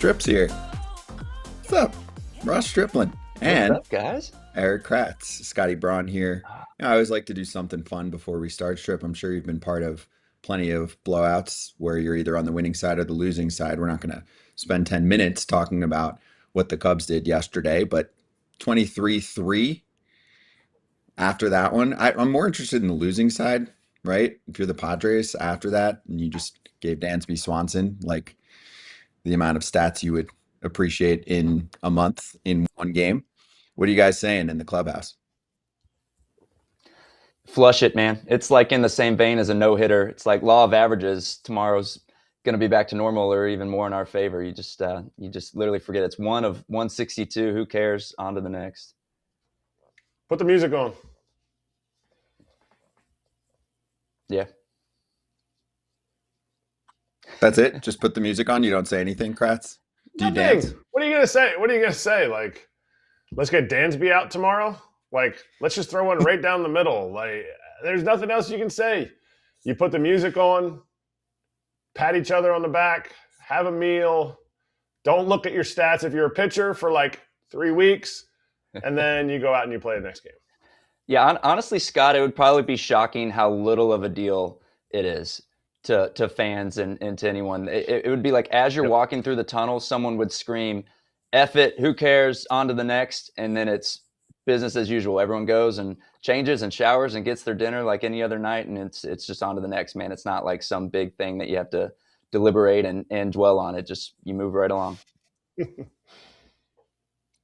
Strips here. What's up? Ross Stripling. What's And up, guys? Erik Kratz. Scotty Braun here. I always like to do something fun before we start Strip. I'm sure you've been part of plenty of blowouts where you're either on the winning side or the losing side. We're not going to spend 10 minutes talking about what the Cubs did yesterday, but 23-3 after that one. I'm more interested in the losing side, right? If you're the Padres after that and you just gave Dansby Swanson like the amount of stats you would appreciate in a month in one game. What are you guys saying in the clubhouse? Flush it, man. It's like in the same vein as a no-hitter. It's like law of averages. Tomorrow's going to be back to normal or even more in our favor. You just literally forget it's one of 162. Who cares? On to the next. Put the music on. Yeah. That's it? Just put the music on? You don't say anything, Kratz? Do you Nothing. dance? What are you gonna say? What are you gonna say? Like, let's get Dansby out tomorrow. Like, let's just throw one right down the middle. Like, there's nothing else you can say. You put the music on, pat each other on the back, have a meal. Don't look at your stats if you're a pitcher for like 3 weeks, and then you go out and you play the next game. Yeah, honestly, Scott, it would probably be shocking how little of a deal it is to fans and to anyone. It would be like as you're walking through the tunnel, someone would scream, F it, who cares, on to the next, and then it's business as usual. Everyone goes and changes and showers and gets their dinner like any other night, and it's just on to the next, man. It's not like some big thing that you have to deliberate and dwell on. It just, you move right along.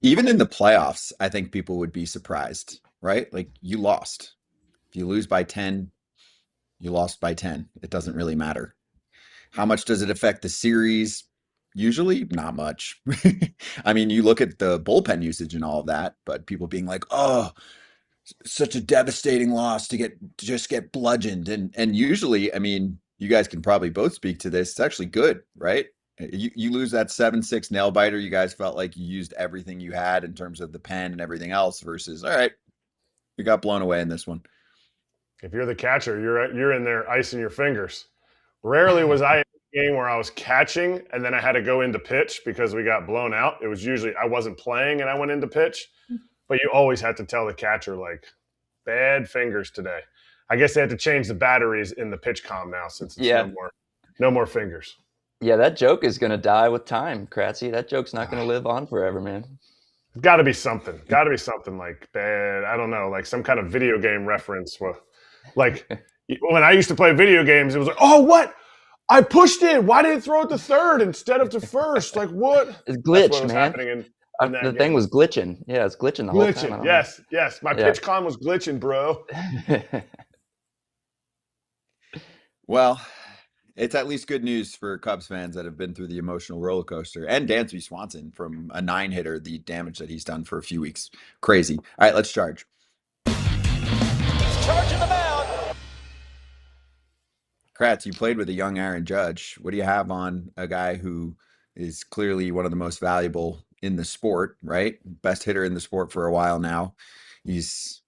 Even in the playoffs, I think people would be surprised, right? Like you lost. If you lose by 10, you lost by 10. It doesn't really matter. How much does it affect the series? Usually, not much. I mean, you look at the bullpen usage and all of that, but people being like, "Oh, such a devastating loss to just get bludgeoned." And usually, I mean, you guys can probably both speak to this. It's actually good, right? You lose that 7-6 nail biter. You guys felt like you used everything you had in terms of the pen and everything else versus, all right, you got blown away in this one. If you're the catcher, you're in there icing your fingers. Rarely was I in a game where I was catching and then I had to go into pitch because we got blown out. It was usually I wasn't playing and I went into pitch. But you always have to tell the catcher, like, bad fingers today. I guess they had to change the batteries in the pitch comm now since it's no more fingers. Yeah, that joke is going to die with time, Kratzy. That joke's not going to live on forever, man. Got to be something. Got to be something like bad. I don't know, like some kind of video game reference. Like when I used to play video games, it was like, oh, what? I pushed it. Why did it throw it to third instead of to first? Like what? It's glitched, That's what was man. happening in that The game. thing was glitching. Yeah, it's glitching the whole time. Yes. My pitch comm was glitching, bro. Well, it's at least good news for Cubs fans that have been through the emotional roller coaster and Dansby Swanson from a 9-hitter, the damage that he's done for a few weeks. Crazy. All right, let's charge. Charging the mound. Kratz, you played with a young Aaron Judge. What do you have on a guy who is clearly one of the most valuable in the sport, right? Best hitter in the sport for a while now. He's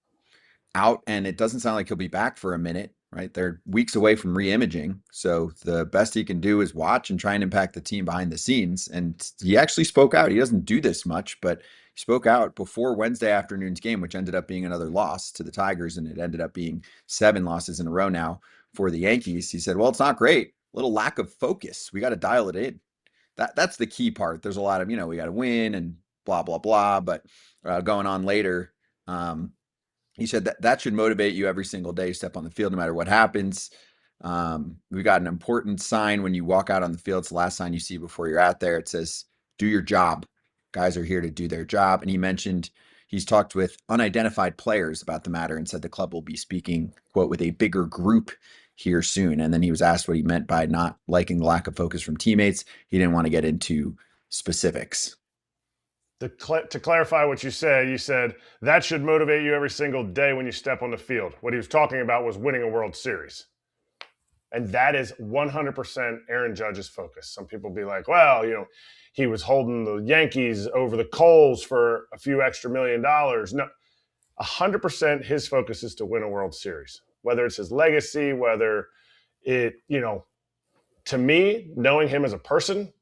out, and it doesn't sound like he'll be back for a minute, right? They're weeks away from re-imaging. So the best he can do is watch and try and impact the team behind the scenes. And he actually spoke out. He doesn't do this much, but he spoke out before Wednesday afternoon's game, which ended up being another loss to the Tigers, and it ended up being 7 losses in a row now for the Yankees. He said, well, it's not great. A little lack of focus. We got to dial it in. That's the key part. There's a lot of, we got to win and blah, blah, blah. But going on later, he said that should motivate you every single day, step on the field, no matter what happens. We got an important sign when you walk out on the field. It's the last sign you see before you're out there. It says, do your job. Guys are here to do their job. And he mentioned he's talked with unidentified players about the matter and said the club will be speaking, quote, with a bigger group here soon. And then he was asked what he meant by not liking the lack of focus from teammates. He didn't want to get into specifics. To clarify what you said that should motivate you every single day when you step on the field. What he was talking about was winning a World Series. And that is 100% Aaron Judge's focus. Some people be like, well, he was holding the Yankees over the coals for a few extra $1 million. No, 100% his focus is to win a World Series. Whether it's his legacy, whether it, to me, knowing him as a person,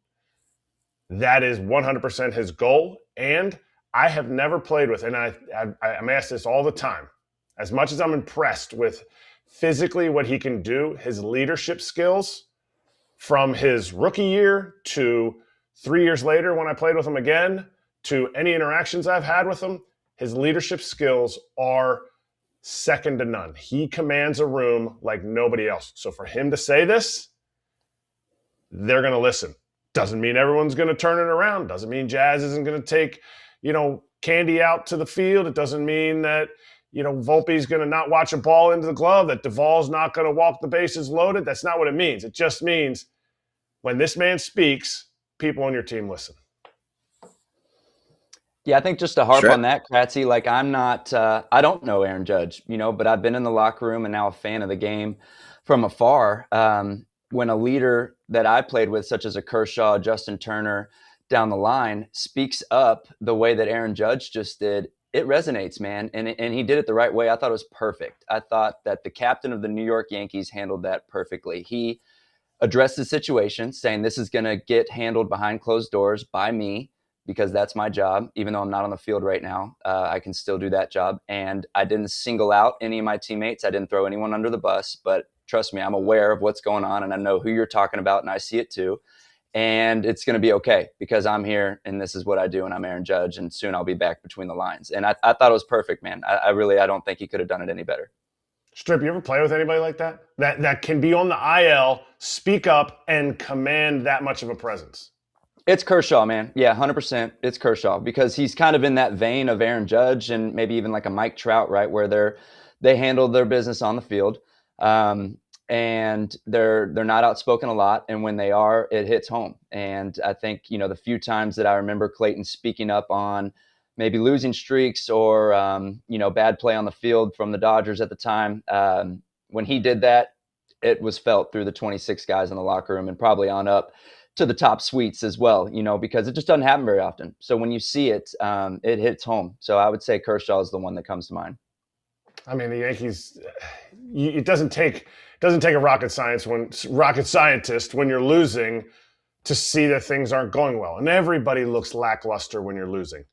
that is 100% his goal. And I have never played with, and I'm asked this all the time, as much as I'm impressed with physically what he can do, his leadership skills from his rookie year to 3 years later when I played with him again, to any interactions I've had with him, his leadership skills are second to none. He commands a room like nobody else. So for him to say this, they're going to listen. Doesn't mean everyone's going to turn it around. Doesn't mean Jazz isn't going to take, Candy out to the field. It doesn't mean that, Volpe's going to not watch a ball into the glove, that Duvall's not going to walk the bases loaded. That's not what it means. It just means when this man speaks, people on your team listen. Yeah, I think just to harp on that, Kratzy, like I'm not, I don't know Aaron Judge, but I've been in the locker room and now a fan of the game from afar. When a leader that I played with, such as a Kershaw, Justin Turner, down the line, speaks up the way that Aaron Judge just did, it resonates, man. And he did it the right way. I thought it was perfect. I thought that the captain of the New York Yankees handled that perfectly. He addressed the situation, saying this is going to get handled behind closed doors by me, because that's my job. Even though I'm not on the field right now, I can still do that job. And I didn't single out any of my teammates. I didn't throw anyone under the bus, but trust me, I'm aware of what's going on and I know who you're talking about and I see it too. And it's going to be okay because I'm here and this is what I do and I'm Aaron Judge and soon I'll be back between the lines. And I thought it was perfect, man. I don't think he could have done it any better. Strip, you ever play with anybody like that? That can be on the IL, speak up, and command that much of a presence? It's Kershaw, man. Yeah, 100%. It's Kershaw because he's kind of in that vein of Aaron Judge and maybe even like a Mike Trout, right, where they handle their business on the field, and they're not outspoken a lot, and when they are, it hits home. And I think the few times that I remember Clayton speaking up on maybe losing streaks or bad play on the field from the Dodgers at the time, when he did that, it was felt through the 26 guys in the locker room and probably on up to the top suites as well, because it just doesn't happen very often. So when you see it, it hits home. So I would say Kershaw is the one that comes to mind. I mean, the Yankees, it doesn't take a rocket scientist when you're losing to see that things aren't going well. And everybody looks lackluster when you're losing.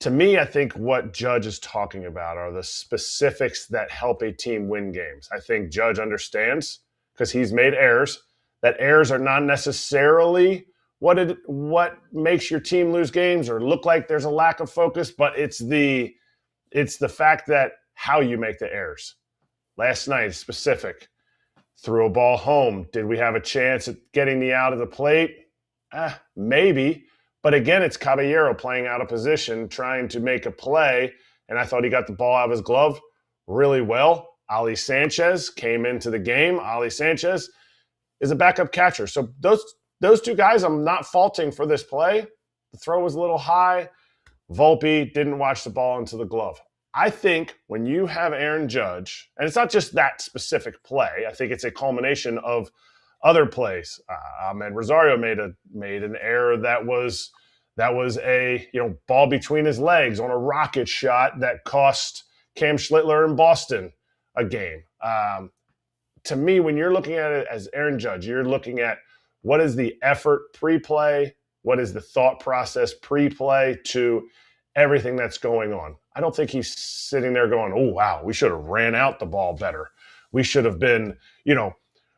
To me, I think what Judge is talking about are the specifics that help a team win games. I think Judge understands, because he's made errors, that errors are not necessarily what makes your team lose games or look like there's a lack of focus, but it's the fact that how you make the errors. Last night, specific, threw a ball home. Did we have a chance at getting the out of the plate? Maybe. But again, it's Caballero playing out of position, trying to make a play, and I thought he got the ball out of his glove really well. Ali Sanchez came into the game. Ali Sanchez is a backup catcher. So those two guys I'm not faulting for this play. The throw was a little high. Volpe didn't watch the ball into the glove. I think when you have Aaron Judge, and it's not just that specific play, I think it's a culmination of other plays. Ahmed Rosario made an error that was a ball between his legs on a rocket shot that cost Cam Schlittler in Boston a game. To me, when you're looking at it as Aaron Judge, you're looking at what is the effort pre-play, what is the thought process pre-play to everything that's going on. I don't think he's sitting there going, oh, wow, we should have ran out the ball better. We should have been,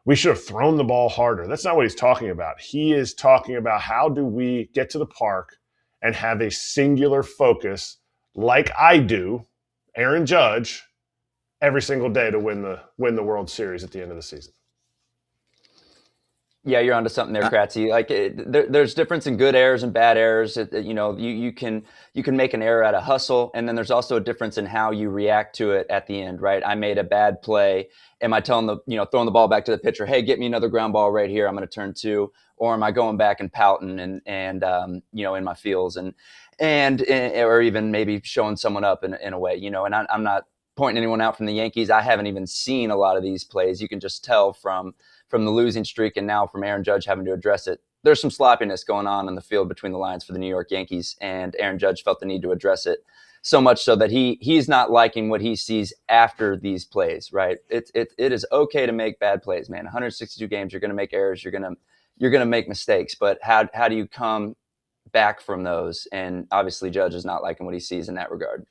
we should have thrown the ball harder. That's not what he's talking about. He is talking about how do we get to the park and have a singular focus like I do, Aaron Judge, every single day to win the World Series at the end of the season. Yeah, you're onto something there, Kratzy. Like there's difference in good errors and bad errors. You can make an error out of hustle, and then there's also a difference in how you react to it at the end, right? I made a bad play. Am I throwing the ball back to the pitcher? Hey, get me another ground ball right here. I'm going to turn 2, or am I going back and pouting and in my feels and or even maybe showing someone up in a way, And I'm not pointing anyone out from the Yankees. I haven't even seen a lot of these plays. You can just tell from the losing streak and now from Aaron Judge having to address it. There's some sloppiness going on in the field between the lines for the New York Yankees, and Aaron Judge felt the need to address it so much so that he's not liking what he sees after these plays, right? It is okay to make bad plays, man. 162 games, you're going to make errors, you're going to make mistakes, but how do you come back from those. And obviously Judge is not liking what he sees in that regard.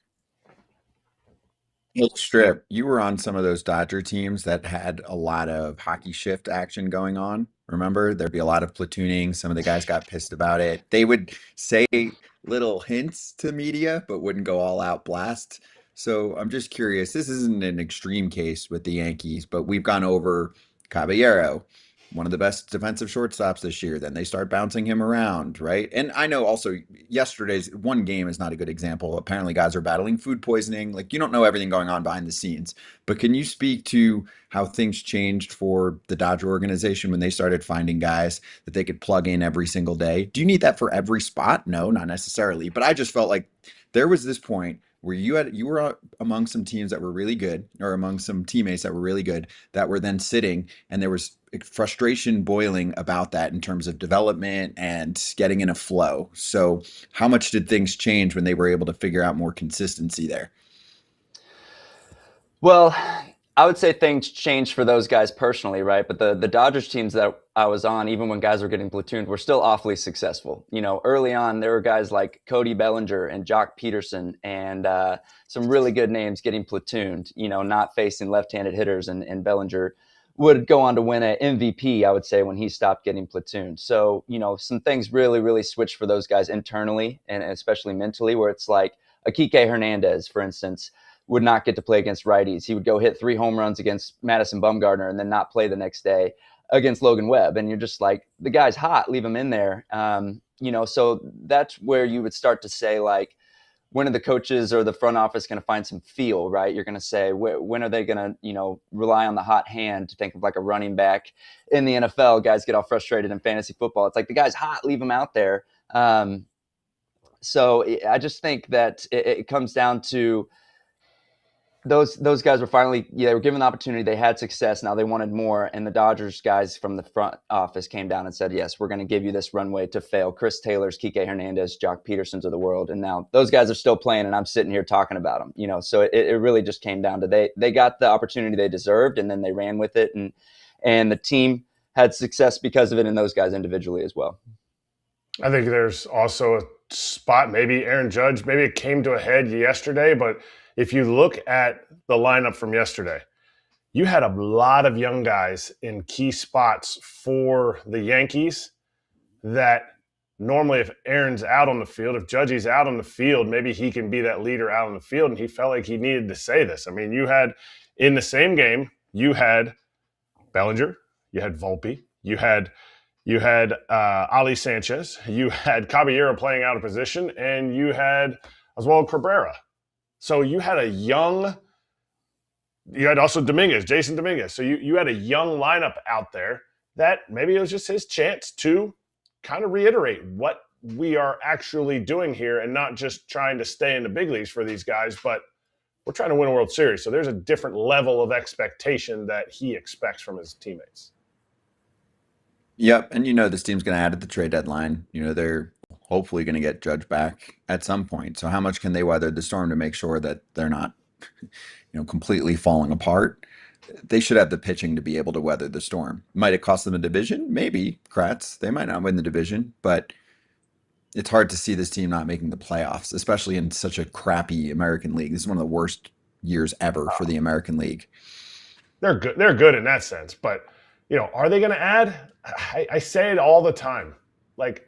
Hey, Strip, you were on some of those Dodger teams that had a lot of hockey shift action going on. Remember, there'd be a lot of platooning. Some of the guys got pissed about it. They would say little hints to media, but wouldn't go all out blast. So I'm just curious. This isn't an extreme case with the Yankees, but we've gone over Caballero, one of the best defensive shortstops this year. Then they start bouncing him around, right? And I know also yesterday's one game is not a good example. Apparently, guys are battling food poisoning. Like, you don't know everything going on behind the scenes. But can you speak to how things changed for the Dodger organization when they started finding guys that they could plug in every single day? Do you need that for every spot? No, not necessarily. But I just felt like there was this point where you were among some teams that were really good, or among some teammates that were really good, that were then sitting, and there was frustration boiling about that in terms of development and getting in a flow. So how much did things change when they were able to figure out more consistency there? Well, I would say things changed for those guys personally, right? But the Dodgers teams that I was on, even when guys were getting platooned, were still awfully successful. You know, early on, there were guys like Cody Bellinger and Jock Peterson and some really good names getting platooned, you know, not facing left-handed hitters. And Bellinger would go on to win an MVP, I would say, when he stopped getting platooned. So, you know, some things really, really switched for those guys internally and especially mentally, where it's like Kike Hernandez, for instance, would not get to play against righties. He would go hit 3 home runs against Madison Bumgarner and then not play the next day against Logan Webb. And you're just like, the guy's hot, leave him in there. You know, so that's where you would start to say, like, when are the coaches or the front office going to find some feel, right? You're going to say, when are they going to, you know, rely on the hot hand to think of like a running back in the NFL? Guys get all frustrated in fantasy football. It's like, the guy's hot, leave him out there. So I just think that it comes down to, those guys were finally, they were given the opportunity. They had success. Now they wanted more. And the Dodgers guys from the front office came down and said, yes, we're going to give you this runway to fail. Chris Taylor's, Kike Hernandez, Jock Petersons of the world. And now those guys are still playing and I'm sitting here talking about them, you know? So it really just came down to, they got the opportunity they deserved and then they ran with it. And the team had success because of it, and those guys individually as well. I think there's also a spot, maybe Aaron Judge, maybe it came to a head yesterday, but if you look at the lineup from yesterday, you had a lot of young guys in key spots for the Yankees that normally, if Aaron's out on the field, if Judge's out on the field, maybe he can be that leader out on the field, and he felt like he needed to say this. I mean, you had, in the same game, you had Bellinger, you had Volpe, you had Ali Sanchez, you had Caballero playing out of position, and you had Oswaldo Cabrera. So you had also Dominguez, Jason Dominguez. So you had a young lineup out there that maybe it was just his chance to kind of reiterate what we are actually doing here and not just trying to stay in the big leagues for these guys, but we're trying to win a World Series. So there's a different level of expectation that he expects from his teammates. Yep. And you know, this team's going to add at the trade deadline. You know, they're hopefully going to get Judge back at some point. So how much can they weather the storm to make sure that they're not, you know, completely falling apart? They should have the pitching to be able to weather the storm. Might it cost them a division? Maybe. Kratz, they might not win the division, but it's hard to see this team not making the playoffs, especially in such a crappy American League. This is one of the worst years ever for the American League. They're good. They're good in that sense, but you know, are they going to add? I say it all the time. Like,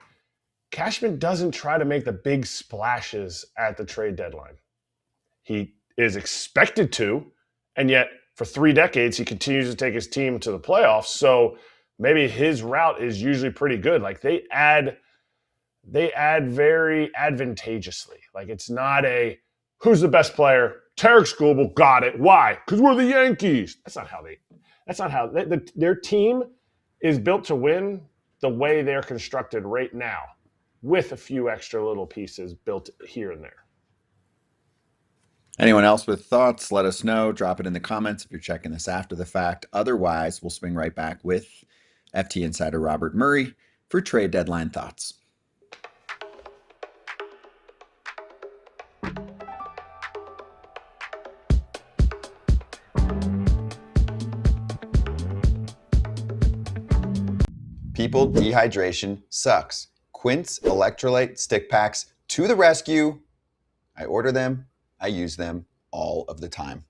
Cashman doesn't try to make the big splashes at the trade deadline. He is expected to, and yet for 3 decades, he continues to take his team to the playoffs. So maybe his route is usually pretty good. Like, they add very advantageously. Like, it's not a, who's the best player? Tarik Skubal, got it. Why? Because we're the Yankees. That's not how their team is built to win the way they're constructed right now, with a few extra little pieces built here and there. Anyone else with thoughts, let us know. Drop it in the comments if you're checking this after the fact. Otherwise, we'll swing right back with FT insider Robert Murray for trade deadline thoughts. People, dehydration sucks. Quint's electrolyte stick packs to the rescue. I order them. I use them all of the time.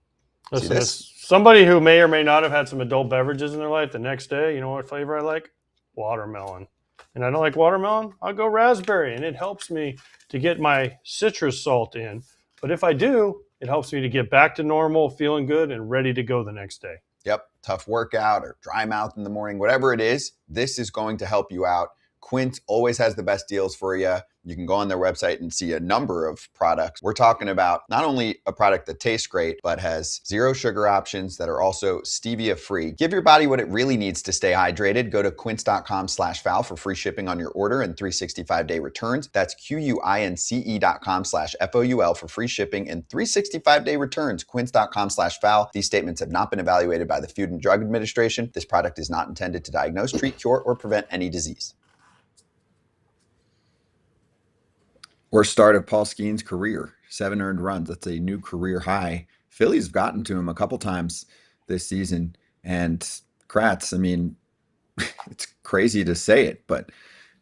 Listen, See as this? somebody who may or may not have had some adult beverages in their life, the next day, you know what flavor I like? Watermelon. And I don't like watermelon, I'll go raspberry, and it helps me to get my citrus salt in. But if I do, it helps me to get back to normal, feeling good, and ready to go the next day. Yep, tough workout or dry mouth in the morning, whatever it is, this is going to help you out. Quint always has the best deals for you. You can go on their website and see a number of products. We're talking about not only a product that tastes great, but has 0 sugar options that are also stevia free. Give your body what it really needs to stay hydrated. Go to quince.com/foul for free shipping on your order and 365-day returns. That's QUINCE.com/FOUL for free shipping and 365-day returns. Quince.com/foul. These statements have not been evaluated by the Food and Drug Administration. This product is not intended to diagnose, treat, cure, or prevent any disease. Worst start of Paul Skenes' career, 7 earned runs. That's a new career high. Phillies have gotten to him a couple times this season. And Kratz, I mean, it's crazy to say it, but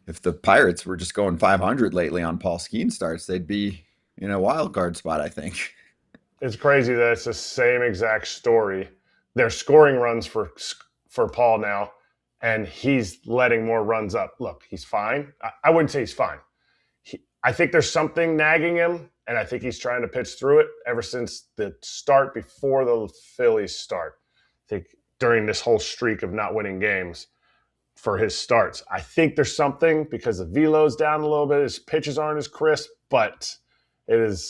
if the Pirates were just going 500 lately on Paul Skenes starts, they'd be in a wild card spot, I think. It's crazy that it's the same exact story. They're scoring runs for Paul now, and he's letting more runs up. Look, he's fine. I wouldn't say he's fine. I think there's something nagging him, and I think he's trying to pitch through it ever since the start before the Phillies start. I think during this whole streak of not winning games for his starts. I think there's something because the velo's down a little bit. His pitches aren't as crisp, but it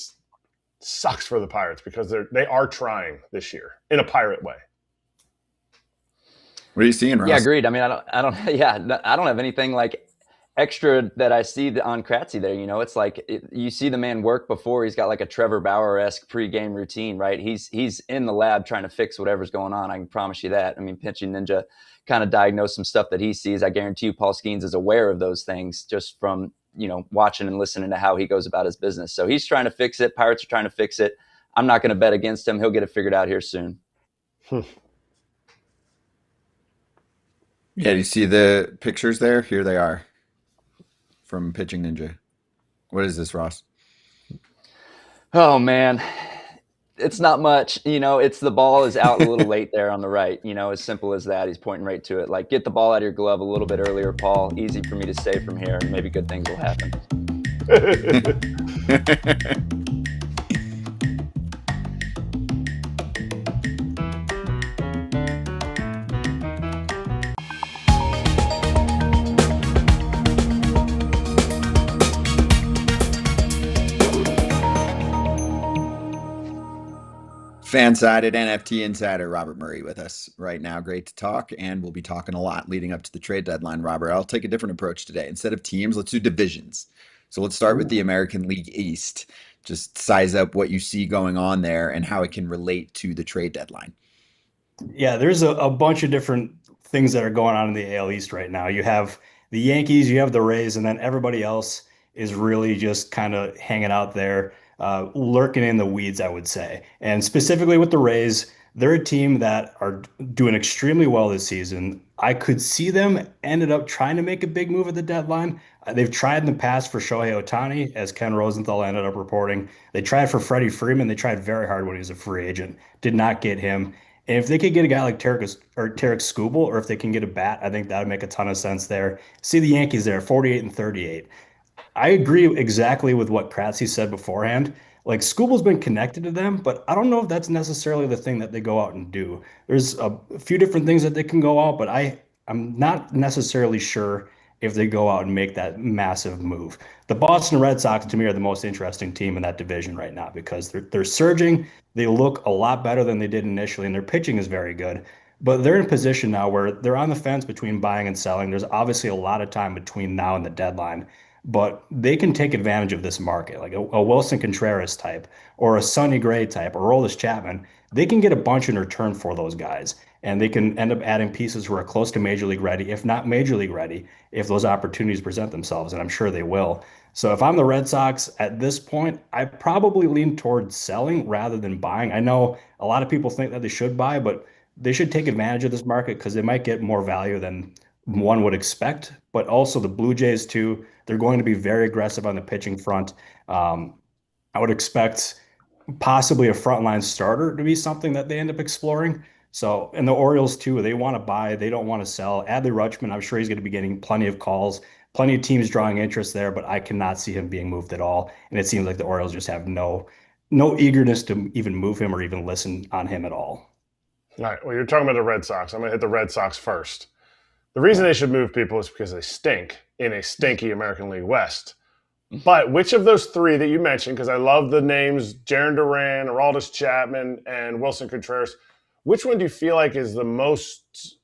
sucks for the Pirates because they are trying this year in a Pirate way. What are you seeing, Ross? Yeah, agreed. I mean, I don't have anything like extra that I see on Kratzy there. You know, it's like you see the man work before. He's got like a Trevor Bauer-esque pregame routine, right? He's in the lab trying to fix whatever's going on. I can promise you that. I mean, Pitching Ninja kind of diagnosed some stuff that he sees. I guarantee you Paul Skenes is aware of those things just from, you know, watching and listening to how he goes about his business. So he's trying to fix it. Pirates are trying to fix it. I'm not going to bet against him. He'll get it figured out here soon. Yeah, do you see the pictures there? Here they are from Pitching Ninja. What is this, Ross? Oh, man. It's not much. You know, it's the ball is out a little late there on the right. You know, as simple as that. He's pointing right to it. Like, get the ball out of your glove a little bit earlier, Paul. Easy for me to say from here, and maybe good things will happen. Fan-sided NFT insider Robert Murray with us right now. Great to talk, and we'll be talking a lot leading up to the trade deadline, Robert. I'll take a different approach today. Instead of teams, let's do divisions. So let's start with the American League East. Just size up what you see going on there and how it can relate to the trade deadline. Yeah, there's a bunch of different things that are going on in the AL East right now. You have the Yankees, you have the Rays, and then everybody else is really just kind of hanging out there, lurking in the weeds, I would say. And specifically with the Rays, they're a team that are doing extremely well this season. I could see them ended up trying to make a big move at the deadline. They've tried in the past for Shohei Ohtani, as Ken Rosenthal ended up reporting. They tried for Freddie Freeman. They tried very hard when he was a free agent. Did not get him. And if they could get a guy like Tarik Skubal, or if they can get a bat, I think that would make a ton of sense there. See the Yankees there, 48 and 38. I agree exactly with what Kratz said beforehand. Like Skubal's been connected to them, but I don't know if that's necessarily the thing that they go out and do. There's a few different things that they can go out, but I'm not necessarily sure if they go out and make that massive move. The Boston Red Sox, to me, are the most interesting team in that division right now because they're surging. They look a lot better than they did initially, and their pitching is very good. But they're in a position now where they're on the fence between buying and selling. There's obviously a lot of time between now and the deadline, but they can take advantage of this market, like a Wilson Contreras type or a Sonny Gray type or Aroldis Chapman. They can get a bunch in return for those guys, and they can end up adding pieces who are close to major league ready, if not major league ready, if those opportunities present themselves, and I'm sure they will. So if I'm the Red Sox at this point, I probably lean towards selling rather than buying. I know a lot of people think that they should buy, but they should take advantage of this market because they might get more value than one would expect. but also the Blue Jays too. They're going to be very aggressive on the pitching front. I would expect possibly a frontline starter to be something that they end up exploring. So, and the Orioles too, they want to buy, they don't want to sell. Adley Rutschman, I'm sure he's going to be getting plenty of calls, plenty of teams drawing interest there, but I cannot see him being moved at all. And it seems like the Orioles just have no eagerness to even move him or even listen on him at all. All right. Well, you're talking about the Red Sox. I'm going to hit the Red Sox first. The reason they should move people is because they stink in a stinky American League West. But which of those three that you mentioned, because I love the names Jarren Duran, Aroldis Chapman, and Wilson Contreras, which one do you feel like is the most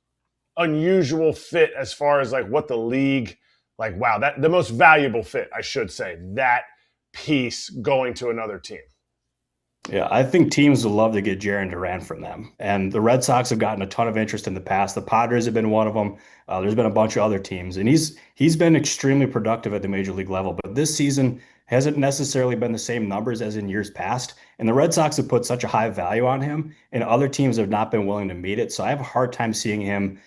unusual fit as far as like what the league, like, wow, that the most valuable fit, I should say, that piece going to another team? Yeah, I think teams would love to get Jarren Duran from them. And the Red Sox have gotten a ton of interest in the past. The Padres have been one of them. There's been a bunch of other teams, and he's been extremely productive at the major league level. But this season hasn't necessarily been the same numbers as in years past. And the Red Sox have put such a high value on him, and other teams have not been willing to meet it. So I have a hard time seeing him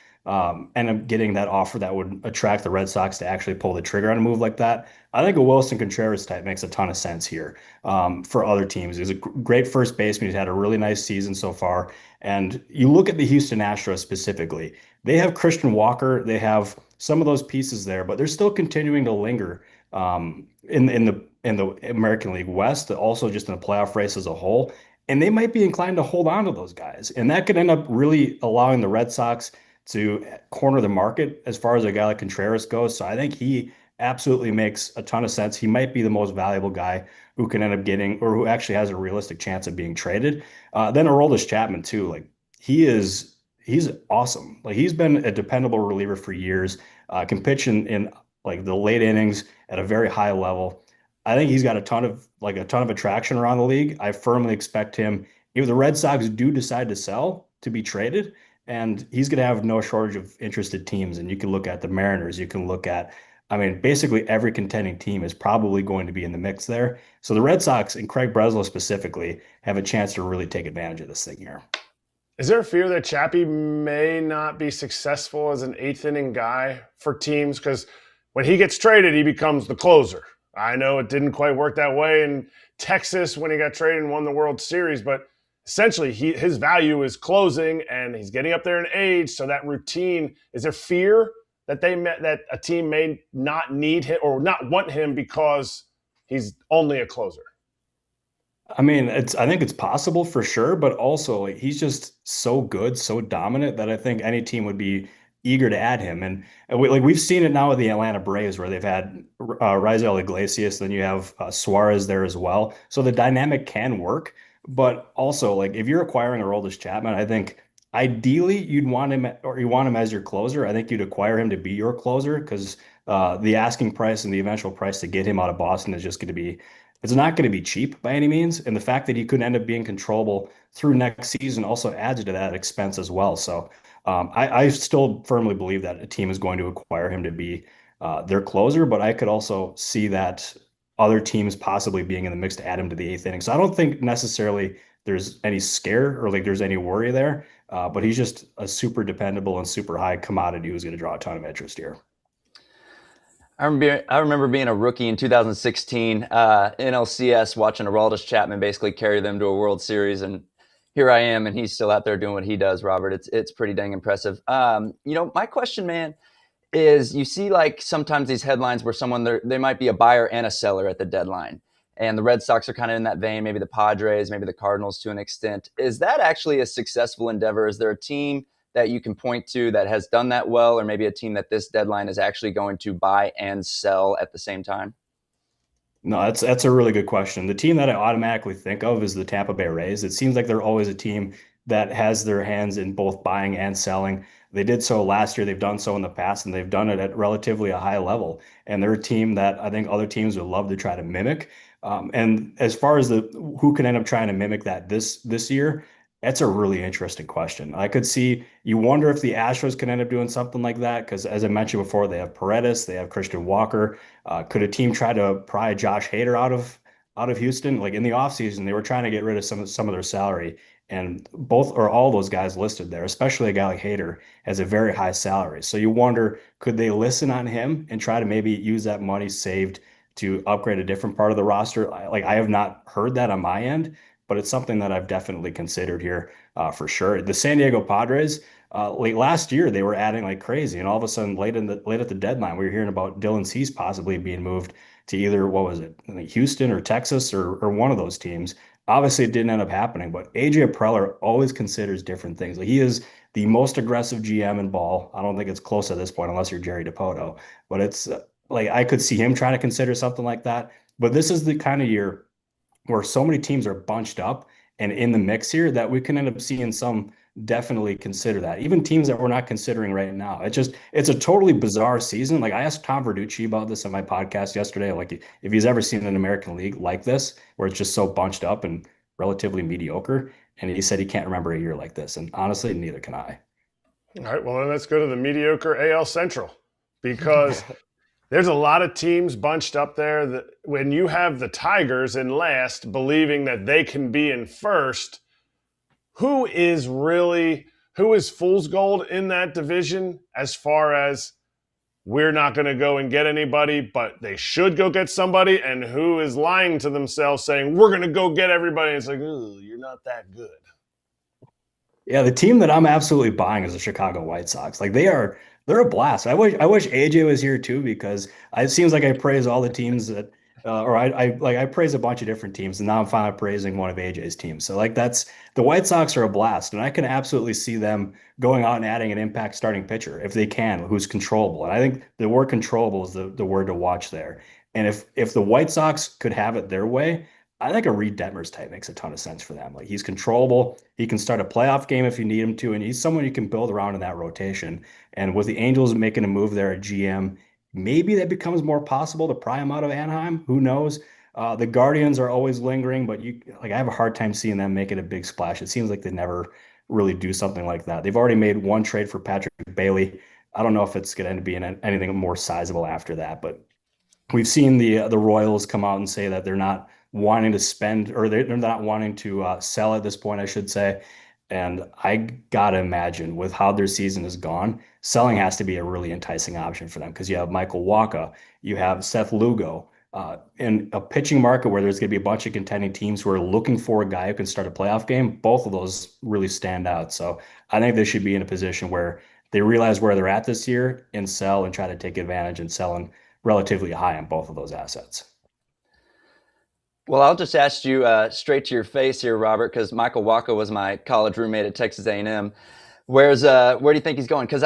end up getting that offer that would attract the Red Sox to actually pull the trigger on a move like that. I think a Wilson Contreras type makes a ton of sense here for other teams. He's a great first baseman. He's had a really nice season so far. And you look at the Houston Astros specifically, they have Christian Walker. They have some of those pieces there, but they're still continuing to linger in the American League West, also just in the playoff race as a whole. And they might be inclined to hold on to those guys. And that could end up really allowing the Red Sox to corner the market as far as a guy like Contreras goes. So I think he absolutely makes a ton of sense. He might be the most valuable guy who can end up getting, or who actually has a realistic chance of being traded. Then Aroldis Chapman too. Like he's awesome. Like he's been a dependable reliever for years. Can pitch in like the late innings at a very high level. I think he's got a ton of attraction around the league. I firmly expect him, if the Red Sox do decide to sell, to be traded. And he's going to have no shortage of interested teams. And you can look at the Mariners. You can look at, I mean, basically every contending team is probably going to be in the mix there. So the Red Sox and Craig Breslow specifically have a chance to really take advantage of this thing here. Is there a fear that Chappie may not be successful as an eighth inning guy for teams? Because when he gets traded, he becomes the closer. I know it didn't quite work that way in Texas when he got traded and won the World Series, but essentially his value is closing, and he's getting up there in age. So that routine, is there fear that that a team may not need him or not want him because he's only a closer? I mean, I think it's possible for sure, but also like he's just so good, so dominant that I think any team would be eager to add him. And we've seen it now with the Atlanta Braves where they've had Raisel Iglesias, then you have Suarez there as well. So the dynamic can work, but also like if you're acquiring Aroldis Chapman, I think ideally you want him as your closer. I think you'd acquire him to be your closer because the asking price and the eventual price to get him out of Boston is just going to be, it's not going to be cheap by any means. And the fact that he could end up being controllable through next season also adds to that expense as well. So I still firmly believe that a team is going to acquire him to be their closer, but I could also see that other teams possibly being in the mix to add him to the eighth inning. So I don't think necessarily there's any scare or like there's any worry there, but he's just a super dependable and super high commodity who's going to draw a ton of interest here. I remember being a rookie in 2016 in LCS, watching Aroldis Chapman basically carry them to a World Series, and here I am, and he's still out there doing what he does, Robert. It's pretty dang impressive. My question, man, is you see like sometimes these headlines where they might be a buyer and a seller at the deadline, and the Red Sox are kind of in that vein, maybe the Padres, maybe the Cardinals to an extent. Is that actually a successful endeavor? Is there a team that you can point to that has done that well, or maybe a team that this deadline is actually going to buy and sell at the same time? No, that's a really good question. The team that I automatically think of is the Tampa Bay Rays. It seems like they're always a team that has their hands in both buying and selling. They did so last year. They've done so in the past, and they've done it at relatively a high level. And they're a team that I think other teams would love to try to mimic. And as far as who can end up trying to mimic that this year, that's a really interesting question. I could see, you wonder if the Astros can end up doing something like that because, as I mentioned before, they have Paredes, they have Christian Walker. Could a team try to pry Josh Hader out of Houston? Like in the offseason, they were trying to get rid of some of their salary, And both or all those guys listed there, especially a guy like Hader, has a very high salary. So you wonder, could they listen on him and try to maybe use that money saved to upgrade a different part of the roster? I have not heard that on my end, but it's something that I've definitely considered here for sure. The San Diego Padres, late last year, they were adding like crazy, and all of a sudden, late at the deadline, we were hearing about Dylan Cease possibly being moved to either what was it, like Houston or Texas or one of those teams. Obviously, it didn't end up happening, but AJ Preller always considers different things. Like he is the most aggressive GM in ball. I don't think it's close at this point, unless you're Jerry Dipoto. But it's like I could see him trying to consider something like that. But this is the kind of year where so many teams are bunched up and in the mix here that we can end up seeing some definitely consider that. Even teams that we're not considering right now. It's a totally bizarre season. Like I asked Tom Verducci about this on my podcast yesterday, like if he's ever seen an American League like this, where it's just so bunched up and relatively mediocre. And he said he can't remember a year like this. And honestly, neither can I. All right, well, then let's go to the mediocre AL Central, because there's a lot of teams bunched up there that when you have the Tigers in last, believing that they can be in first, who is fool's gold in that division as far as we're not going to go and get anybody, but they should go get somebody, and who is lying to themselves saying, we're going to go get everybody. And it's like, ooh, you're not that good. Yeah, the team that I'm absolutely buying is the Chicago White Sox. Like they're a blast. I wish AJ was here too, because it seems like I praise all the teams that or I praise a bunch of different teams, and now I'm finally praising one of AJ's teams. So like that's the White Sox are a blast, and I can absolutely see them going out and adding an impact starting pitcher if they can, who's controllable. And I think the word controllable is the word to watch there. And if the White Sox could have it their way, I think a Reed Detmers type makes a ton of sense for them. Like he's controllable. He can start a playoff game if you need him to, and he's someone you can build around in that rotation. And with the Angels making a move there at GM, maybe that becomes more possible to pry him out of Anaheim. Who knows? The Guardians are always lingering, but I have a hard time seeing them making a big splash. It seems like they never really do something like that. They've already made one trade for Patrick Bailey. I don't know if it's going to end up being anything more sizable after that, but we've seen the Royals come out and say that they're not wanting to spend, or they're not wanting to sell at this point, I should say. And I gotta imagine with how their season has gone, selling has to be a really enticing option for them, because you have Michael Wacha, you have Seth Lugo, in a pitching market where there's going to be a bunch of contending teams who are looking for a guy who can start a playoff game. Both of those really stand out. So I think they should be in a position where they realize where they're at this year and sell and try to take advantage and selling relatively high on both of those assets. Well, I'll just ask you straight to your face here, Robert, because Michael Wacha was my college roommate at Texas A&M. Where do you think he's going? Because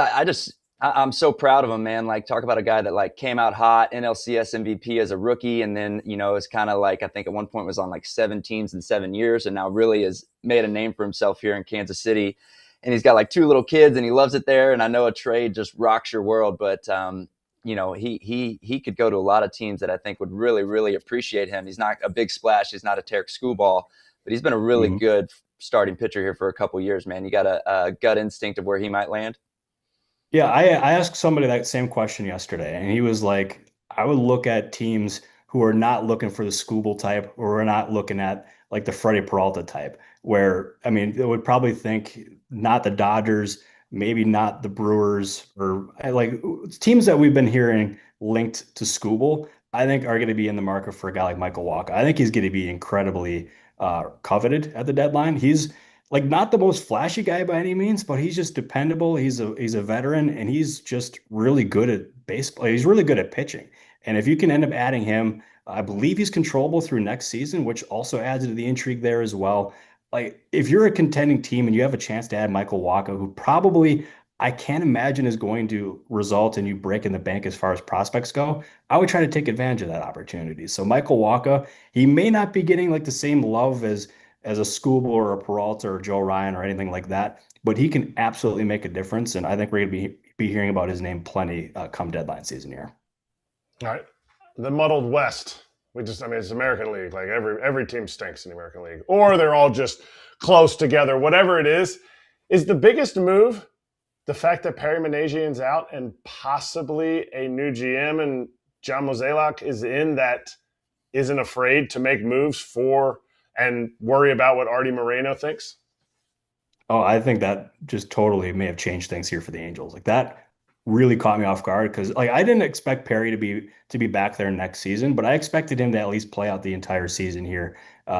I'm so proud of him, man. Like, talk about a guy that like came out hot, NLCS MVP as a rookie, and then is kind of like, I think at one point was on like 7 teams in 7 years, and now really has made a name for himself here in Kansas City. And he's got like 2 little kids, and he loves it there. And I know a trade just rocks your world, but he could go to a lot of teams that I think would really, really appreciate him. He's not a big splash. He's not a Tarik Skubal, but he's been a really good starting pitcher here for a couple years, man. You got a gut instinct of where he might land? Yeah, I asked somebody that same question yesterday, and he was like, I would look at teams who are not looking for the Skubal type, or are not looking at like the Freddie Peralta type, where, I mean, they would probably think not the Dodgers, maybe not the Brewers, or like teams that we've been hearing linked to Skubal, I think are going to be in the market for a guy like Michael Wacha. I think he's going to be incredibly coveted at the deadline. He's like not the most flashy guy by any means, but he's just dependable. He's a veteran, and he's just really good at baseball. He's really good at pitching. And if you can end up adding him, I believe he's controllable through next season, which also adds to the intrigue there as well. Like if you're a contending team and you have a chance to add Michael Wacha, who probably I can't imagine is going to result in you breaking the bank as far as prospects go, I would try to take advantage of that opportunity. So Michael Wacha, he may not be getting like the same love as a Skubal or a Peralta or Joe Ryan or anything like that, but he can absolutely make a difference. And I think we're going to be hearing about his name plenty come deadline season here. All right. The muddled West. It's American League. Like every team stinks in the American League, or they're all just close together. Whatever it is the biggest move the fact that Perry Managian's out and possibly a new GM and John Mozeliak is in that isn't afraid to make moves for and worry about what Artie Moreno thinks? Oh, I think that just totally may have changed things here for the Angels. Like that really caught me off guard because like I didn't expect Perry to be back there next season, but I expected him to at least play out the entire season here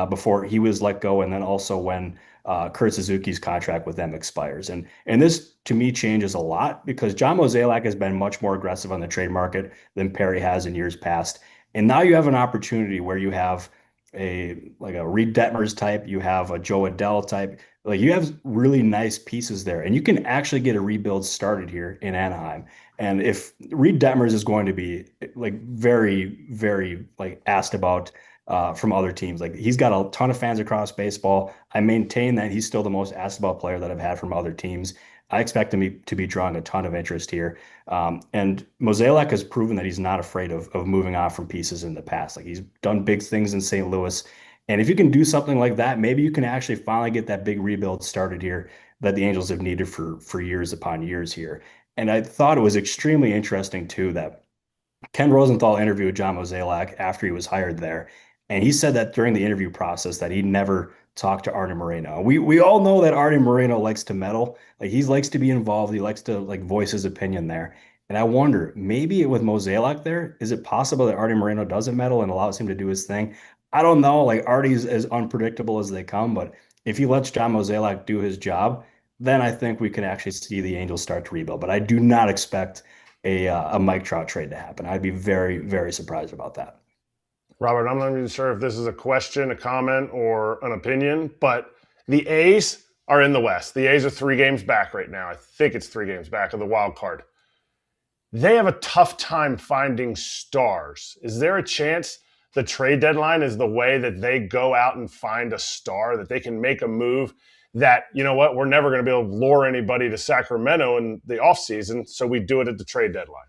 before he was let go, and then also when Kurt Suzuki's contract with them expires. And this to me changes a lot because John Mozeliak has been much more aggressive on the trade market than Perry has in years past. And now you have an opportunity where you have a Reed Detmers type, you have a Joe Adell type. Like you have really nice pieces there, and you can actually get a rebuild started here in Anaheim. And if Reed Detmers is going to be like very, very like asked about from other teams, like he's got a ton of fans across baseball. I maintain that he's still the most asked about player that I've had from other teams. I expect him to be drawing a ton of interest here. And Mozeliak has proven that he's not afraid of moving off from pieces in the past. Like he's done big things in St. Louis. And if you can do something like that, maybe you can actually finally get that big rebuild started here that the Angels have needed for years upon years here. And I thought it was extremely interesting too that Ken Rosenthal interviewed John Mozeliak after he was hired there, and he said that during the interview process that he never talked to Artie Moreno. We all know that Artie Moreno likes to meddle, like he likes to be involved, he likes to like voice his opinion there. And I wonder, maybe with Mozeliak there, is it possible that Artie Moreno doesn't meddle and allows him to do his thing? I don't know. Like Artie's as unpredictable as they come, but if he lets John Mozeliak do his job, then I think we can actually see the Angels start to rebuild. But I do not expect a Mike Trout trade to happen. I'd be very, very surprised about that. Robert, I'm not even sure if this is a question, a comment, or an opinion, but the A's are in the West. The A's are 3 games back right now. I think it's 3 games back of the wild card. They have a tough time finding stars. Is there a chance the trade deadline is the way that they go out and find a star, that they can make a move that, you know what, we're never going to be able to lure anybody to Sacramento in the offseason, so we do it at the trade deadline?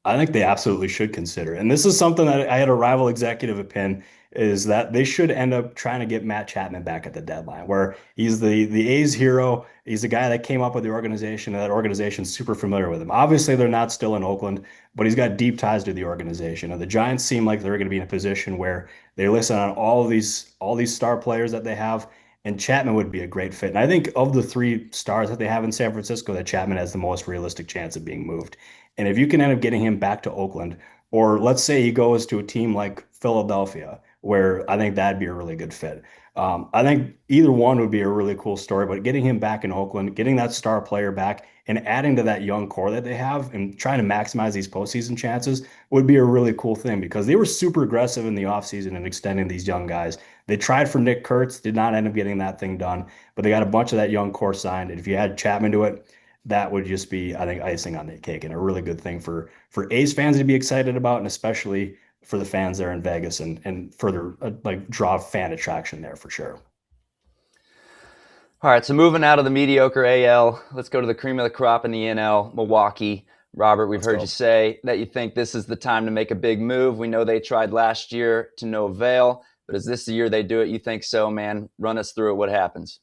I think they absolutely should consider. And this is something that I had a rival executive opinion is that they should end up trying to get Matt Chapman back at the deadline, where he's the A's hero. He's the guy that came up with the organization, and that organization's super familiar with him. Obviously, they're not still in Oakland, but he's got deep ties to the organization. And the Giants seem like they're going to be in a position where they listen on all these star players that they have, and Chapman would be a great fit. And I think of the 3 stars that they have in San Francisco, that Chapman has the most realistic chance of being moved. And if you can end up getting him back to Oakland, or let's say he goes to a team like Philadelphia, where I think that'd be a really good fit. I think either one would be a really cool story, but getting him back in Oakland, getting that star player back, and adding to that young core that they have and trying to maximize these postseason chances would be a really cool thing because they were super aggressive in the offseason and extending these young guys. They tried for Nick Kurtz, did not end up getting that thing done, but they got a bunch of that young core signed. And if you add Chapman to it, that would just be, I think, icing on the cake and a really good thing for A's fans to be excited about, and especially for the fans there in Vegas and further like draw fan attraction there for sure. All right, so moving out of the mediocre AL, let's go to the cream of the crop in the NL, Milwaukee. Robert, we've heard you say that you think this is the time to make a big move. We know they tried last year to no avail, but is this the year they do it? You think so, man? Run us through it. What happens?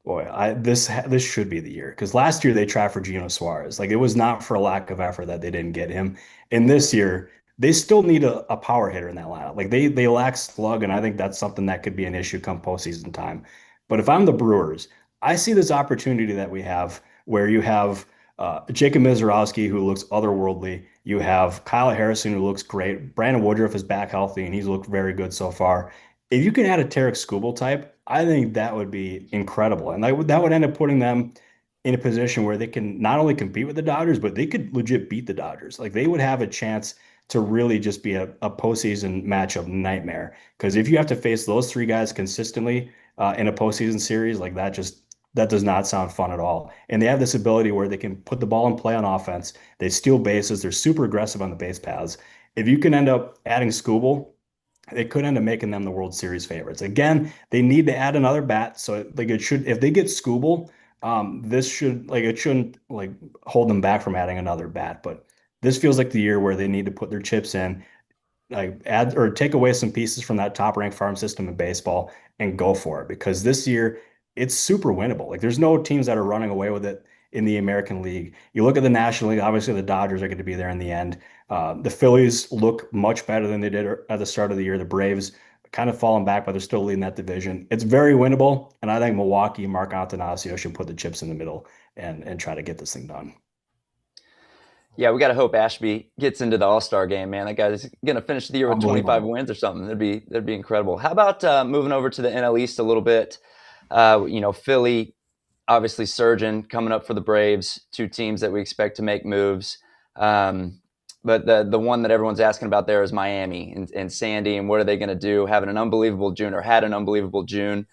Boy, this should be the year because last year they tried for Geno Suarez. Like it was not for a lack of effort that they didn't get him. And this year they still need a power hitter in that lineup. Like they lack slug, and I think that's something that could be an issue come postseason time. But if I'm the Brewers, I see this opportunity that we have where you have Jacob Mizorowski, who looks otherworldly. You have Kyle Harrison, who looks great. Brandon Woodruff is back healthy, and he's looked very good so far. If you can add a Tarik Skubal type, I think that would be incredible. And that would end up putting them in a position where they can not only compete with the Dodgers, but they could legit beat the Dodgers. Like they would have a chance to really just be a postseason matchup nightmare. Because if you have to face those 3 guys consistently in a postseason series, like that does not sound fun at all. And they have this ability where they can put the ball in play on offense. They steal bases. They're super aggressive on the base paths. If you can end up adding Skubal, they could end up making them the World Series favorites. Again, they need to add another bat. So like it should, if they get Skubal, it shouldn't like hold them back from adding another bat. But this feels like the year where they need to put their chips in, like add or take away some pieces from that top ranked farm system in baseball and go for it. Because this year it's super winnable. Like there's no teams that are running away with it in the American League. You look at the National League, obviously the Dodgers are going to be there in the end. The Phillies look much better than they did at the start of the year. The Braves kind of fallen back, but they're still leading that division. It's very winnable, and I think Milwaukee, Mark Antanasio should put the chips in the middle and try to get this thing done. Yeah, we got to hope Ashby gets into the All-Star game, man. That guy's going to finish the year with 25 wins or something. That'd be incredible. How about moving over to the NL East a little bit? Philly, obviously surging, coming up for the Braves, two teams that we expect to make moves. But the one that everyone's asking about there is Miami and Sandy, and what are they going to do? Having an unbelievable June, or had an unbelievable June.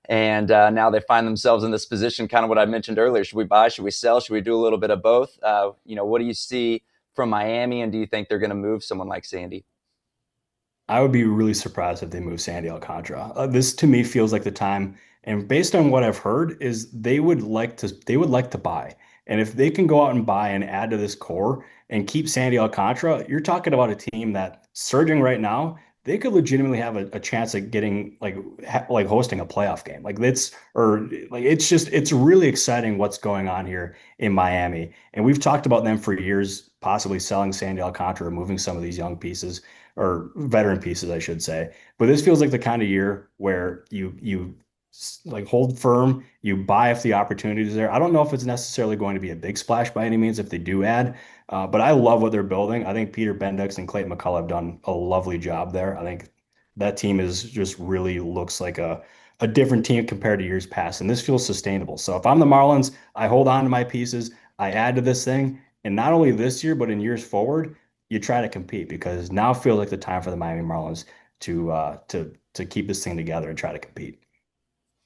And now they find themselves in this position, kind of what I mentioned earlier. Should we buy? Should we sell? Should we do a little bit of both? What do you see from Miami, and do you think they're going to move someone like Sandy? I would be really surprised if they move Sandy Alcantara. This to me feels like the time, and based on what I've heard, is they would like to buy. And if they can go out and buy and add to this core and keep Sandy Alcantara, you're talking about a team that surging right now. They could legitimately have a chance at getting like hosting a playoff game. It's really exciting what's going on here in Miami. And we've talked about them for years, possibly selling Sandy Alcantara, moving some of these young pieces or veteran pieces, I should say. But this feels like the kind of year where you like hold firm, you buy if the opportunity is there. I don't know if it's necessarily going to be a big splash by any means if they do add. But I love what they're building. I think Peter Bendix and Clayton McCullough have done a lovely job there. I think that team is just really looks like a different team compared to years past, and this feels sustainable. So if I'm the Marlins, I hold on to my pieces, I add to this thing, and not only this year, but in years forward, you try to compete because now feels like the time for the Miami Marlins to keep this thing together and try to compete.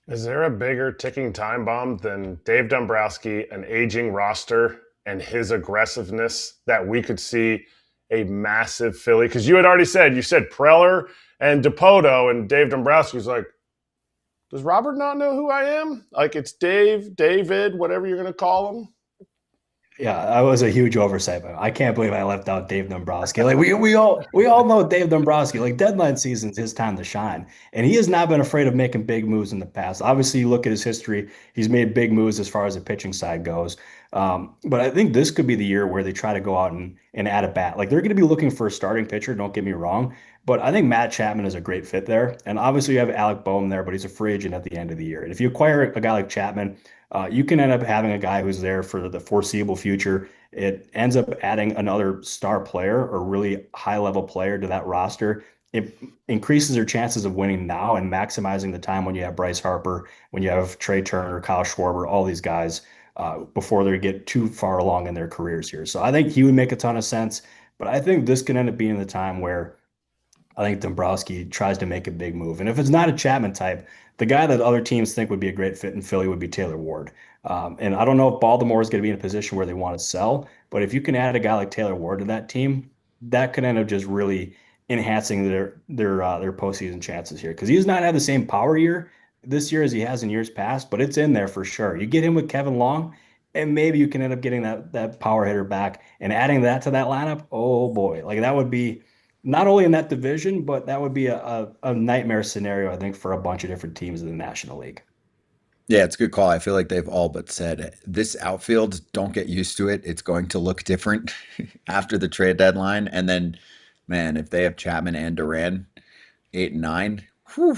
Is there a bigger ticking time bomb than Dave Dombrowski, an aging roster, and his aggressiveness that we could see a massive Philly? Because you said Preller and Dipoto, and Dave Dombrowski's like, does Robert not know who I am? Like, it's Dave, David, whatever you're going to call him. Yeah, that was a huge oversight, but I can't believe I left out Dave Dombrowski. Like we all know Dave Dombrowski. Like deadline season's his time to shine, and he has not been afraid of making big moves in the past. Obviously, you look at his history; he's made big moves as far as the pitching side goes. But I think this could be the year where they try to go out and add a bat. Like they're going to be looking for a starting pitcher. Don't get me wrong, but I think Matt Chapman is a great fit there. And obviously, you have Alec Boehm there, but he's a free agent at the end of the year. And if you acquire a guy like Chapman, you can end up having a guy who's there for the foreseeable future. It ends up adding another star player or really high-level player to that roster. It increases their chances of winning now and maximizing the time when you have Bryce Harper, when you have Trey Turner, Kyle Schwarber, all these guys before they get too far along in their careers here. So I think he would make a ton of sense, but I think this can end up being the time where I think Dombrowski tries to make a big move. And if it's not a Chapman type, the guy that other teams think would be a great fit in Philly would be Taylor Ward. And I don't know if Baltimore is going to be in a position where they want to sell, but if you can add a guy like Taylor Ward to that team, that could end up just really enhancing their postseason chances here. Because he has not had the same power year this year as he has in years past, but it's in there for sure. You get him with Kevin Long, and maybe you can end up getting that power hitter back and adding that to that lineup. Oh boy, like that would be not only in that division, but that would be a nightmare scenario, I think, for a bunch of different teams in the National League. Yeah, it's a good call. I feel like they've all but said this outfield, don't get used to it. It's going to look different after the trade deadline. And then, man, if they have Chapman and Duran, 8 and 9, whew,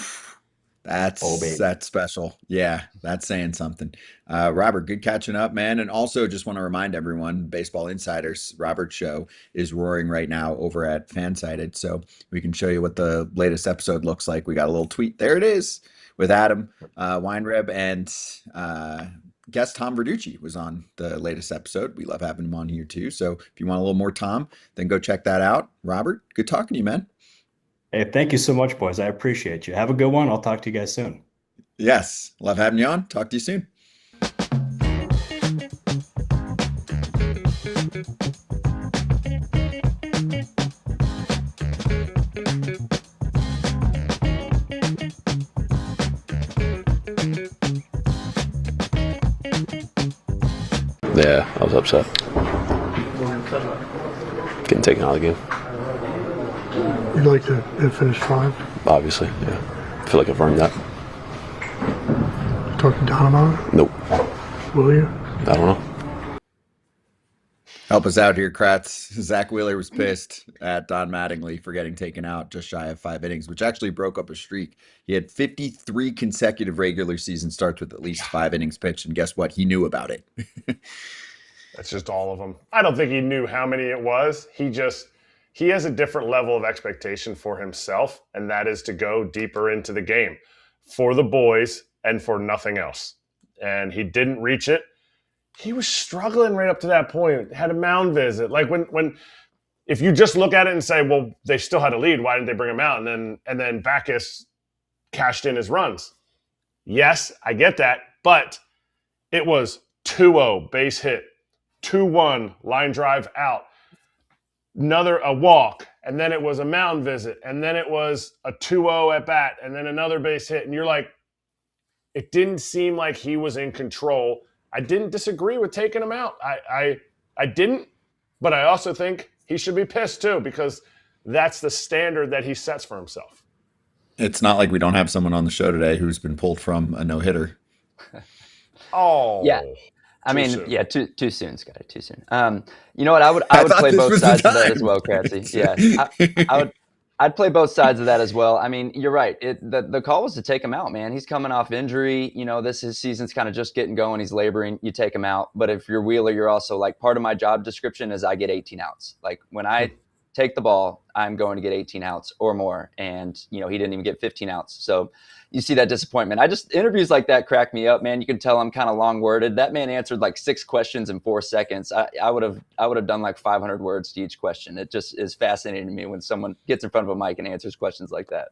that's special. Yeah, that's saying something. Robert, good catching up, man. And also just want to remind everyone, Baseball Insiders, Robert's show is roaring right now over at Fansided. So we can show you what the latest episode looks like. We got a little tweet. There it is with Adam Weinreb, and guest Tom Verducci was on the latest episode. We love having him on here too. So if you want a little more Tom, then go check that out. Robert, good talking to you, man. Hey, thank you so much, boys. I appreciate you. Have a good one. I'll talk to you guys soon. Yes. Love having you on. Talk to you soon. Yeah, I was upset. Getting taken out of the game. You'd like to have finished 5? Obviously, yeah. I feel like I've earned that. Talk to Don about it? Nope. Will you? I don't know. Help us out here, Kratz. Zack Wheeler was pissed at Don Mattingly for getting taken out just shy of 5 innings, which actually broke up a streak. He had 53 consecutive regular season starts with at least 5 innings pitched, and guess what? He knew about it. That's just all of them. I don't think he knew how many it was. He has a different level of expectation for himself, and that is to go deeper into the game for the boys and for nothing else. And he didn't reach it. He was struggling right up to that point. Had a mound visit. Like when if you just look at it and say, well, they still had a lead, why didn't they bring him out? And then Backus cashed in his runs. Yes, I get that, but it was 2-0 base hit, 2-1 line drive out, a walk, and then it was a mound visit, and then it was a 2-0 at bat, and then another base hit, and you're like, it didn't seem like he was in control. I didn't disagree with taking him out. I didn't, but I also think he should be pissed too, because that's the standard that he sets for himself. It's not like we don't have someone on the show today who's been pulled from a no-hitter. Oh. Yeah. I mean, soon. yeah, too soon, Scotty, too soon. You know what? I would play both sides of that as well, Kratzy. Yeah, I'd play both sides of that as well. I mean, you're right. The call was to take him out, man. He's coming off injury. You know, his season's kind of just getting going. He's laboring. You take him out. But if you're Wheeler, you're also like, part of my job description is I get 18 outs. Like when I take the ball, I'm going to get 18 outs or more. And, you know, he didn't even get 15 outs. So you see that disappointment. Interviews like that crack me up, man. You can tell I'm kind of long worded. That man answered like 6 questions in 4 seconds. I would have done like 500 words to each question. It just is fascinating to me when someone gets in front of a mic and answers questions like that.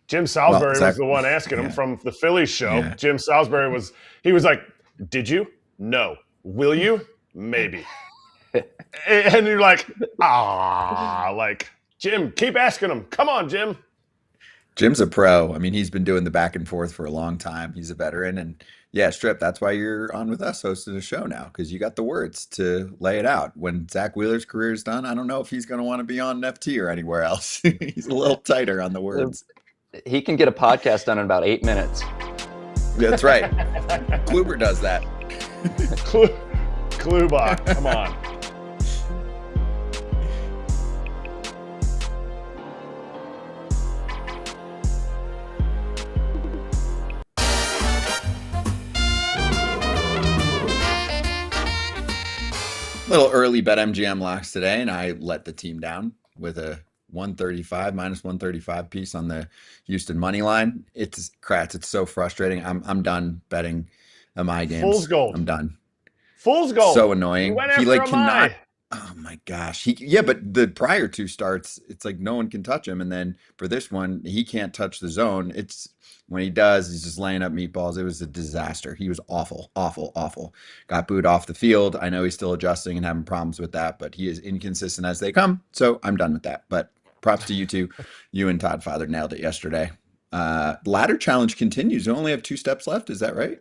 Jim Salisbury was the one asking him from the Phillies show. Yeah. Jim Salisbury was like, did you? No. Will you? Maybe. And you're like, like, Jim, keep asking him. Come on, Jim. Jim's a pro. I mean, he's been doing the back and forth for a long time. He's a veteran. And yeah, Strip, that's why you're on with us hosting a show now, because you got the words to lay it out. When Zack Wheeler's career is done, I don't know if he's going to want to be on FT or anywhere else. He's a little tighter on the words. He can get a podcast done in about 8 minutes. That's right. Kluber does that. Kluber, come on. Little early BetMGM Locks today, and I let the team down with a 135 minus 135 piece on the Houston money line. It's Kratz. It's so frustrating. I'm done betting my games. Fool's gold. I'm done. Fool's gold. So annoying. He like cannot. Mai. Oh my gosh. But the prior 2 starts, it's like no one can touch him, and then for this one, he can't touch the zone. It's when he does, he's just laying up meatballs. It was a disaster. He was awful, awful, awful. Got booed off the field. I know he's still adjusting and having problems with that, but he is inconsistent as they come. So I'm done with that. But props to you two. You and Todd Father nailed it yesterday. Ladder challenge continues. You only have 2 steps left. Is that right?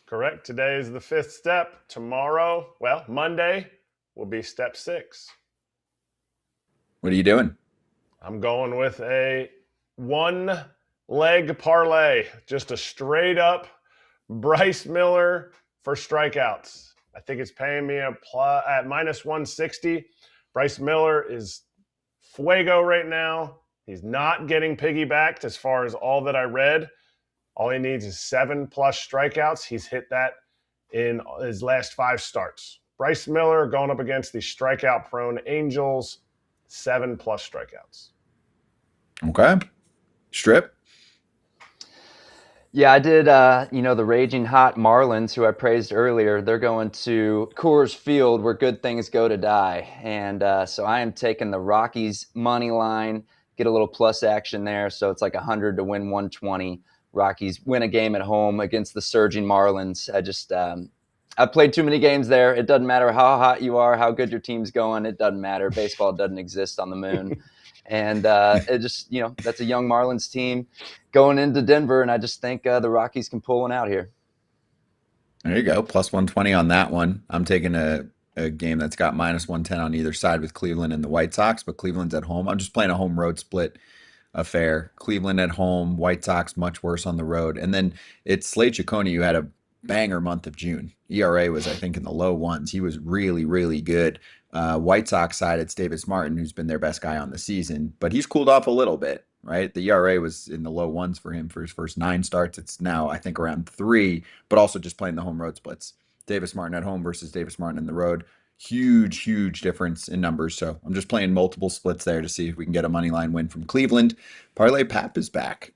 Correct. Today is the 5th step. Tomorrow, Monday will be step 6. What are you doing? I'm going with a 1-leg parlay, just a straight up Bryce Miller for strikeouts. I think it's paying me at minus 160. Bryce Miller is fuego right now. He's not getting piggybacked as far as all that I read. All he needs is 7+ strikeouts. He's hit that in his last 5 starts. Bryce Miller going up against the strikeout-prone Angels, 7+ strikeouts. Okay. Strip? Yeah, I did, the raging hot Marlins, who I praised earlier. They're going to Coors Field, where good things go to die. And so I am taking the Rockies money line, get a little plus action there. So it's like 100 to win 120. Rockies win a game at home against the surging Marlins. I've played too many games there. It doesn't matter how hot you are, how good your team's going. It doesn't matter. Baseball doesn't exist on the moon. And it just, that's a young Marlins team going into Denver. And I just think the Rockies can pull one out here. There you go. Plus 120 on that one. I'm taking a game that's got minus 110 on either side with Cleveland and the White Sox, but Cleveland's at home. I'm just playing a home road split affair. Cleveland at home, White Sox much worse on the road. And then it's Slade Ciccone, who had a banger month of June. ERA was, I think, in the low ones. He was really, really good. White Sox side, it's Davis Martin, who's been their best guy on the season, but he's cooled off a little bit, right? The ERA was in the low ones for him for his first 9 starts. It's now, I think, around 3, but also just playing the home road splits. Davis Martin at home versus Davis Martin in the road. Huge difference in numbers. So I'm just playing multiple splits there to see if we can get a money line win from Cleveland. Parlay Pap is back.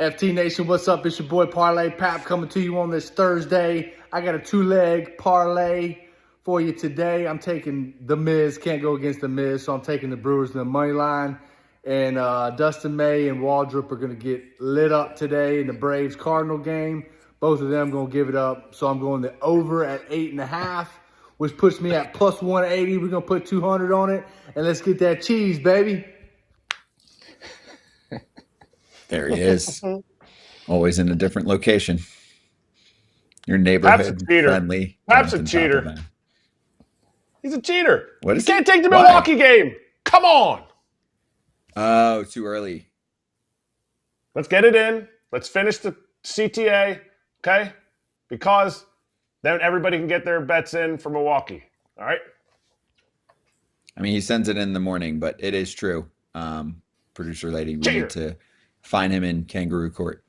FT Nation, what's up? It's your boy Parlay Pap coming to you on this Thursday. I got a 2-leg parlay for you today. I'm taking the Miz. Can't go against the Miz, so I'm taking the Brewers in the money line. And Dustin May and Waldrop are going to get lit up today in the Braves-Cardinal game. Both of them going to give it up. So I'm going the over at 8.5, which puts me at plus 180. We're going to put 200 on it. And let's get that cheese, baby. There he is. Always in a different location. Your neighborhood friendly. Pap's a cheater. He's a cheater. What is he? Can't take the Milwaukee game. Come on. Oh, too early. Let's get it in. Let's finish the CTA, okay? Because then everybody can get their bets in for Milwaukee. All right? I mean, he sends it in the morning, but it is true. Producer lady, we need to find him in Kangaroo Court.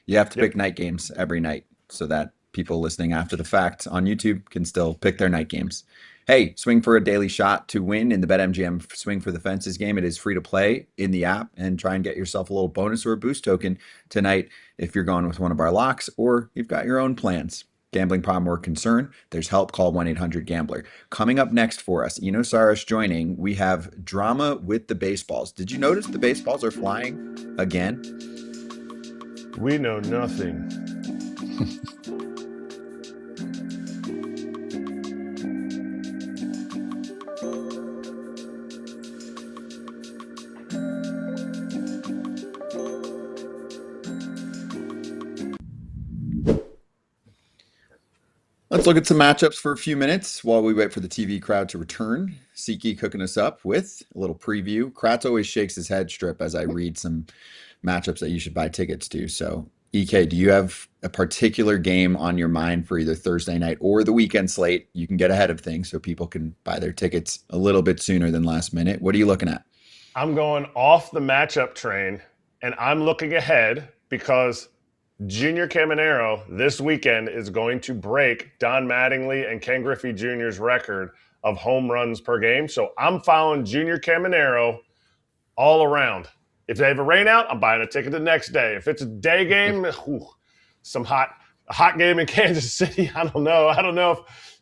You have to pick night games every night so that people listening after the fact on YouTube can still pick their night games. Hey, swing for a daily shot to win in the BetMGM Swing for the Fences game. It is free to play in the app, and try and get yourself a little bonus or a boost token tonight if you're going with one of our locks or you've got your own plans. Gambling problem or concern? There's help. Call 1-800-GAMBLER. Coming up next for us, Eno Sarris joining. We have drama with the baseballs. Did you notice the baseballs are flying again? We know nothing. Let's look at some matchups for a few minutes while we wait for the TV crowd to return. Siki cooking us up with a little preview. Kratz always shakes his head strip as I read some matchups that you should buy tickets to. So, EK, do you have a particular game on your mind for either Thursday night or the weekend slate? You can get ahead of things so people can buy their tickets a little bit sooner than last minute. What are you looking at? I'm going off the matchup train, and I'm looking ahead because Junior Caminero this weekend is going to break Don Mattingly and Ken Griffey Jr.'s record of home runs per game. So I'm following Junior Caminero all around. If they have a rain out, I'm buying a ticket the next day. If it's a day game, a hot game in Kansas City, I don't know. If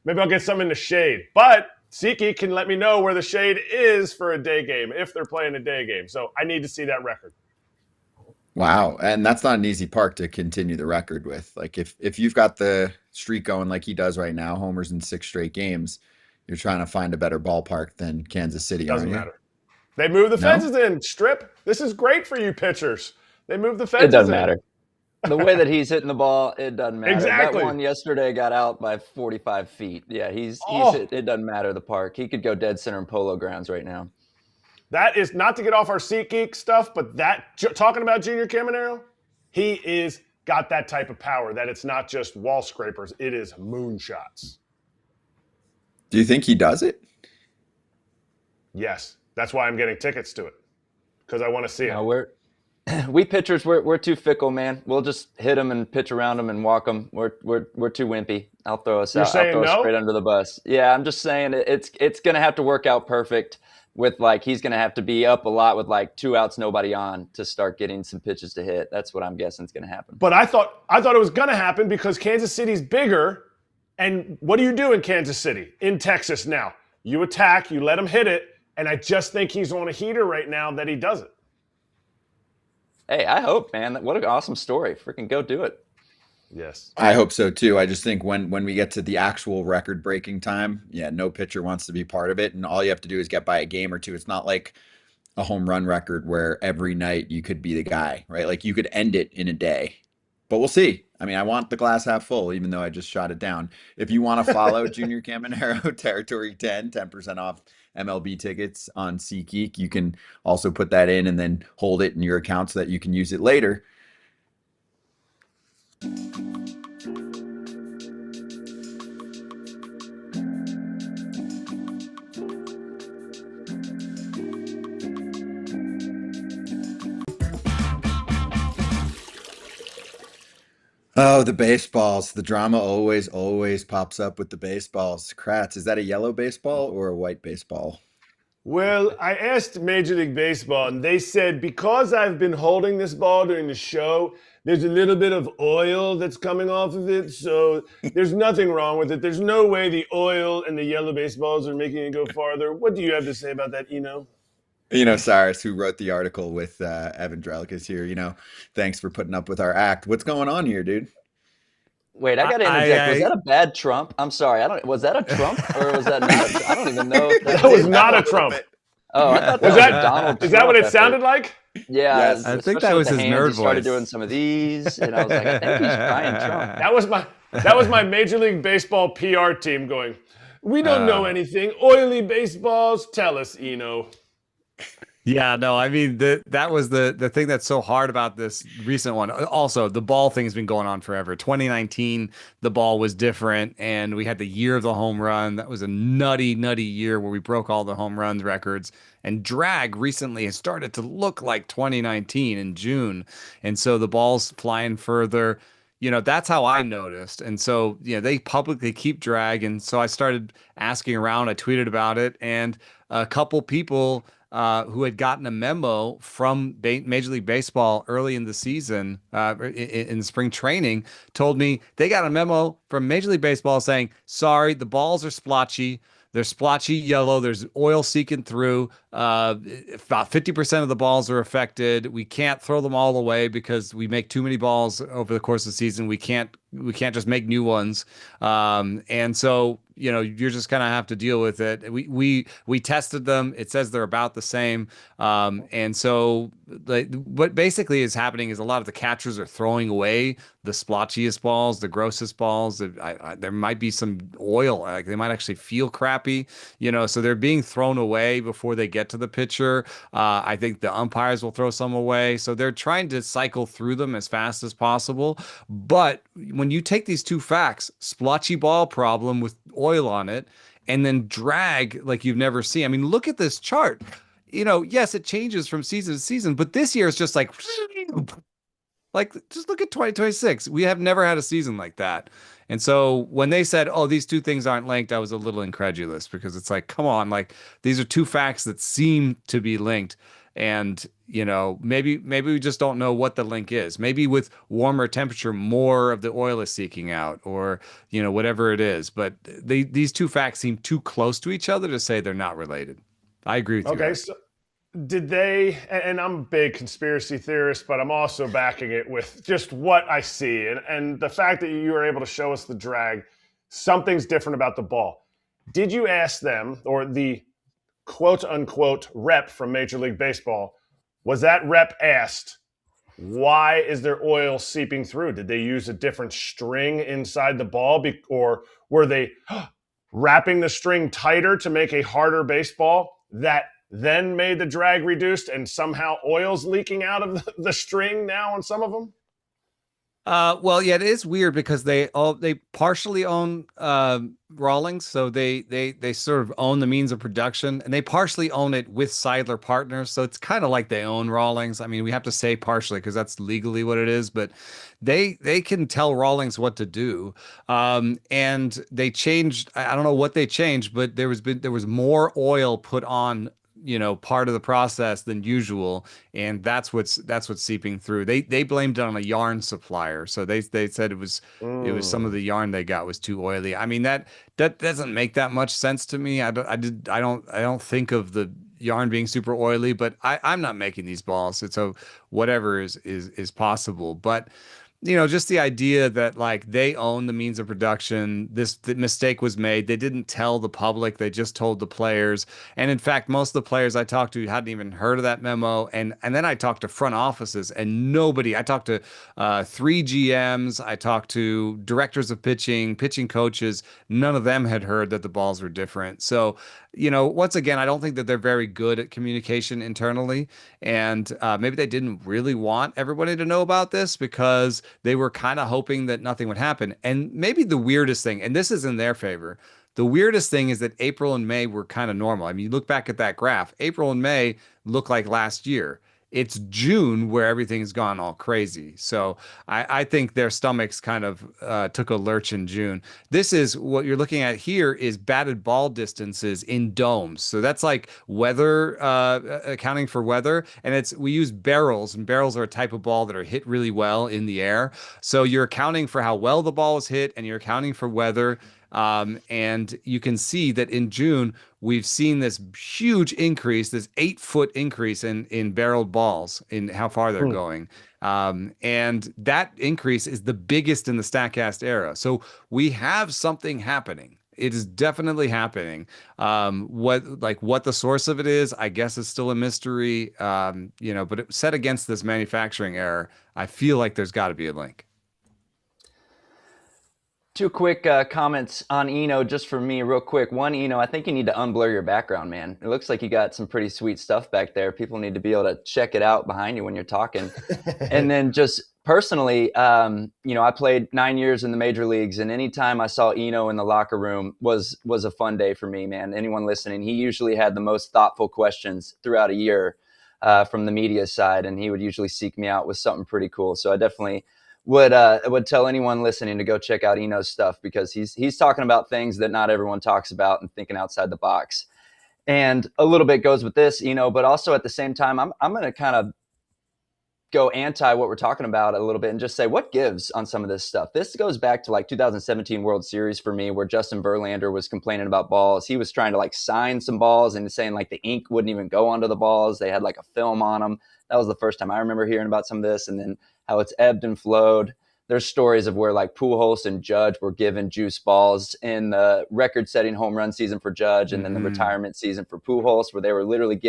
maybe I'll get some in the shade. But Siki can let me know where the shade is for a day game if they're playing a day game. So I need to see that record. Wow. And that's not an easy park to continue the record with. Like if you've got the streak going like he does right now, homers in 6 straight games, you're trying to find a better ballpark than Kansas City. Doesn't matter. They move the fences in. Strip. This is great for you pitchers. They move the fences in. It doesn't matter. The way that he's hitting the ball, it doesn't matter. Exactly. That one yesterday got out by 45 feet. Yeah, it doesn't matter the park. He could go dead center in Polo Grounds right now. That is not to get off our SeatGeek stuff, but talking about Junior Caminero, he is got that type of power that it's not just wall scrapers, it is moonshots. Do you think he does it? Yes. That's why I'm getting tickets to it, because I want to see it. We pitchers, we're too fickle, man. We'll just hit them and pitch around them and walk them. We're too wimpy. I'll throw us out. I'll throw us straight under the bus. Yeah, I'm just saying it's going to have to work out perfect with he's going to have to be up a lot with 2 outs, nobody on to start getting some pitches to hit. That's what I'm guessing is going to happen. But I thought it was going to happen because Kansas City's bigger. And what do you do in Kansas City, in Texas now? You attack, you let him hit it. And I just think he's on a heater right now that he does it. Hey, I hope, man. What an awesome story. Freaking go do it. Yes. I hope so, too. I just think when we get to the actual record-breaking time, no pitcher wants to be part of it. And all you have to do is get by a game or two. It's not like a home run record where every night you could be the guy, right? Like you could end it in a day. But we'll see. I mean, I want the glass half full, even though I just shot it down. If you want to follow Junior Caminero, Territory 10% off MLB tickets on SeatGeek. You can also put that in and then hold it in your account so that you can use it later. Oh, the baseballs. The drama always pops up with the baseballs. Kratz, is that a yellow baseball or a white baseball? Well, I asked Major League Baseball, and they said because I've been holding this ball during the show, there's a little bit of oil that's coming off of it. So there's nothing wrong with it. There's no way the oil and the yellow baseballs are making it go farther. What do you have to say about that, Eno? Eno Sarris, who wrote the article with Evan Drellick here. Thanks for putting up with our act. What's going on here, dude? Wait, I got to interject. Was that a bad Trump? I'm sorry. Was that a Trump or was that not? I don't even know. If that was not a Trump. Oh, I thought was that that Donald? Is that what it sounded like? Yeah, yes. I think that was his nerd voice. He started doing some of these, and I was like, I think he's trying Trump. That was my Major League Baseball PR team going, we don't know anything. Oily baseballs, tell us, Eno. Yeah, no, I mean that was the thing that's so hard about this recent one. Also, the ball thing's been going on forever. 2019, the ball was different, and we had the year of the home run. That was a nutty year where we broke all the home runs records. And drag recently has started to look like 2019 in June, and so the ball's flying further. That's how I noticed. And so, they publicly keep drag, and so I started asking around. I tweeted about it, and a couple people who had gotten a memo from Major League Baseball early in the season, in spring training, told me they got a memo from Major League Baseball saying, sorry, the balls are splotchy. They're splotchy yellow. There's oil seeking through. About 50% of the balls are affected. We can't throw them all away because we make too many balls over the course of the season. We can't just make new ones. And so, you're just gonna have to deal with it. We tested them. It says they're about the same. And so what basically is happening is a lot of the catchers are throwing away the splotchiest balls, the grossest balls. There might be some oil. Like they might actually feel crappy, so they're being thrown away before they get to the pitcher. I think the umpires will throw some away. So they're trying to cycle through them as fast as possible. But when you take these two facts, splotchy ball problem with oil on it, and then drag like you've never seen. I mean, look at this chart. Yes, it changes from season to season, but this year is just like just look at 2026. We have never had a season like that. And so when they said, oh, these two things aren't linked, I was a little incredulous because it's like, come on, like these are two facts that seem to be linked. And, maybe we just don't know what the link is. Maybe with warmer temperature, more of the oil is seeking out or, whatever it is. But these two facts seem too close to each other to say they're not related. I agree with you. Okay, so did they, and I'm a big conspiracy theorist, but I'm also backing it with just what I see. And the fact that you were able to show us the drag, something's different about the ball. Did you ask them, or the quote unquote rep from Major League Baseball, was that rep asked, why is there oil seeping through? Did they use a different string inside the ball, or were they wrapping the string tighter to make a harder baseball that then made the drag reduced and somehow oil's leaking out of the string now on some of them? Well, yeah, it is weird because they partially own Rawlings, so they sort of own the means of production, and they partially own it with Seidler Partners, so it's kind of like they own Rawlings. I mean, we have to say partially because that's legally what it is, but they can tell Rawlings what to do. And they changed. I don't know what they changed, but there was more oil put on part of the process than usual, and that's what's seeping through. They blamed it on a yarn supplier, so they said it was some of the yarn they got was too oily. I mean that doesn't make that much sense to me. I don't think of the yarn being super oily, but I'm not making these balls, so whatever is possible. But just the idea that like they own the means of production. The mistake was made. They didn't tell the public. They just told the players. And in fact, most of the players I talked to hadn't even heard of that memo. And then I talked to front offices and nobody. I talked to three GMs. I talked to directors of pitching coaches. None of them had heard that the balls were different. So, once again, I don't think that they're very good at communication internally. And maybe they didn't really want everybody to know about this because they were kind of hoping that nothing would happen. And maybe the weirdest thing, and this is in their favor, the weirdest thing is that April and May were kind of normal. I mean, you look back at that graph, April and May look like last year. It's June where everything's gone all crazy. So I think their stomachs kind of took a lurch in June. This is what you're looking at here is batted ball distances in domes. So that's like weather, accounting for weather. And we use barrels, and barrels are a type of ball that are hit really well in the air. So you're accounting for how well the ball was hit, and you're accounting for weather. And you can see that in June, we've seen this huge increase, this 8-foot increase in barreled balls in how far they're going. And that increase is the biggest in the StatCast era. So we have something happening. It is definitely happening. What the source of it is, I guess, is still a mystery. But it, set against this manufacturing error, I feel like there's got to be a link. Two quick comments on Eno, just for me, real quick. One, Eno, I think you need to unblur your background, man. It looks like you got some pretty sweet stuff back there. People need to be able to check it out behind you when you're talking. And then just personally, I played 9 years in the major leagues, and anytime I saw Eno in the locker room was a fun day for me, man. Anyone listening, he usually had the most thoughtful questions throughout a year from the media side, and he would usually seek me out with something pretty cool. So I definitely would tell anyone listening to go check out Eno's stuff, because he's talking about things that not everyone talks about and thinking outside the box. And a little bit goes with this, but also at the same time, I'm going to kind of go anti what we're talking about a little bit and just say what gives on some of this stuff. This goes back to like 2017 World Series for me, where Justin Verlander was complaining about balls. He was trying to like sign some balls and saying like the ink wouldn't even go onto the balls. They had like a film on them. That was the first time I remember hearing about some of this. And then how it's ebbed and flowed. There's stories of where like Pujols and Judge were given juice balls in the record-setting home run season for Judge, and then the retirement season for Pujols, where they were literally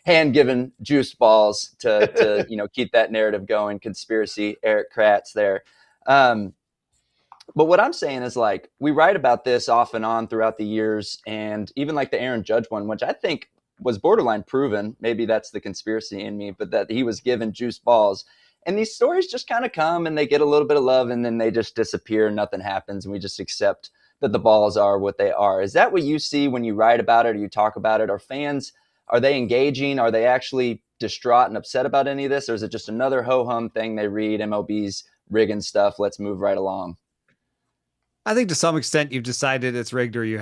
hand-given juice balls to keep that narrative going. Conspiracy, Erik Kratz there. But what I'm saying is, like, we write about this off and on throughout the years, and even like the Aaron Judge one, which I think was borderline proven. Maybe that's the conspiracy in me, but that he was given juice balls. And these stories just kind of come and they get a little bit of love and then they just disappear and nothing happens. And we just accept that the balls are what they are. Is that what you see when you write about it or you talk about it? Are fans, are they engaging? Are they actually distraught and upset about any of this? Or is it just another ho-hum thing they read, MLB's rigging stuff, let's move right along? I think to some extent you've decided it's rigged, or you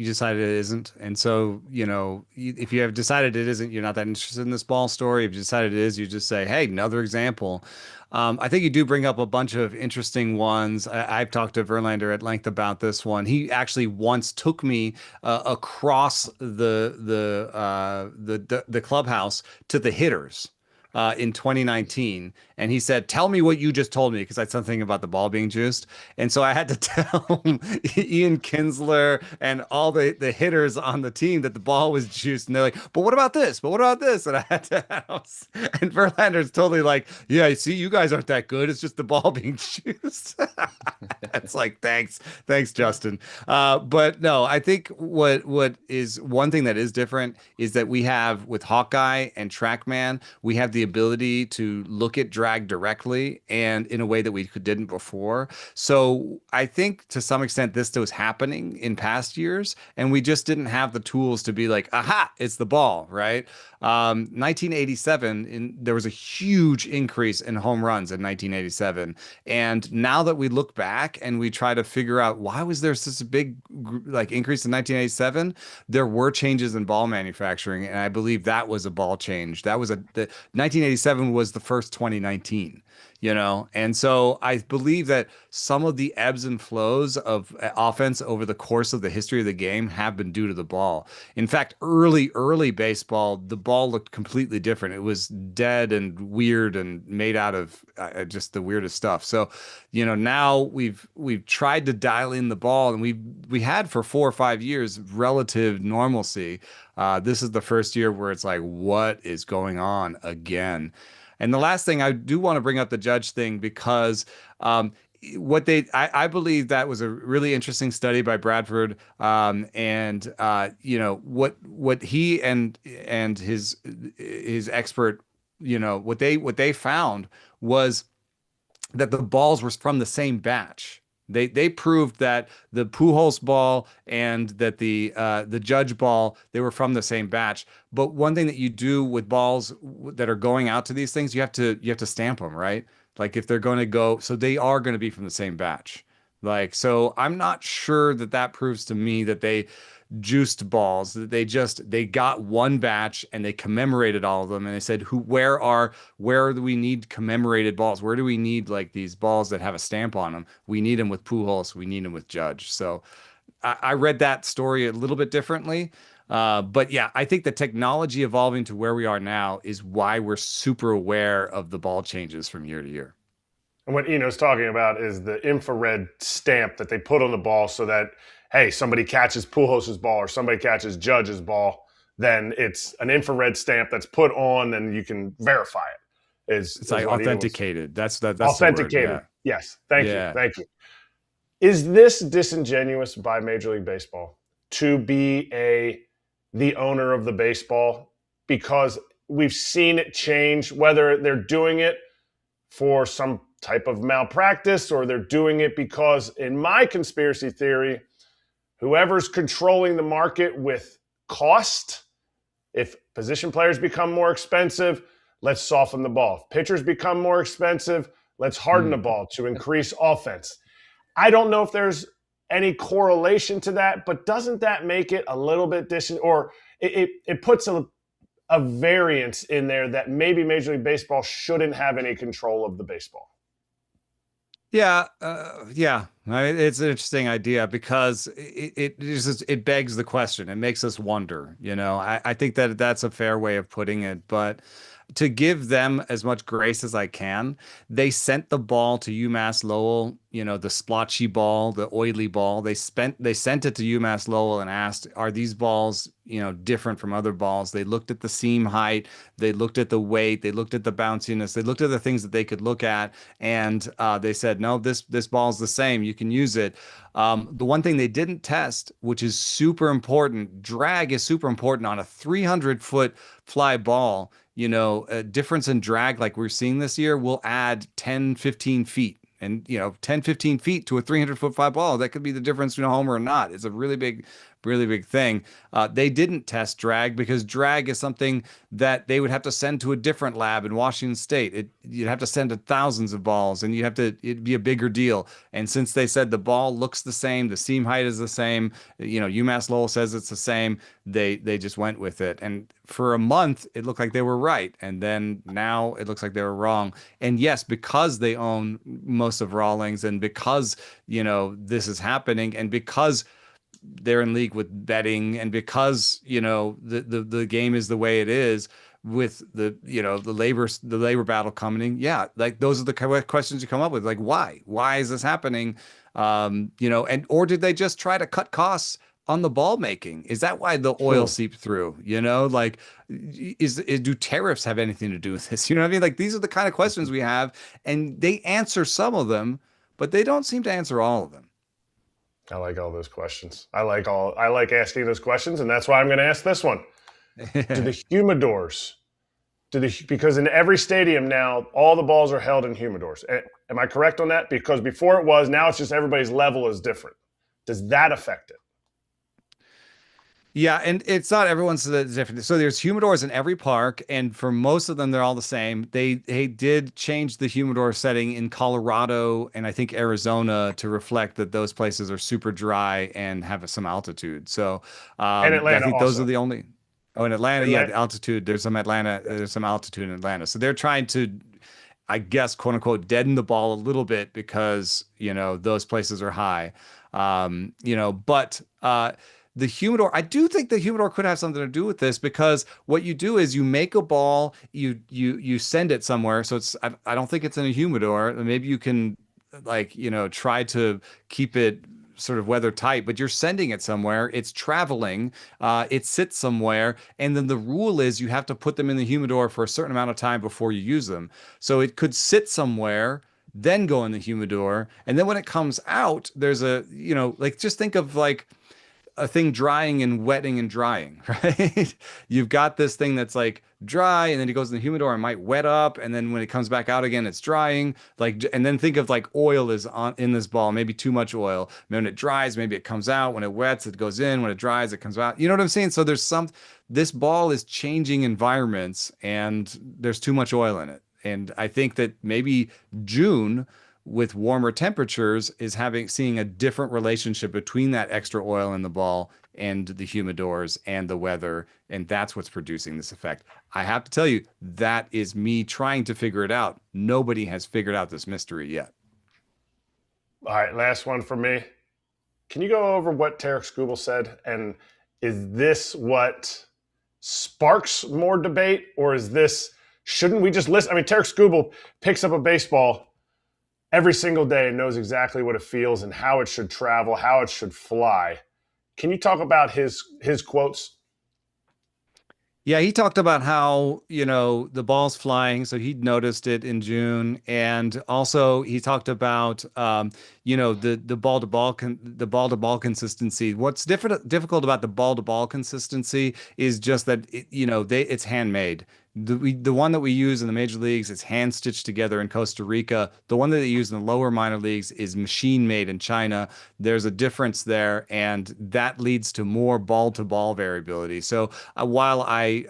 decided it isn't. And so, if you have decided it isn't, you're not that interested in this ball story. If you decided it is, you just say, hey, another example. I think you do bring up a bunch of interesting ones. I've talked to Verlander at length about this one. He actually once took me across the clubhouse to the hitters in 2019. And he said, tell me what you just told me, because I said something about the ball being juiced. And so I had to tell Ian Kinsler and all the hitters on the team that the ball was juiced. And they're like, but what about this? But what about this? And I had to and Verlander's totally like, yeah, see, you guys aren't that good. It's just the ball being juiced. It's like, thanks, Justin. But no, I think what is one thing that is different is that we have, with Hawkeye and TrackMan, we have the ability to look at drag directly and in a way that we didn't before. So I think to some extent this was happening in past years, and we just didn't have the tools to be like, aha, it's the ball, right? 1987, there was a huge increase in home runs in 1987. And now that we look back and we try to figure out why was there such a big increase in 1987, there were changes in ball manufacturing. And I believe that was a ball change. That was the 1987 was the first 2019. And so I believe that some of the ebbs and flows of offense over the course of the history of the game have been due to the ball. In fact, early baseball, the ball looked completely different. It was dead and weird and made out of just the weirdest stuff. So, now we've tried to dial in the ball, and we had for 4 or 5 years relative normalcy. This is the first year where it's like, what is going on again? And the last thing, I do want to bring up the Judge thing, because I believe that was a really interesting study by Bradford, and what he and his expert, what they found was that the balls were from the same batch. They proved that the Pujols ball and that the Judge ball, they were from the same batch. But one thing that you do with balls that are going out to these things, you have to stamp them, right? Like if they're going to go, so they are going to be from the same batch. Like, so I'm not sure that proves to me that they juiced balls, that they got one batch and they commemorated all of them, and they said, where do we need commemorated balls? Where do we need like these balls that have a stamp on them? We need them with Pujols, we need them with Judge. So I read that story a little bit differently. But yeah, I think the technology evolving to where we are now is why we're super aware of the ball changes from year to year. And what Eno's talking about is the infrared stamp that they put on the ball so that, hey, somebody catches Pujols' ball or somebody catches Judge's ball, then it's an infrared stamp that's put on and you can verify it. It's like authenticated. That's authenticated. The word, yeah. Yes. Thank you. Is this disingenuous by Major League Baseball to be the owner of the baseball? Because we've seen it change, whether they're doing it for some type of malpractice or they're doing it because, in my conspiracy theory, whoever's controlling the market with cost, if position players become more expensive, let's soften the ball. If pitchers become more expensive, let's harden the ball to increase offense. I don't know if there's any correlation to that, but doesn't that make it a little bit or it puts a variance in there that maybe Major League Baseball shouldn't have any control of the baseball? Yeah. It's an interesting idea because it begs the question. It makes us wonder. I think that that's a fair way of putting it, but to give them as much grace as I can, they sent the ball to UMass Lowell, the splotchy ball, the oily ball. They sent it to UMass Lowell and asked, are these balls, different from other balls? They looked at the seam height, they looked at the weight, they looked at the bounciness, they looked at the things that they could look at, and they said, no, this ball's the same. You can use it. The one thing they didn't test, which is super important, drag is super important on a 300-foot fly ball. A difference in drag like we're seeing this year will add 10, 15 feet. And, 10, 15 feet to a 300-foot fly ball, that could be the difference between a homer or not. It's a really big thing. They didn't test drag because drag is something that they would have to send to a different lab in Washington State. You'd have to send to thousands of balls, and it'd be a bigger deal. And since they said the ball looks the same, the seam height is the same, UMass Lowell says it's the same, they just went with it. And for a month, it looked like they were right. And then now it looks like they were wrong. And yes, because they own most of Rawlings, and because, this is happening, and because they're in league with betting, and because the game is the way it is with the labor battle coming, like those are the questions you come up with, like why is this happening, and or did they just try to cut costs on the ball making? Is that why the oil seeped through? Like do tariffs have anything to do with this? You know what I mean? Like, these are the kind of questions we have, and they answer some of them, but they don't seem to answer all of them. I like all those questions. I like asking those questions, and that's why I'm going to ask this one. Do the humidors, because in every stadium now, all the balls are held in humidors. Am I correct on that? Because before it was, now it's just everybody's level is different. Does that affect it? Yeah, and it's not everyone's different. So there's humidors in every park, and for most of them, they're all the same. They did change the humidor setting in Colorado and I think Arizona to reflect that those places are super dry and have some altitude. So and Atlanta, I think also. Those are the only. Oh, in Atlanta, yeah, the altitude. There's some altitude in Atlanta. So they're trying to I guess, quote unquote, deaden the ball a little bit because, those places are high. But the humidor, I do think the humidor could have something to do with this, because what you do is you make a ball, you send it somewhere. So I don't think it's in a humidor. Maybe you can try to keep it sort of weather tight, but you're sending it somewhere. It's traveling. It sits somewhere, and then the rule is you have to put them in the humidor for a certain amount of time before you use them. So it could sit somewhere, then go in the humidor, and then when it comes out, there's just think of like a thing drying and wetting and drying, right? You've got this thing that's like dry, and then it goes in the humidor and might wet up, and then when it comes back out again, it's drying. And then think of like oil is on in this ball, maybe too much oil. When it dries, maybe it comes out. When it wets, it goes in. When it dries, it comes out. You know what I'm saying? So this ball is changing environments, and there's too much oil in it. And I think that maybe June, with warmer temperatures, is seeing a different relationship between that extra oil in the ball and the humidors and the weather, and that's what's producing this effect. I have to tell you, that is me trying to figure it out. Nobody has figured out this mystery yet. All right, last one for me. Can you go over what Tarik Skubal said? And is this what sparks more debate, or shouldn't we just listen? I mean, Tarik Skubal picks up a baseball every single day and knows exactly what it feels and how it should travel, how it should fly. Can you talk about his quotes? Yeah, he talked about how, the ball's flying, so he'd noticed it in June. And also he talked about, the ball-to-ball consistency. What's difficult about the ball-to-ball consistency is just that, it's handmade. The one that we use in the major leagues is hand stitched together in Costa Rica. The one that they use in the lower minor leagues is machine made in China. There's a difference there, and that leads to more ball to ball variability. So while I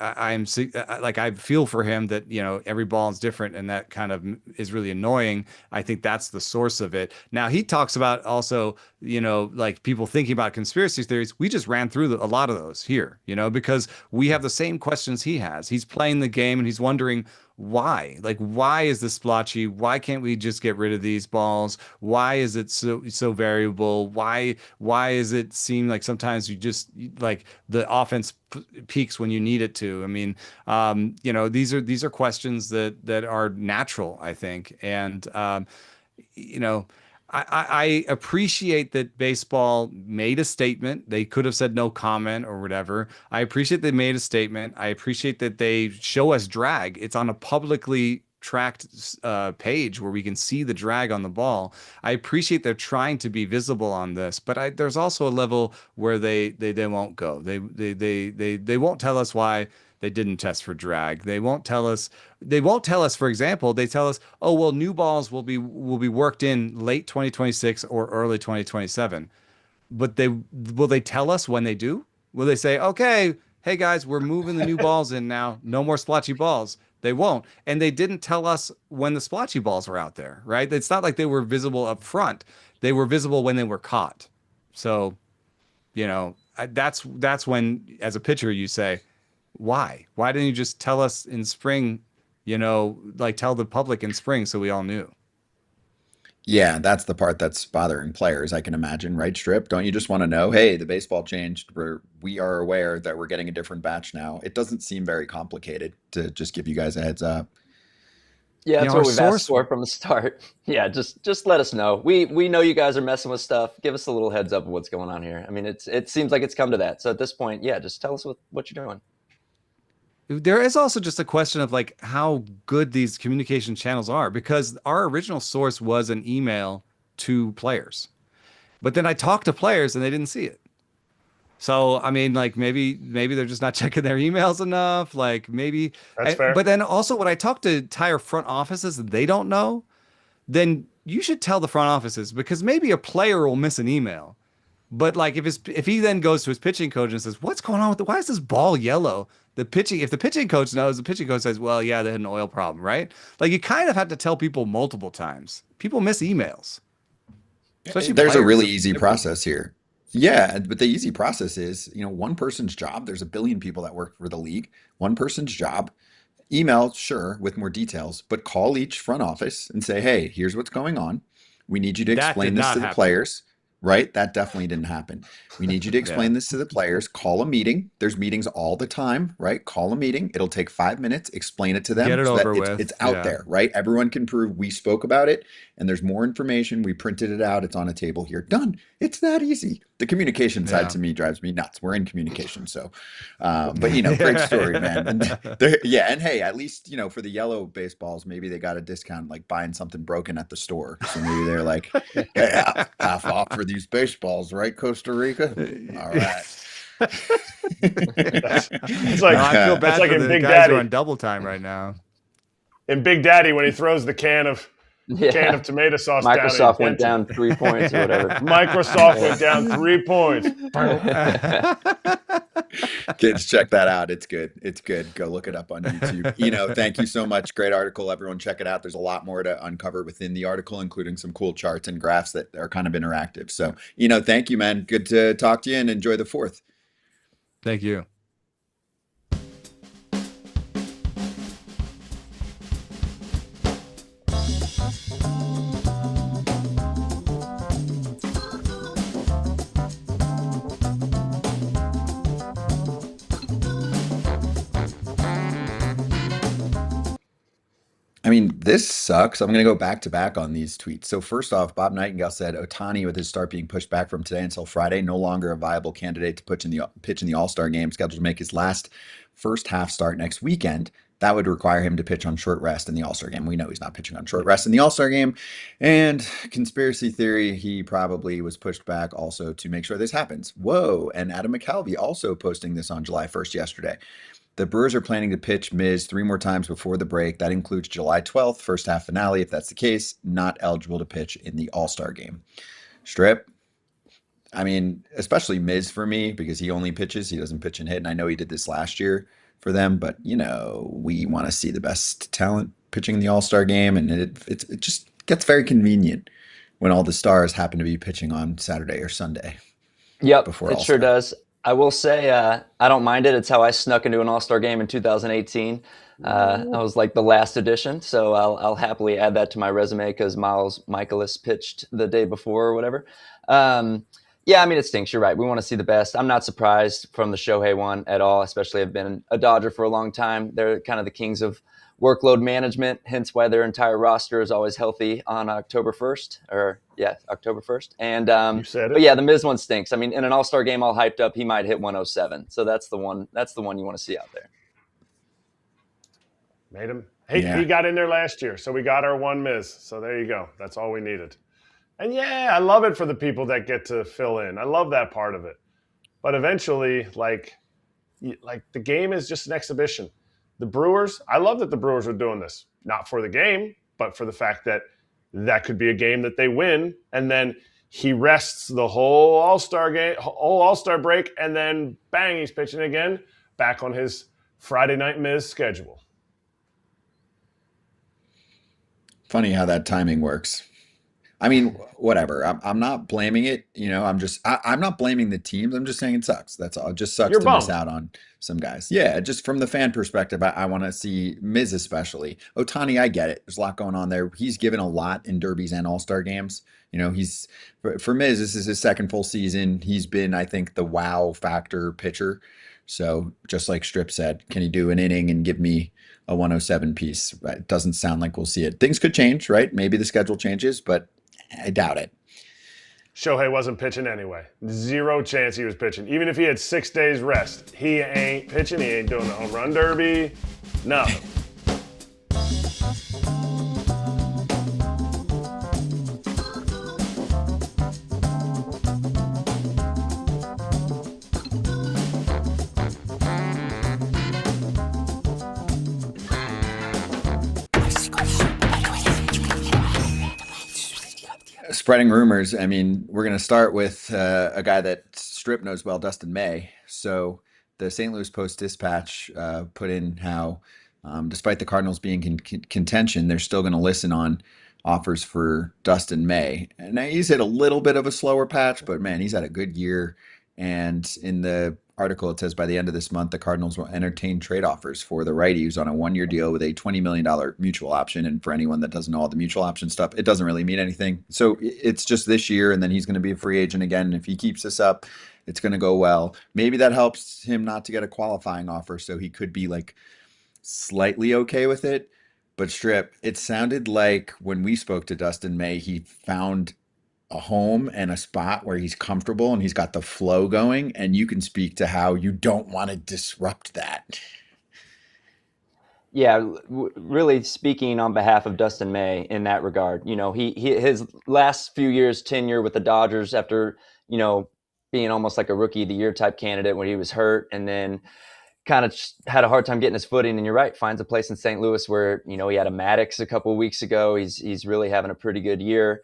feel for him that every ball is different, and that kind of is really annoying, I think that's the source of it. Now he talks about also like people thinking about conspiracy theories. We just ran through a lot of those here, because we have the same questions he has. He's playing the game and he's wondering why. Like, why is this splotchy? Why can't we just get rid of these balls? Why is it so variable? Why is it seem like sometimes you just like the offense peaks when you need it to? I mean, these are questions that are natural, I think, and I appreciate that baseball made a statement. They could have said no comment or whatever. I appreciate they made a statement. I appreciate that they show us drag. It's on a publicly tracked page where we can see the drag on the ball. I appreciate they're trying to be visible on this, but there's also a level where they won't go. They won't tell us why they didn't test for drag. They won't tell us, for example, they tell us, oh, well, new balls will be worked in late 2026 or early 2027. But will they tell us when they do? Will they say, okay, hey guys, we're moving the new balls in now. No more splotchy balls. They won't. And they didn't tell us when the splotchy balls were out there, right? It's not like they were visible up front. They were visible when they were caught. So, that's when, as a pitcher, you say, why didn't you just tell us in spring, tell the public in spring so we all knew? Yeah, that's the part that's bothering players, I can imagine, right, Strip? Don't you just want to know, hey, the baseball changed. We are aware that we're getting a different batch now. It doesn't seem very complicated to just give you guys a heads up. Yeah, that's what we've asked for from the start. Yeah, just let us know. We know you guys are messing with stuff. Give us a little heads up of what's going on here. I mean, it seems like it's come to that. So at this point, yeah, just tell us what you're doing. There is also just a question of like how good these communication channels are, because our original source was an email to players, but then I talked to players and they didn't see it. So, I mean, like maybe they're just not checking their emails enough. Like maybe, That's fair. But then also when I talk to entire front offices and they don't know, then you should tell the front offices, because maybe a player will miss an email. But like if he then goes to his pitching coach and says, "What's going on with why is this ball yellow?" If the pitching coach knows, the pitching coach says, "Well, yeah, they had an oil problem," right? Like you kind of have to tell people multiple times. People miss emails. Especially There's a players. really easy process here. Yeah, but the easy process is, one person's job. There's a billion people that work for the league. One person's job Email, sure, with more details, but call each front office and say, hey, here's what's going on. We need you to That explain did this not to the happen. players, right? That definitely didn't happen. We need you to Yeah. explain this to the players. Call a meeting. There's meetings all the time, right? Call a meeting. It'll take 5 minutes. Explain it to Get them it so that over it's with. out Yeah. there, right? Everyone can prove we spoke about it and there's more information. We printed it out. It's on a table here. Done. It's that easy. The communication side Yeah. to me drives me nuts. We're in communication. So, but great story, man. And yeah. And hey, at least, for the yellow baseballs, maybe they got a discount, like buying something broken at the store. So maybe they're like, hey, half off for these baseballs, right, Costa Rica? All right. It's like No, I feel it's bad like for in the Big guys who are Daddy. on double time right now. In Big Daddy, when he throws the can of Yeah. tomato sauce Microsoft down, went down 3 points or whatever. Microsoft went down 3 points. Kids, check that out. It's good. It's good. Go look it up on YouTube. Thank you so much. Great article. Everyone check it out. There's a lot more to uncover within the article, including some cool charts and graphs that are kind of interactive. So, thank you, man. Good to talk to you and enjoy the fourth. Thank you. I mean, this sucks. I'm going to go back to back on these tweets. So first off, Bob Nightingale said Ohtani, with his start being pushed back from today until Friday, no longer a viable candidate to pitch in the All-Star game, scheduled to make his last first half start next weekend. That would require him to pitch on short rest in the All-Star game. We know he's not pitching on short rest in the All-Star game. And conspiracy theory, he probably was pushed back also to make sure this happens. Whoa. And Adam McCalvy also posting this on July 1st yesterday. The Brewers are planning to pitch Miz 3 more times before the break. That includes July 12th, first half finale. If that's the case, not eligible to pitch in the All-Star game. Strip. I mean, especially Miz for me, because he only pitches. He doesn't pitch and hit. And I know he did this last year for them, but we want to see the best talent pitching in the All-Star game. And it just gets very convenient when all the stars happen to be pitching on Saturday or Sunday. Yep, before it sure All-Star. does. I will say I don't mind it. It's how I snuck into an All-Star game in 2018. I was like the last edition, so I'll happily add that to my resume because Miles Michaelis pitched the day before or whatever. Yeah, I mean, it stinks. You're right. We want to see the best. I'm not surprised from the Shohei one at all, especially I've been a Dodger for a long time. They're kind of the kings of workload management, hence why their entire roster is always healthy on October 1st. October 1st. And You said it. but yeah, the Miz one stinks. I mean, in an All-Star game all hyped up, he might hit 107. So that's the one you want to see out there. Made him. Yeah. He got in there last year, so we got our one Miz. So there you go. That's all we needed. And yeah, I love it for the people that get to fill in. I love that part of it. But eventually, like the game is just an exhibition. The Brewers, I love that the Brewers are doing this. Not for the game, but for the fact that could be a game that they win. And then he rests the whole All-Star game, whole All-Star break, and then bang, he's pitching again, back on his Friday night Miz schedule. Funny how that timing works. I mean, whatever. I'm not blaming it. I'm not blaming the teams. I'm just saying it sucks. That's all. It just sucks You're to miss bummed. out on some guys. Yeah, just from the fan perspective, I want to see Miz especially. Ohtani, I get it. There's a lot going on there. He's given a lot in derbies and All-Star games. He's for Miz, this is his second full season. He's been, I think, the wow factor pitcher. So just like Strip said, can he do an inning and give me a 107 piece? It doesn't sound like we'll see it. Things could change, right? Maybe the schedule changes, but I doubt it. Shohei wasn't pitching anyway. Zero chance he was pitching. Even if he had 6 days rest, he ain't pitching. He ain't doing the home run derby. Nothing. Spreading rumors. I mean, we're going to start with a guy that Strip knows well, Dustin May. So the St. Louis Post-Dispatch put in how, despite the Cardinals being in contention, they're still going to listen on offers for Dustin May. And he's hit a little bit of a slower patch, but man, he's had a good year. And in the article, it says by the end of this month, the Cardinals will entertain trade offers for the righty who's on a 1-year deal with a $20 million mutual option. And for anyone that doesn't know all the mutual option stuff, it doesn't really mean anything. So it's just this year, and then he's going to be a free agent again. And if he keeps this up, it's going to go well. Maybe that helps him not to get a qualifying offer, so he could be like slightly okay with it. But Strip, it sounded like when we spoke to Dustin May, he found a home and a spot where he's comfortable and he's got the flow going, and you can speak to how you don't want to disrupt that. Yeah, really speaking on behalf of Dustin May in that regard. His last few years tenure with the Dodgers after, being almost like a rookie of the year type candidate when he was hurt, and then kind of had a hard time getting his footing. And you're right, finds a place in St. Louis where, he had a Maddox a couple of weeks ago. He's really having a pretty good year.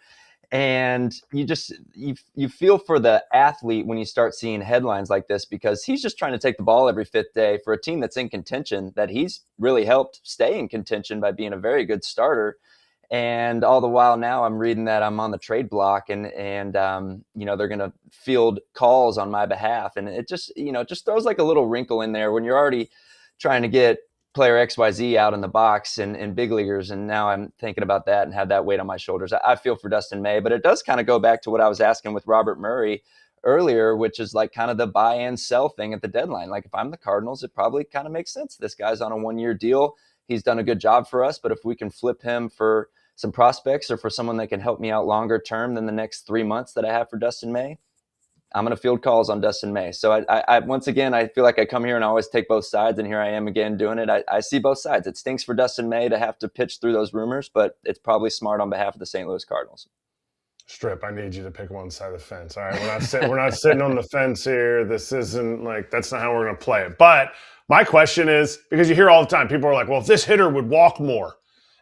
And you feel for the athlete when you start seeing headlines like this, because he's just trying to take the ball every fifth day for a team that's in contention, that he's really helped stay in contention by being a very good starter. And all the while now I'm reading that I'm on the trade block and they're going to field calls on my behalf. And it just throws like a little wrinkle in there when you're already trying to get player XYZ out in the box and big leaguers. And now I'm thinking about that and have that weight on my shoulders. I feel for Dustin May, but it does kind of go back to what I was asking with Robert Murray earlier, which is like kind of the buy and sell thing at the deadline. Like if I'm the Cardinals, it probably kind of makes sense. This guy's on a 1-year deal. He's done a good job for us, but if we can flip him for some prospects or for someone that can help me out longer term than the next 3 months that I have for Dustin May, I'm going to field calls on Dustin May. So I once again, I feel like I come here and I always take both sides, and here I am again doing it. I see both sides. It stinks for Dustin May to have to pitch through those rumors, but it's probably smart on behalf of the St. Louis Cardinals. Strip, I need you to pick one side of the fence. All right, we're not sitting on the fence here. This isn't like, that's not how we're going to play it. But my question is, because you hear all the time, people are like, well, if this hitter would walk more,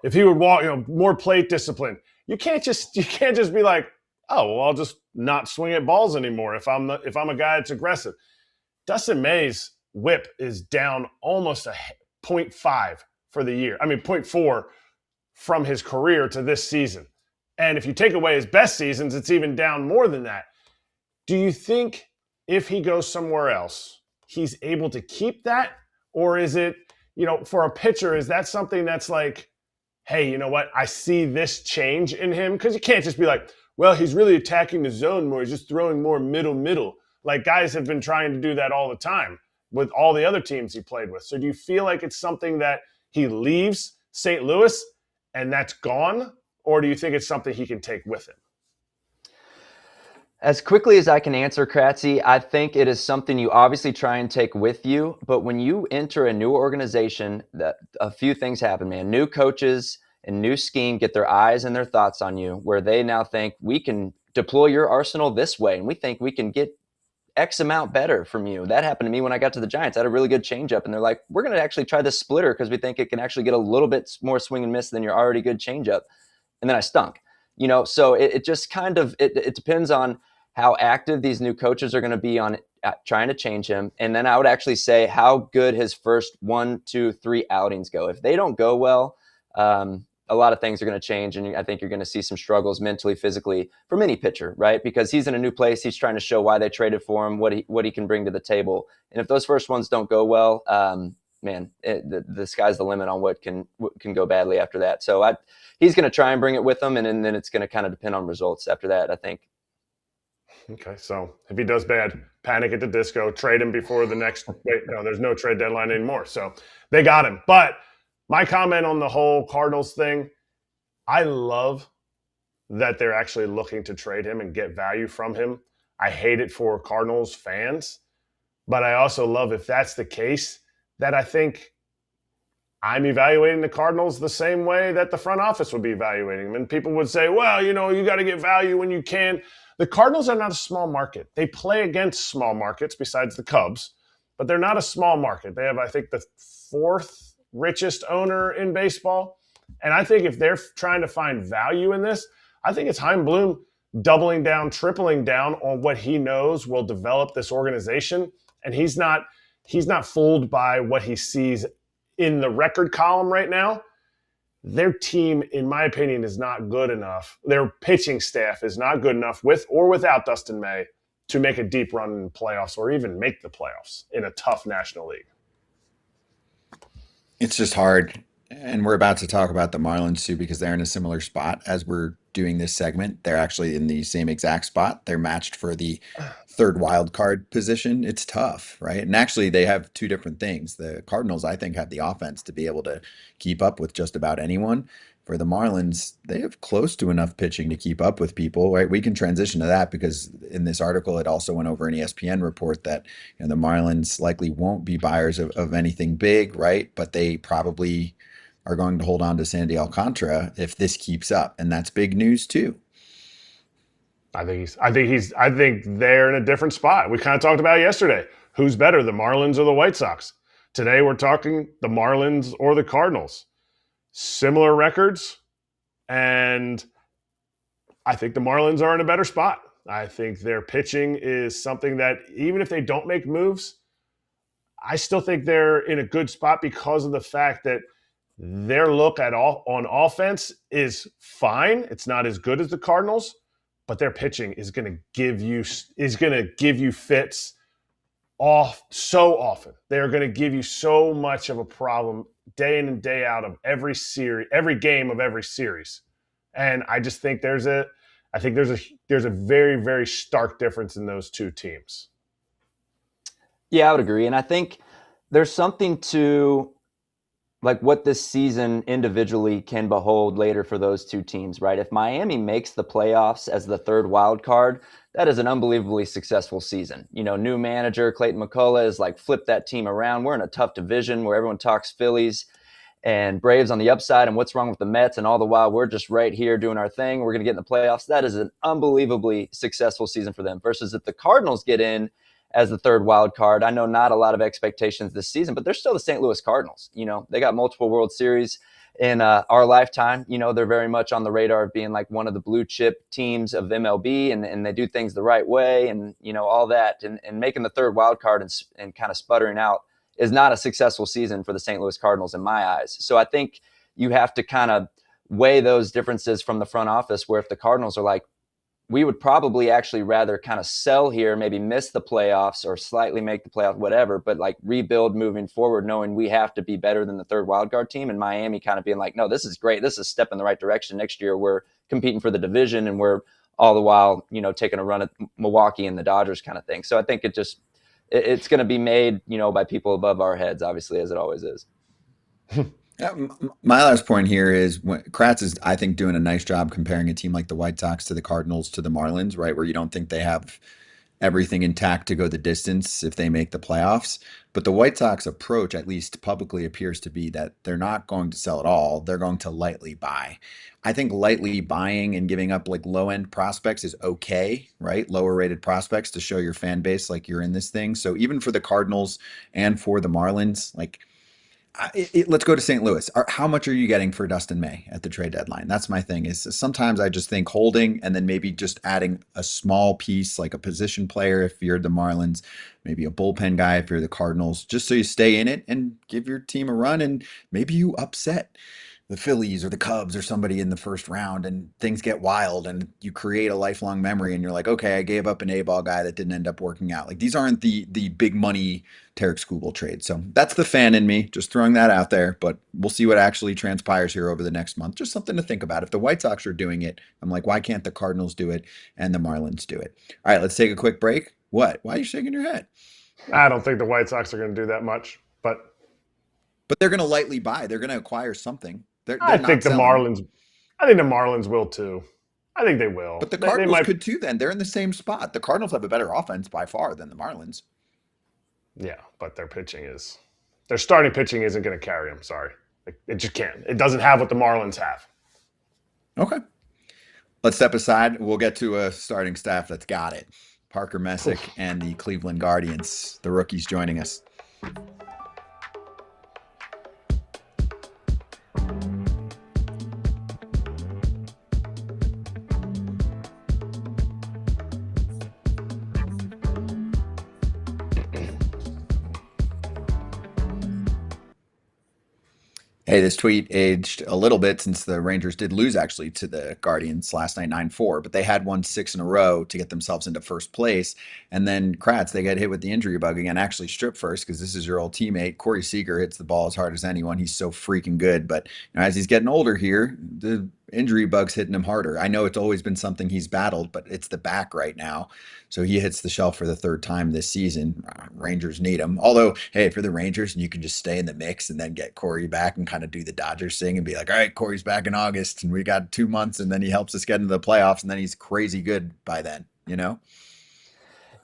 if he would walk, more plate discipline, you can't just be like, oh, well, I'll just not swing at balls anymore if I'm a guy that's aggressive. Dustin May's whip is down almost a 0.5 for the year. I mean, 0.4 from his career to this season. And if you take away his best seasons, it's even down more than that. Do you think if he goes somewhere else, he's able to keep that? Or is it, for a pitcher, is that something that's like, hey, you know what? I see this change in him? Because you can't just be like, well, he's really attacking the zone more. He's just throwing more middle. Like guys have been trying to do that all the time with all the other teams he played with. So do you feel like it's something that he leaves St. Louis and that's gone? Or do you think it's something he can take with him? As quickly as I can answer, Kratzy, I think it is something you obviously try and take with you. But when you enter a new organization, that a few things happen, man. New coaches and new scheme get their eyes and their thoughts on you, where they now think we can deploy your arsenal this way, and we think we can get X amount better from you. That happened to me when I got to the Giants. I had a really good changeup, and they're like, we're going to actually try this splitter because we think it can actually get a little bit more swing and miss than your already good changeup. And then I stunk. So it just kind of, it depends on how active these new coaches are going to be on trying to change him. And then I would actually say how good his first 1, 2, 3 outings go. If they don't go well, a lot of things are going to change. And I think you're going to see some struggles mentally, physically from any pitcher, right? Because he's in a new place. He's trying to show why they traded for him, what he can bring to the table. And if those first ones don't go well, the sky's the limit on what can go badly after that. So he's going to try and bring it with him. And then it's going to kind of depend on results after that, I think. Okay, so if he does bad, panic at the disco, trade him before the next – wait, no, there's no trade deadline anymore. So they got him. But my comment on the whole Cardinals thing, I love that they're actually looking to trade him and get value from him. I hate it for Cardinals fans, but I also love if that's the case that I think I'm evaluating the Cardinals the same way that the front office would be evaluating them. And people would say, well, you got to get value when you can. The Cardinals are not a small market. They play against small markets besides the Cubs, but they're not a small market. They have, I think, the 4th richest owner in baseball. And I think if they're trying to find value in this, I think it's Chaim Bloom doubling down, tripling down on what he knows will develop this organization. And he's not fooled by what he sees in the record column right now. Their team, in my opinion, is not good enough. Their pitching staff is not good enough with or without Dustin May to make a deep run in playoffs or even make the playoffs in a tough National League. It's just hard. And we're about to talk about the Marlins too, because they're in a similar spot as we're doing this segment. They're actually in the same exact spot. They're matched for the third wild card position. It's tough, right? And actually, they have two different things. The Cardinals, I think, have the offense to be able to keep up with just about anyone. For the Marlins, they have close to enough pitching to keep up with people, right? We can transition to that because in this article, it also went over an ESPN report that the Marlins likely won't be buyers of anything big, right? But they probably are going to hold on to Sandy Alcantara if this keeps up, and that's big news too. I think they're in a different spot. We kind of talked about it yesterday. Who's better, the Marlins or the White Sox? Today we're talking the Marlins or the Cardinals. Similar records, and I think the Marlins are in a better spot. I think their pitching is something that even if they don't make moves, I still think they're in a good spot because of the fact that their look on offense is fine. It's not as good as the Cardinals, but their pitching is going to give you fits off so often. They are going to give you so much of a problem day in and day out of every game of every series. And I just think there's a very, very stark difference in those two teams. Yeah, I would agree. And I think there's something to like what this season individually can behold later for those two teams, right? If Miami makes the playoffs as the third wild card, that is an unbelievably successful season. New manager Clayton McCullough has like flipped that team around. We're in a tough division where everyone talks Phillies and Braves on the upside and what's wrong with the Mets, and all the while we're just right here doing our thing. We're going to get in the playoffs. That is an unbelievably successful season for them versus if the Cardinals get in as the third wild card. I know not a lot of expectations this season, but they're still the St. Louis Cardinals. They got multiple World Series in our lifetime. They're very much on the radar of being like one of the blue chip teams of MLB, and they do things the right way and, all that. And making the third wild card and kind of sputtering out is not a successful season for the St. Louis Cardinals in my eyes. So I think you have to kind of weigh those differences from the front office, where if the Cardinals are like, we would probably actually rather kind of sell here, maybe miss the playoffs or slightly make the playoffs, whatever, but like rebuild moving forward, knowing we have to be better than the third wildcard team. And Miami kind of being like, no, this is great. This is a step in the right direction. Next year, we're competing for the division and we're all the while, taking a run at Milwaukee and the Dodgers kind of thing. So I think it's going to be made, by people above our heads, obviously, as it always is. My last point here is Kratz is, I think, doing a nice job comparing a team like the White Sox to the Cardinals to the Marlins, right? Where you don't think they have everything intact to go the distance if they make the playoffs. But the White Sox approach, at least publicly, appears to be that they're not going to sell at all. They're going to lightly buy. I think lightly buying and giving up like low-end prospects is okay, right? Lower rated prospects to show your fan base like you're in this thing. So even for the Cardinals and for the Marlins, like let's go to St. Louis. How much are you getting for Dustin May at the trade deadline? That's my thing. Is sometimes I just think holding and then maybe just adding a small piece, like a position player if you're the Marlins, maybe a bullpen guy if you're the Cardinals, just so you stay in it and give your team a run, and maybe you upset the Phillies or the Cubs or somebody in the first round and things get wild and you create a lifelong memory and you're like, okay, I gave up an A-ball guy that didn't end up working out. Like these aren't the big money Tarik Skubal trade. So that's the fan in me, just throwing that out there, but we'll see what actually transpires here over the next month. Just something to think about. If the White Sox are doing it, I'm like, why can't the Cardinals do it and the Marlins do it? All right, let's take a quick break. What? Why are you shaking your head? I don't think the White Sox are going to do that much, but they're going to lightly buy. They're going to acquire something. They're I not think the selling. Marlins will too. I think they will. But the Cardinals could too then. They're in the same spot. The Cardinals have a better offense by far than the Marlins. Yeah, but their starting pitching isn't going to carry them. Sorry. It just can't. It doesn't have what the Marlins have. Okay. Let's step aside. We'll get to a starting staff that's got it. Parker Messick and the Cleveland Guardians, the rookies joining us. Hey, this tweet aged a little bit since the Rangers did lose actually to the Guardians last night 9-4, but they had won 6 in a row to get themselves into first place. And then Kratz, they get hit with the injury bug again, actually stripped first because this is your old teammate. Corey Seager hits the ball as hard as anyone. He's so freaking good. But as he's getting older here, the injury bug's hitting him harder. I know it's always been something he's battled, but it's the back right now. So he hits the shelf for the third time this season. Rangers need him. Although, hey, if you're the Rangers and you can just stay in the mix and then get Corey back and kind of do the Dodgers thing and be like, all right, Corey's back in August and we got 2 months and then he helps us get into the playoffs and then he's crazy good by then, you know?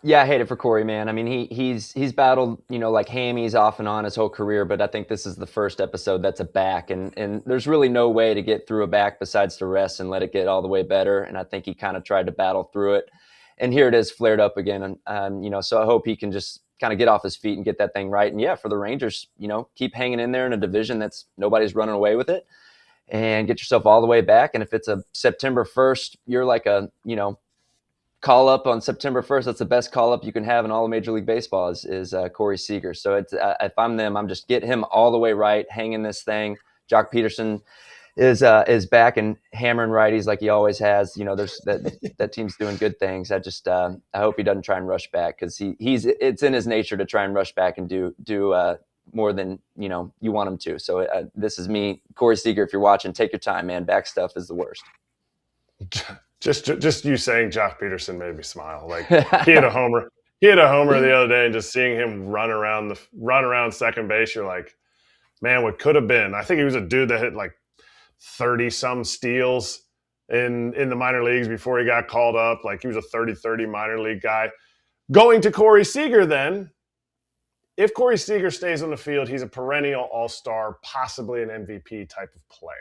Yeah, I hate it for Corey, man. I mean, he's battled, like hammies off and on his whole career, but I think this is the first episode that's a back, and there's really no way to get through a back besides to rest and let it get all the way better. And I think he kind of tried to battle through it, and here it is flared up again. And so I hope he can just kind of get off his feet and get that thing right. And yeah, for the Rangers, keep hanging in there in a division that's nobody's running away with it, and get yourself all the way back. And if it's a September 1st, you're like a call up on September 1st. That's the best call up you can have in all of Major League Baseball is Corey Seager. So it's if I'm them, I'm just getting him all the way right, hanging this thing. Jock Peterson is back and hammering righties like he always has. There's that team's doing good things. I just I hope he doesn't try and rush back because it's in his nature to try and rush back and do more than you want him to. So this is me, Corey Seager. If you're watching, take your time, man. Back stuff is the worst. Just you saying Jock Peterson made me smile. Like he had a homer. He had a homer the other day, and just seeing him run around second base, you're like, man, what could have been. I think he was a dude that hit like 30-some steals in the minor leagues before he got called up. Like he was a 30-30 minor league guy. Going to Corey Seager then, if Corey Seager stays on the field, he's a perennial all-star, possibly an MVP type of player.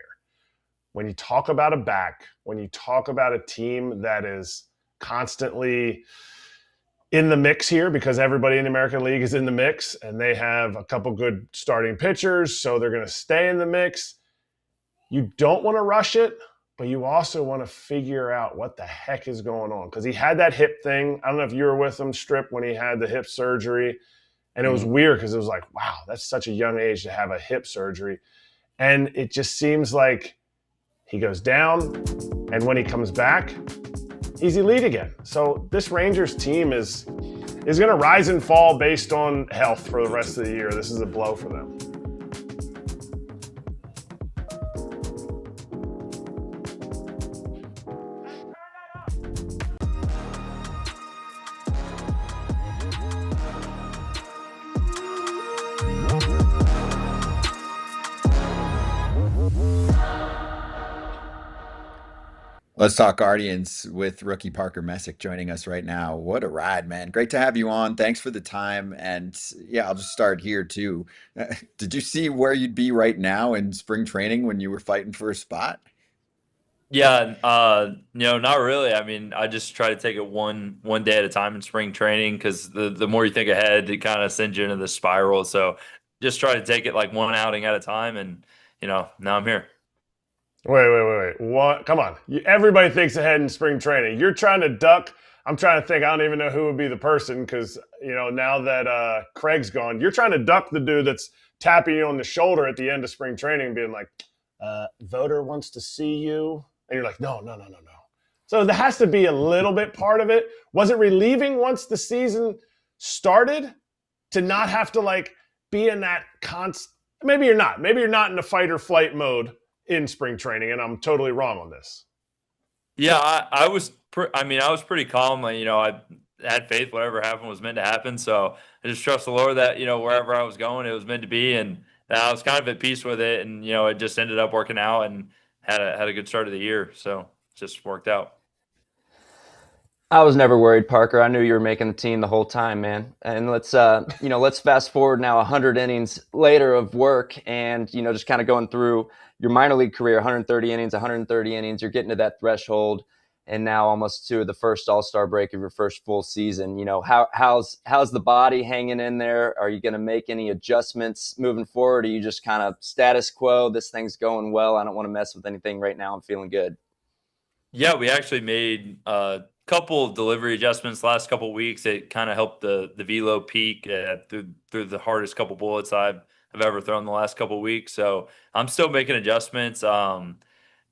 When you talk about a back, when you talk about a team that is constantly in the mix here because everybody in the American League is in the mix and they have a couple good starting pitchers, so they're going to stay in the mix. You don't want to rush it, but you also want to figure out what the heck is going on because he had that hip thing. I don't know if you were with him, Strip, when he had the hip surgery, and it was weird because it was like, wow, that's such a young age to have a hip surgery. And it just seems like he goes down, and when he comes back, he's elite again. So this Rangers team is going to rise and fall based on health for the rest of the year. This is a blow for them. Let's talk Guardians with rookie Parker Messick joining us right now. What a ride, man. Great to have you on. Thanks for the time. And yeah, I'll just start here too. Did you see where you'd be right now in spring training when you were fighting for a spot? Yeah, not really. I mean, I just try to take it one day at a time in spring training because the more you think ahead, it kind of sends you into the spiral. So just try to take it like one outing at a time, and now I'm here. Wait. What? Come on. Everybody thinks ahead in spring training. You're trying to duck. I'm trying to think. I don't even know who would be the person because, now that Craig's gone, you're trying to duck the dude that's tapping you on the shoulder at the end of spring training and being like, voter wants to see you. And you're like, no. So there has to be a little bit part of it. Was it relieving once the season started to not have to be in that constant? Maybe you're not. Maybe you're not in the fight or flight mode in spring training, and I'm totally wrong on this. Yeah, I was pretty calm. I had faith whatever happened was meant to happen. So I just trust the Lord that, wherever I was going, it was meant to be. And I was kind of at peace with it. And, it just ended up working out and had a good start of the year. So it just worked out. I was never worried, Parker. I knew you were making the team the whole time, man. And let's fast forward now 100 innings later of work and, just kind of going through your minor league career, 130 innings, you're getting to that threshold. And now almost to the first All-Star break of your first full season. How's the body hanging in there? Are you going to make any adjustments moving forward? Are you just kind of status quo? This thing's going well. I don't want to mess with anything right now. I'm feeling good. Yeah, we actually made couple delivery adjustments last couple weeks. It kind of helped the velo peak through the hardest couple bullets I've ever thrown the last couple weeks. So I'm still making adjustments.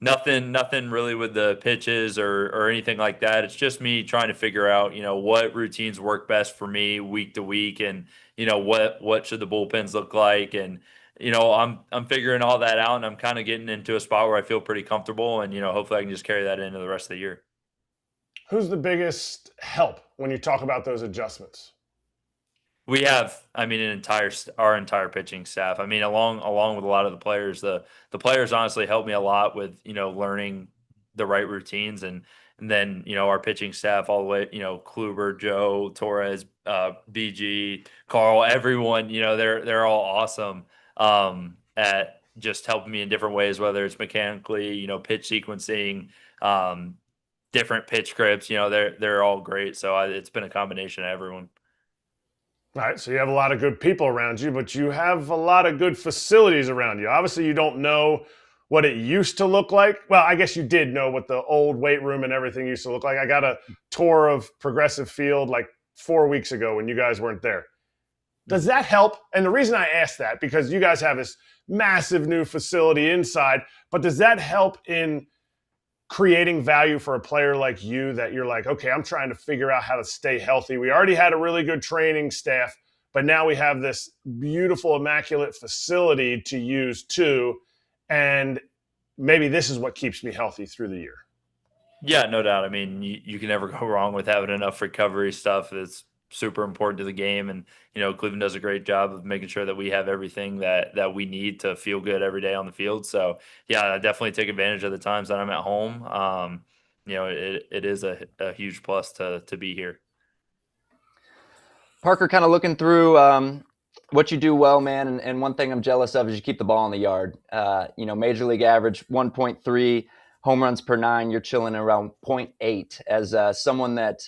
Nothing really with the pitches or anything like that. It's just me trying to figure out, what routines work best for me week to week, and what should the bullpens look like, and I'm figuring all that out, and I'm kind of getting into a spot where I feel pretty comfortable, and hopefully I can just carry that into the rest of the year. Who's the biggest help when you talk about those adjustments? We have, our entire pitching staff. Along with a lot of the players, the players honestly helped me a lot with learning the right routines, and then our pitching staff all the way, Kluber, Joe, Torres, BG, Carl, everyone, they're all awesome at just helping me in different ways, whether it's mechanically, pitch sequencing, different pitch grips. They're all great. So it's been a combination of everyone. All right, so you have a lot of good people around you, but you have a lot of good facilities around you. Obviously, you don't know what it used to look like. Well, I guess you did know what the old weight room and everything used to look like. I got a tour of Progressive Field like 4 weeks ago when you guys weren't there. Does that help? And the reason I ask that, because you guys have this massive new facility inside, but does that help in creating value for a player like you, that you're like, okay, I'm trying to figure out how to stay healthy? We already had a really good training staff, but now we have this beautiful, immaculate facility to use too. And maybe this is what keeps me healthy through the year. Yeah, no doubt. You can never go wrong with having enough recovery stuff. It's super important to the game. And, Cleveland does a great job of making sure that we have everything that we need to feel good every day on the field. So, yeah, I definitely take advantage of the times that I'm at home. It is a huge plus to be here. Parker, kind of looking through what you do well, man, and one thing I'm jealous of is you keep the ball in the yard. Major league average 1.3 home runs per 9. You're chilling around 0.8. As someone that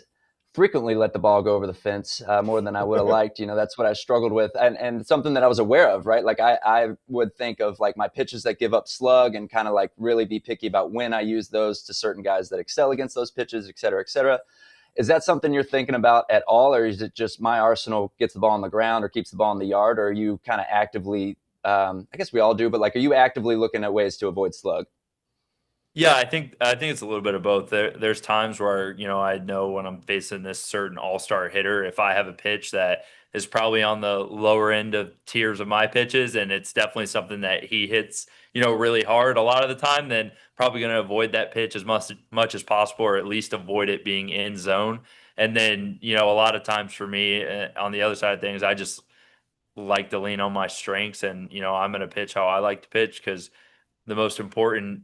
frequently let the ball go over the fence more than I would have liked, that's what I struggled with, and something that I was aware of, right? Like I would think of like my pitches that give up slug and kind of like really be picky about when I use those to certain guys that excel against those pitches, et cetera, et cetera. Is that something you're thinking about at all, or is it just my arsenal gets the ball on the ground or keeps the ball in the yard, or are you kind of actively, I guess we all do, but like, are you actively looking at ways to avoid slug? Yeah, I think it's a little bit of both. There's times where I know when I'm facing this certain all-star hitter, if I have a pitch that is probably on the lower end of tiers of my pitches, and it's definitely something that he hits really hard a lot of the time, then probably going to avoid that pitch as much as possible, or at least avoid it being in zone. And then a lot of times for me on the other side of things, I just like to lean on my strengths, and I'm going to pitch how I like to pitch, because the most important,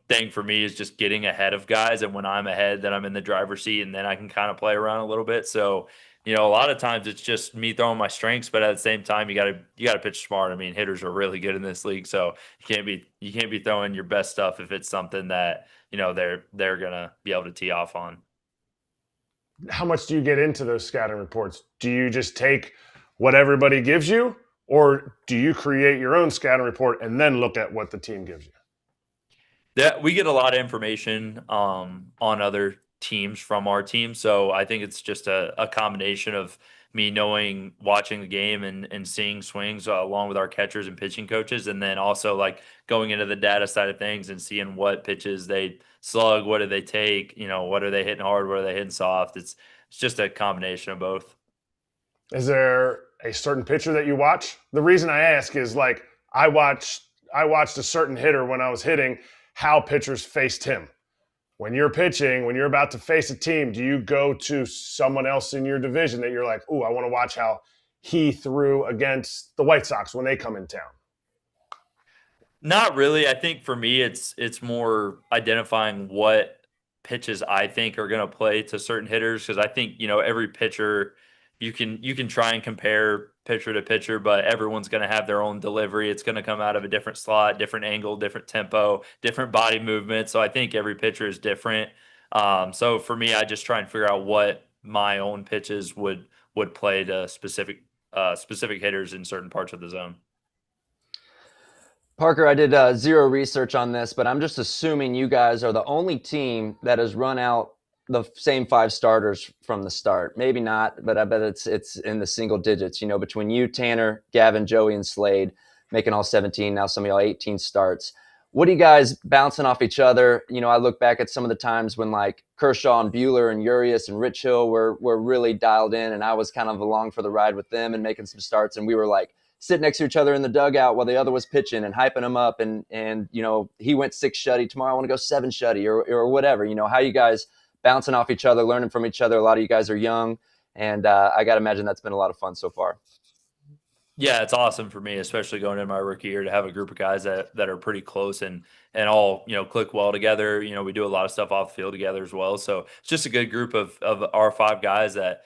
thing for me is just getting ahead of guys. And when I'm ahead, then I'm in the driver's seat, and then I can kind of play around a little bit. So, a lot of times it's just me throwing my strengths, but at the same time, you gotta pitch smart. Hitters are really good in this league, so you can't be throwing your best stuff if it's something that they're gonna be able to tee off on. How much do you get into those scouting reports? Do you just take what everybody gives you, or do you create your own scouting report and then look at what the team gives you? Yeah, we get a lot of information on other teams from our team. So I think it's just a combination of me knowing, watching the game and seeing swings along with our catchers and pitching coaches. And then also like going into the data side of things and seeing what pitches they slug, what do they take, what are they hitting hard, what are they hitting soft. It's just a combination of both. Is there a certain pitcher that you watch? The reason I ask is like I watched a certain hitter when I was hitting, how pitchers faced him. When you're pitching, when you're about to face a team, do you go to someone else in your division that you're like, ooh, I want to watch how he threw against the White Sox when they come in town? Not really. I think for me, it's more identifying what pitches I think are going to play to certain hitters, because I think every pitcher, you can try and compare pitcher to pitcher, but everyone's going to have their own delivery. It's going to come out of a different slot, different angle, different tempo, different body movement. So I think every pitcher is different. So for me, I just try and figure out what my own pitches would play to specific hitters in certain parts of the zone. Parker, I did zero research on this, but I'm just assuming you guys are the only team that has run out the same 5 starters from the start. Maybe not, but I bet it's in the single digits, between you, Tanner, Gavin, Joey, and Slade making all 17, now some of y'all 18 starts. What are you guys bouncing off each other? I look back at some of the times when like Kershaw and Buehler and Urias and Rich Hill were really dialed in, and I was kind of along for the ride with them and making some starts, and we were like sitting next to each other in the dugout while the other was pitching and hyping him up, and he went 6 shutty, tomorrow I want to go 7 shutty or whatever. How you guys bouncing off each other, learning from each other. A lot of you guys are young, and I got to imagine that's been a lot of fun so far. Yeah, it's awesome for me, especially going into my rookie year, to have a group of guys that are pretty close and all, click well together. We do a lot of stuff off the field together as well. So it's just a good group of our 5 guys that,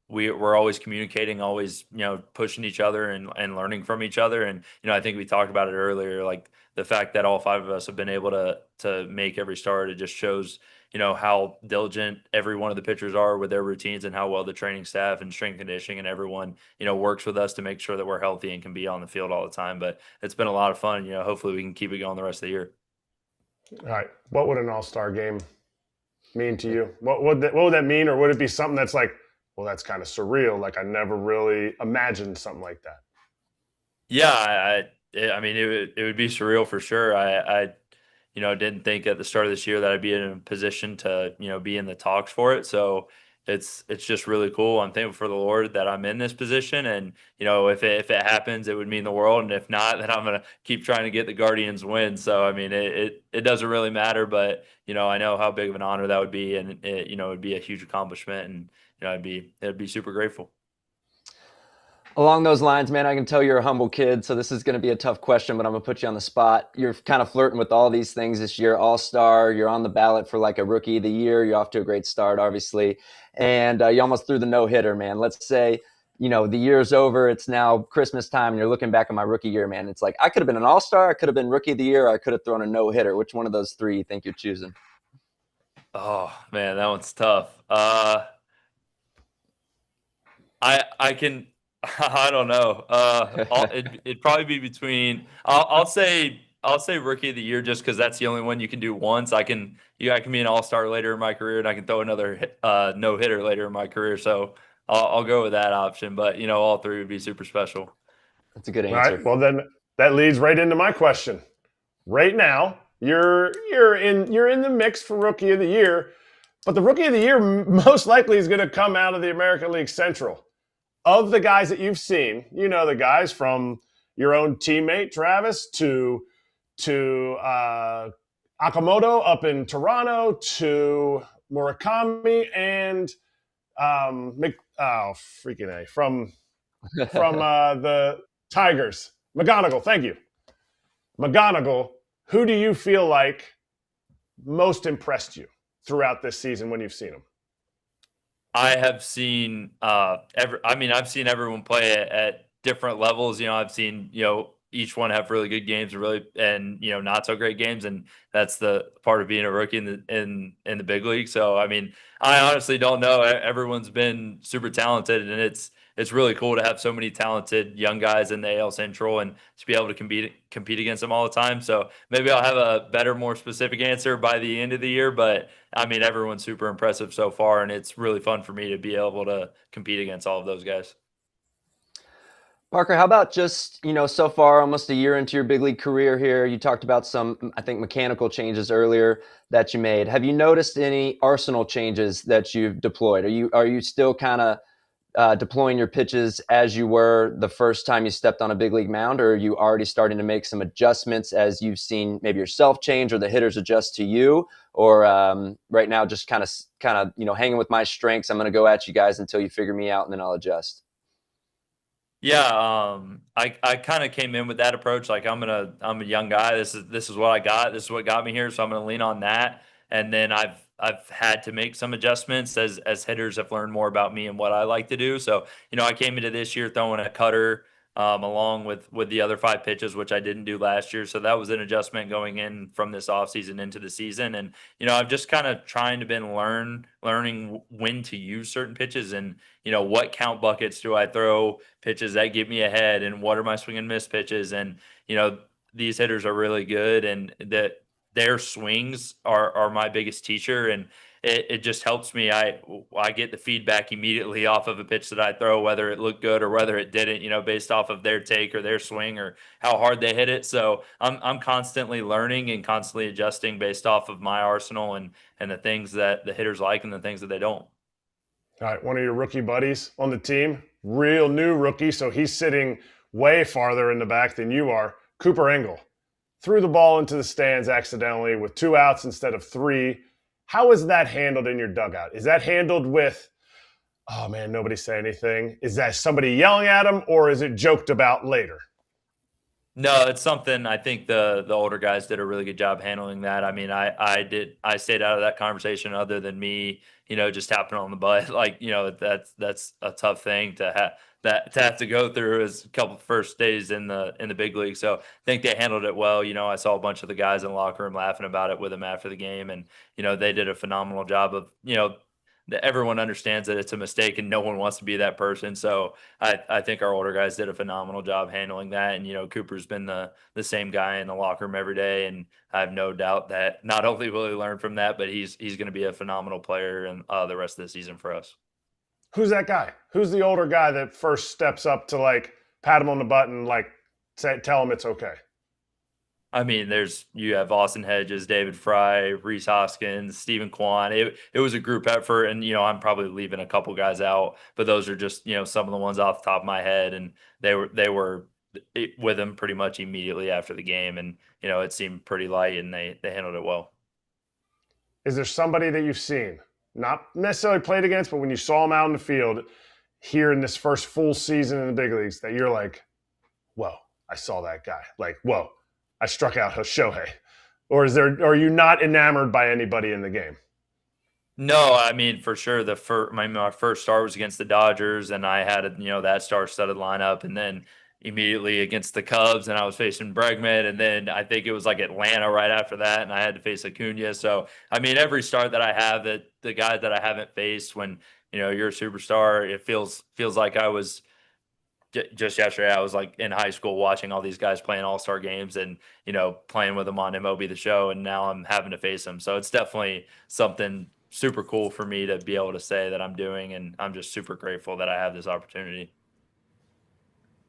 we're always communicating, always, pushing each other and learning from each other. And, I think we talked about it earlier, like the fact that all 5 of us have been able to make every start, it just shows, how diligent every one of the pitchers are with their routines and how well the training staff and strength conditioning and everyone, works with us to make sure that we're healthy and can be on the field all the time. But it's been a lot of fun. Hopefully we can keep it going the rest of the year. All right. What would an all-star game mean to you? What would that mean? Or would it be something that's like, well, that's kind of surreal. Like I never really imagined something like that. Yeah. I mean, it would be surreal for sure. I didn't think at the start of this year that I'd be in a position to, be in the talks for it. So it's just really cool. I'm thankful for the Lord that I'm in this position. And, if it happens, it would mean the world. And if not, then I'm going to keep trying to get the Guardians win. So, I mean, it doesn't really matter, but, I know how big of an honor that would be. And it would be a huge accomplishment. And, it'd be super grateful. Along those lines, man, I can tell you're a humble kid, so this is going to be a tough question, but I'm going to put you on the spot. You're kind of flirting with all these things this year, all-star, you're on the ballot for like a rookie of the year, you're off to a great start, obviously, and you almost threw the no-hitter, man. Let's say, the year's over, it's now Christmas time, and you're looking back at my rookie year, man. It's like, I could have been an all-star, I could have been rookie of the year, I could have thrown a no-hitter. Which one of those 3 you think you're choosing? Oh, man, that one's tough. I can... I don't know. It'd probably be between. I'll say rookie of the year just because that's the only one you can do once. I can be an all-star later in my career, and I can throw another no hitter later in my career. So I'll go with that option. But all 3 would be super special. That's a good answer. All right. Well, then that leads right into my question. Right now, you're in the mix for rookie of the year, but the rookie of the year most likely is going to come out of the American League Central. Of the guys that you've seen, the guys from your own teammate Travis to Akamoto up in Toronto to Murakami and from the Tigers. McGonigal, thank you. McGonigal, who do you feel like most impressed you throughout this season when you've seen him? I have seen I've seen everyone play at different levels. I've seen each one have really good games and not so great games, and that's the part of being a rookie in the big league. So I mean, I honestly don't know. Everyone's been super talented, and it's really cool to have so many talented young guys in the AL Central and to be able to compete against them all the time. So maybe I'll have a better, more specific answer by the end of the year. But I mean, everyone's super impressive so far, and it's really fun for me to be able to compete against all of those guys. Parker, how about just, so far, almost a year into your big league career here, you talked about some, I think, mechanical changes earlier that you made. Have you noticed any arsenal changes that you've deployed? Are you still kind of deploying your pitches as you were the first time you stepped on a big league mound, or are you already starting to make some adjustments as you've seen maybe yourself change or the hitters adjust to you? Or right now, just kind of hanging with my strengths, I'm going to go at you guys until you figure me out, and then I'll adjust? Yeah, I kind of came in with that approach. Like I'm a young guy. This is what I got. This is what got me here. So I'm gonna lean on that. And then I've had to make some adjustments as hitters have learned more about me and what I like to do. So I came into this year throwing a cutter along with the other 5 pitches, which I didn't do last year. So that was an adjustment going in from this offseason into the season. And I've just kind of trying to been learning when to use certain pitches and what count buckets do I throw pitches that get me ahead, and what are my swing and miss pitches. And these hitters are really good, and that their swings are my biggest teacher. And it just helps me. I get the feedback immediately off of a pitch that I throw, whether it looked good or whether it didn't, based off of their take or their swing or how hard they hit it. So I'm constantly learning and constantly adjusting based off of my arsenal and the things that the hitters like and the things that they don't. All right, one of your rookie buddies on the team, real new rookie, so he's sitting way farther in the back than you are. Cooper Engel threw the ball into the stands accidentally with 2 outs instead of 3. How is that handled in your dugout? Is that handled with, oh man, nobody say anything? Is that somebody yelling at him, or is it joked about later? No, it's something I think the older guys did a really good job handling that. I mean, I stayed out of that conversation other than me, just tapping on the butt. Like, that's a tough thing to have to go through as a couple of first days in the big league. So I think they handled it well. I saw a bunch of the guys in the locker room laughing about it with him after the game, and they did a phenomenal job of that everyone understands that it's a mistake and no one wants to be that person. So I think our older guys did a phenomenal job handling that. And, Cooper's been the same guy in the locker room every day. And I have no doubt that not only will he learn from that, but he's going to be a phenomenal player in the rest of the season for us. Who's that guy? Who's the older guy that first steps up to pat him on the butt and tell him it's okay? I mean, you have Austin Hedges, David Fry, Reese Hoskins, Stephen Kwan. It was a group effort, and I'm probably leaving a couple guys out, but those are just some of the ones off the top of my head, and they were with him pretty much immediately after the game, and it seemed pretty light, and they handled it well. Is there somebody that you've seen, not necessarily played against, but when you saw him out in the field here in this first full season in the big leagues, that you're like, whoa, I saw that guy, whoa, I struck out Shohei? Or are you not enamored by anybody in the game? No, I mean, for sure. My first start was against the Dodgers, and I had that star-studded lineup, and then immediately against the Cubs, and I was facing Bregman, and then I think it was Atlanta right after that, and I had to face Acuna. So I mean, every start that I have, that the guys that I haven't faced, when you're a superstar, it feels like I was. Just yesterday, I was in high school watching all these guys playing all-star games and, playing with them on MLB The Show, and now I'm having to face them. So it's definitely something super cool for me to be able to say that I'm doing, and I'm just super grateful that I have this opportunity.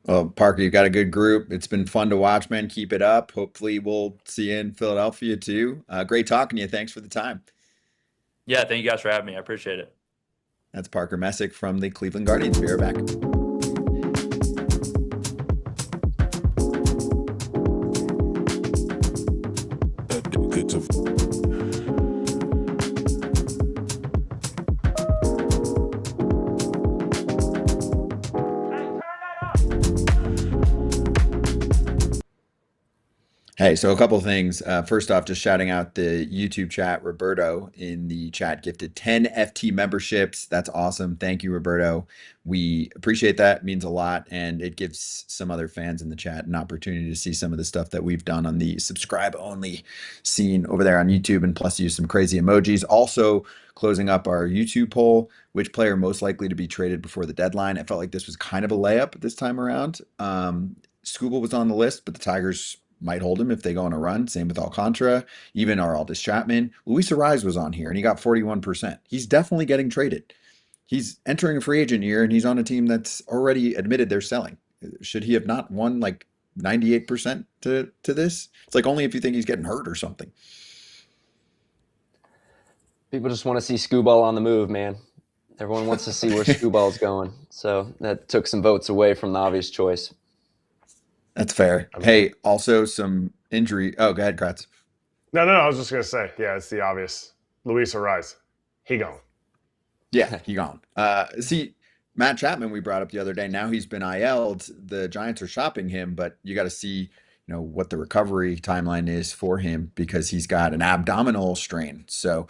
Well, Parker, you've got a good group. It's been fun to watch, man. Keep it up. Hopefully we'll see you in Philadelphia too. Great talking to you. Thanks for the time. Yeah, thank you guys for having me. I appreciate it. That's Parker Messick from the Cleveland Guardians. Be right back. Hey, so a couple of things. First off, just shouting out the YouTube chat. Roberto in the chat gifted 10 FT memberships. That's awesome. Thank you, Roberto. We appreciate that. It means a lot. And it gives some other fans in the chat an opportunity to see some of the stuff that we've done on the subscribe only scene over there on YouTube, and plus use some crazy emojis. Also, closing up our YouTube poll, which player most likely to be traded before the deadline. I felt like this was kind of a layup this time around. Skubal was on the list, but the Tigers might hold him if they go on a run. Same with Alcantara, even Aroldis Chapman. Luis Arraez was on here, and he got 41%. He's definitely getting traded. He's entering a free agent year, and he's on a team that's already admitted they're selling. Should he have not won 98% to this? It's only if you think he's getting hurt or something. People just want to see Skubal on the move, man. Everyone wants to see where Skubal's going. So that took some votes away from the obvious choice. That's fair. Hey, also some injury. Oh, go ahead, Kratz. No. I was just going to say, yeah, it's the obvious. Luis Arraez. He gone. Yeah, he gone. See, Matt Chapman we brought up the other day. Now he's been IL'd. The Giants are shopping him, but you got to see, what the recovery timeline is for him, because he's got an abdominal strain. So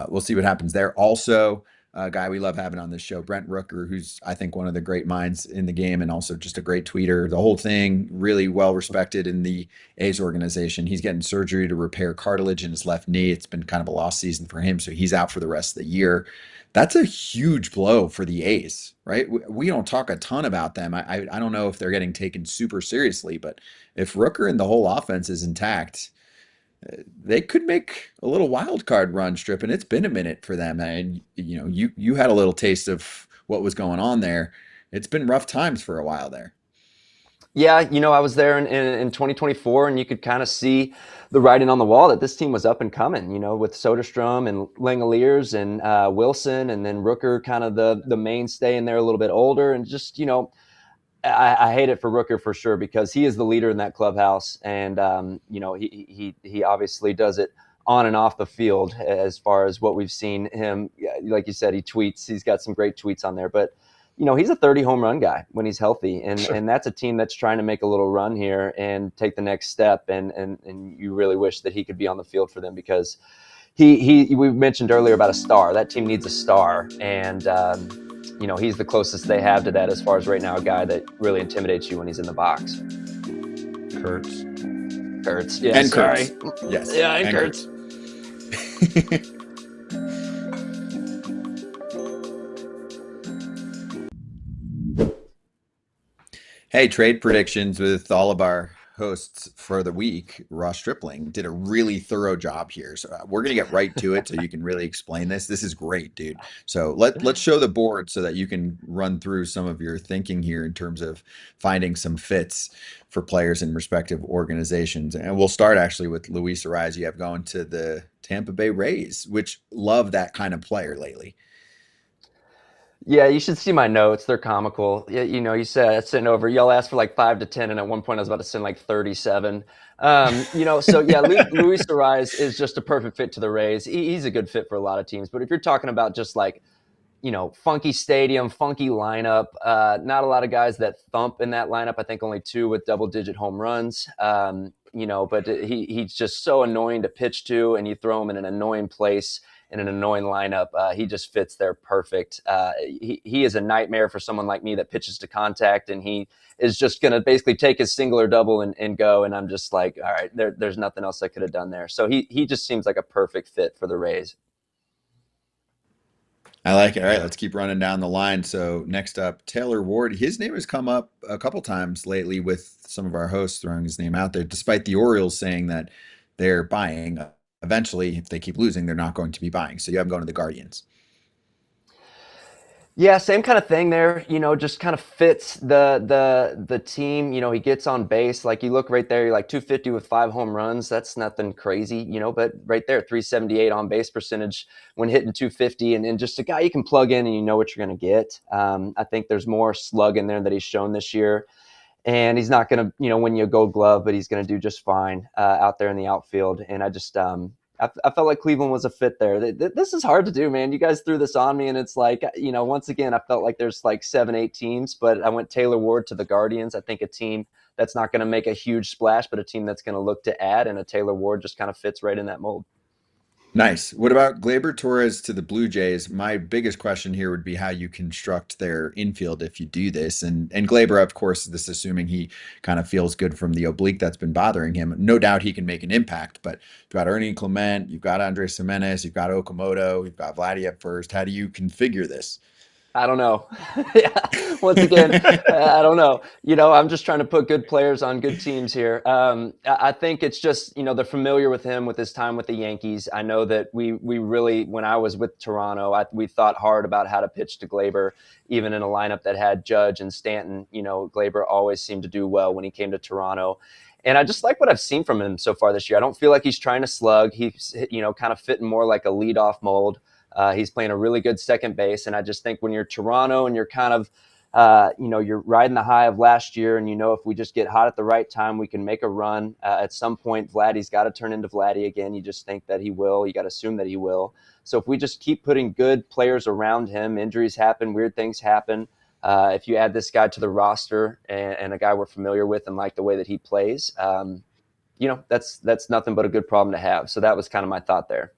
we'll see what happens there. Also, a guy we love having on this show, Brent Rooker, who's, I think, one of the great minds in the game and also just a great tweeter. The whole thing really well respected in the A's organization. He's getting surgery to repair cartilage in his left knee. It's been kind of a lost season for him, so he's out for the rest of the year. That's a huge blow for the A's, right? We don't talk a ton about them. I don't know if they're getting taken super seriously, but if Rooker and the whole offense is intact, they could make a little wild card run, Strip, and it's been a minute for them. And you had a little taste of what was going on there. It's been rough times for a while there. Yeah, I was there in 2024, and you could kind of see the writing on the wall that this team was up and coming, with Soderstrom and Langoliers and Wilson, and then Rooker kind of the mainstay in there, a little bit older. And just, I hate it for Rooker for sure, because he is the leader in that clubhouse. And, he obviously does it on and off the field as far as what we've seen him. Like you said, he tweets. He's got some great tweets on there. But he's a 30 home run guy when he's healthy. And that's a team that's trying to make a little run here and take the next step. And you really wish that he could be on the field for them, because we mentioned earlier about a star. That team needs a star. And, he's the closest they have to that as far as right now, a guy that really intimidates you when he's in the box. Kurtz. Yeah, and sorry. Kurtz. Yes. Yeah, and Kurtz. Hey, trade predictions with all of our hosts for the week. Ross Stripling did a really thorough job here. So we're going to get right to it so you can really explain this. This is great, dude. So let's show the board so that you can run through some of your thinking here in terms of finding some fits for players in respective organizations. And we'll start actually with Luis Ariz. You have going to the Tampa Bay Rays, which love that kind of player lately. Yeah, you should see my notes. They're comical. Yeah, you said send over. Y'all asked for like 5 to 10, and at one point I was about to send like 37. So yeah, Luis Ariz is just a perfect fit to the Rays. He's a good fit for a lot of teams. But if you're talking about just like, funky stadium, funky lineup, not a lot of guys that thump in that lineup. I think only 2 with double-digit home runs. But he's just so annoying to pitch to, and you throw him in an annoying place in an annoying lineup. He just fits there perfect. He is a nightmare for someone like me that pitches to contact, and he is just going to basically take his single or double and go. And I'm just like, all right, there's nothing else I could have done there. So he just seems like a perfect fit for the Rays. I like it. All right, let's keep running down the line. So next up, Taylor Ward. His name has come up a couple times lately with some of our hosts throwing his name out there, despite the Orioles saying that they're buying. Eventually, if they keep losing, they're not going to be buying. So you have him going to the Guardians. Yeah, same kind of thing there. Just kind of fits the team. He gets on base. Like, you look right there, you're like 250 with 5 home runs. That's nothing crazy, but right there, 378 on base percentage when hitting 250, and just a guy you can plug in and you know what you're going to get. I think there's more slug in there that he's shown this year. And he's not going to, win you a gold glove, but he's going to do just fine out there in the outfield. And I just, I felt like Cleveland was a fit there. This is hard to do, man. You guys threw this on me, and it's like, once again, I felt like there's like 7, 8 teams, but I went Taylor Ward to the Guardians. I think a team that's not going to make a huge splash, but a team that's going to look to add, and a Taylor Ward just kind of fits right in that mold. Nice. What about Gleyber Torres to the Blue Jays? My biggest question here would be how you construct their infield if you do this. And Gleyber, of course, this assuming he kind of feels good from the oblique that's been bothering him. No doubt he can make an impact, but you've got Ernie Clement, you've got Andres Gimenez, you've got Okamoto, you've got Vladdy at first. How do you configure this? I don't know. Yeah. Once again, I don't know. I'm just trying to put good players on good teams here. I think it's just, they're familiar with him with his time with the Yankees. I know that we really, when I was with Toronto, we thought hard about how to pitch to Gleyber, even in a lineup that had Judge and Stanton. Gleyber always seemed to do well when he came to Toronto. And I just like what I've seen from him so far this year. I don't feel like he's trying to slug. He's, kind of fitting more like a leadoff mold. He's playing a really good second base. And I just think when you're Toronto and you're kind of, you're riding the high of last year, and if we just get hot at the right time, we can make a run. At some point, Vladdy's got to turn into Vladdy again. You just think that he will. You got to assume that he will. So if we just keep putting good players around him, injuries happen, weird things happen. If you add this guy to the roster and a guy we're familiar with and like the way that he plays, that's nothing but a good problem to have. So that was kind of my thought there.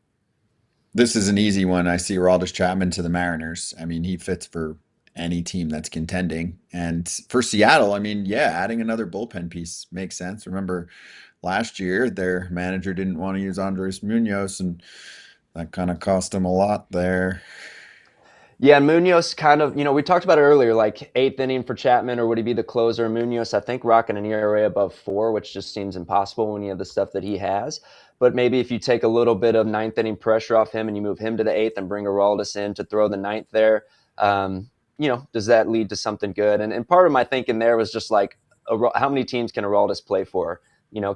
This is an easy one. I see Aroldis Chapman to the Mariners. I mean, he fits for any team that's contending. And for Seattle, I mean, yeah, adding another bullpen piece makes sense. Remember last year, their manager didn't want to use Andres Munoz, and that kind of cost him a lot there. Yeah, and Munoz kind of, we talked about it earlier, like eighth inning for Chapman, or would he be the closer? Munoz, I think, rocking an ERA above 4, which just seems impossible when you have the stuff that he has. But maybe if you take a little bit of ninth inning pressure off him and you move him to the eighth and bring Aroldis in to throw the ninth there, does that lead to something good? And part of my thinking there was just like, how many teams can Aroldis play for?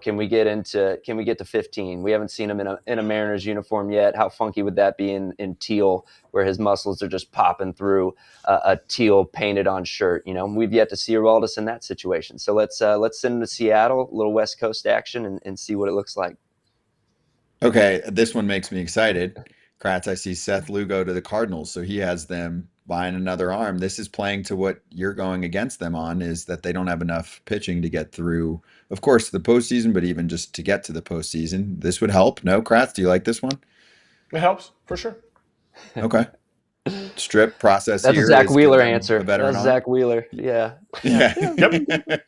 Can we get to 15? We haven't seen him in a Mariners uniform yet. How funky would that be in teal, where his muscles are just popping through a teal painted on shirt? We've yet to see Aroldis in that situation. So let's send him to Seattle, a little West Coast action, and see what it looks like. Okay, this one makes me excited. Kratz, I see Seth Lugo to the Cardinals, so he has them buying another arm. This is playing to what you're going against them on, is that they don't have enough pitching to get through, of course, the postseason, but even just to get to the postseason. This would help. No, Kratz, do you like this one? It helps for sure. Okay. Strip process That's a here Zack is give Wheeler them answer. a veteran That's arm. Zack Wheeler. Yeah. Yeah. Yep.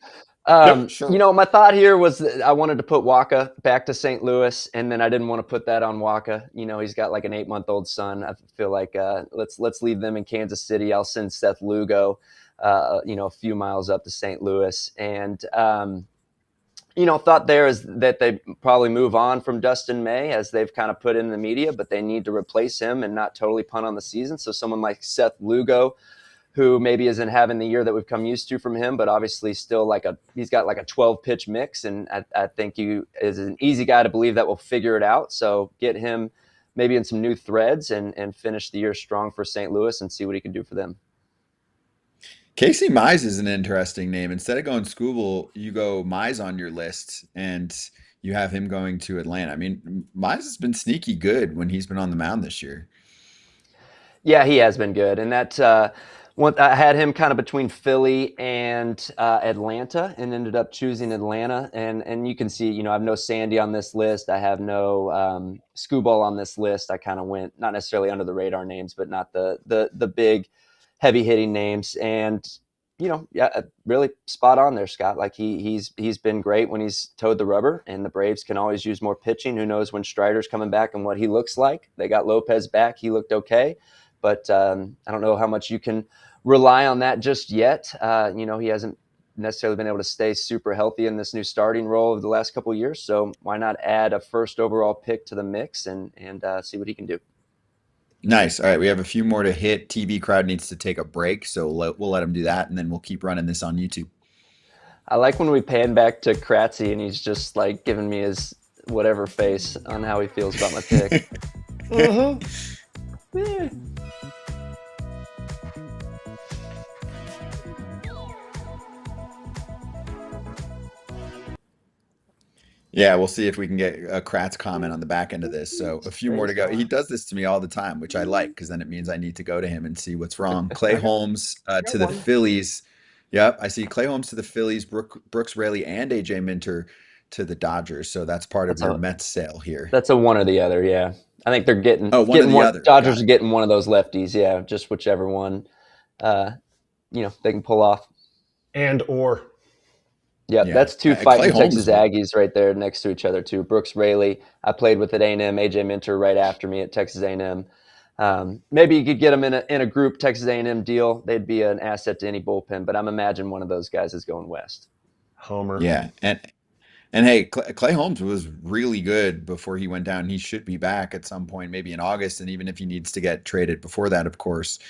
Sure. My thought here was that I wanted to put Waka back to St. Louis, and then I didn't want to put that on Waka. He's got like an 8-month-old son. I feel like let's leave them in Kansas City. I'll send Seth Lugo, a few miles up to St. Louis, and thought there is that they probably move on from Dustin May, as they've kind of put in the media, but they need to replace him and not totally punt on the season. So someone like Seth Lugo, who maybe isn't having the year that we've come used to from him, but obviously still he's got like a 12-pitch mix, and I think he is an easy guy to believe that will figure it out. So get him maybe in some new threads and finish the year strong for St. Louis and see what he can do for them. Casey Mize is an interesting name. Instead of going Skubal, you go Mize on your list, and you have him going to Atlanta. I mean, Mize has been sneaky good when he's been on the mound this year. Yeah, he has been good, and that I had him kind of between Philly and Atlanta, and ended up choosing Atlanta. And you can see, I have no Sandy on this list. I have no Skubal on this list. I kind of went not necessarily under the radar names, but not the big heavy hitting names. And yeah, really spot on there, Scott. Like he's been great when he's towed the rubber, and the Braves can always use more pitching. Who knows when Strider's coming back and what he looks like? They got Lopez back. He looked okay. But I don't know how much you can rely on that just yet. He hasn't necessarily been able to stay super healthy in this new starting role over the last couple of years. So why not add a first overall pick to the mix and see what he can do? Nice. All right, we have a few more to hit. TV crowd needs to take a break, so we'll let him do that, and then we'll keep running this on YouTube. I like when we pan back to Kratzy and he's just like giving me his whatever face on how he feels about my pick. Yeah. Yeah, we'll see if we can get a Kratz comment on the back end of this. So a few more to go. He does this to me all the time, which I like, because then it means I need to go to him and see what's wrong. Clay Holmes to the Phillies. Yep, I see Clay Holmes to the Phillies, Brooks Raley and AJ Minter to the Dodgers. So that's part of your Mets sale here. That's a one or the other, yeah. I think they're getting one or the other. Dodgers are getting one of those lefties, yeah. Just whichever one, they can pull off. Or. Yeah, that's two fighting Texas Aggies right there next to each other too. Brooks Raley, I played with at A&M. AJ Minter right after me at Texas A&M. Maybe you could get them in a group Texas A&M deal. They'd be an asset to any bullpen, but I'm imagining one of those guys is going west. Homer. Yeah, and hey, Clay Holmes was really good before he went down. He should be back at some point, maybe in August, and even if he needs to get traded before that, of course.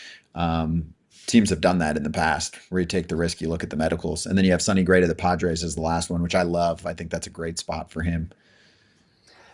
Teams have done that in the past, where you take the risk, you look at the medicals, and then you have Sonny Gray to the Padres as the last one, which I love. I think that's a great spot for him.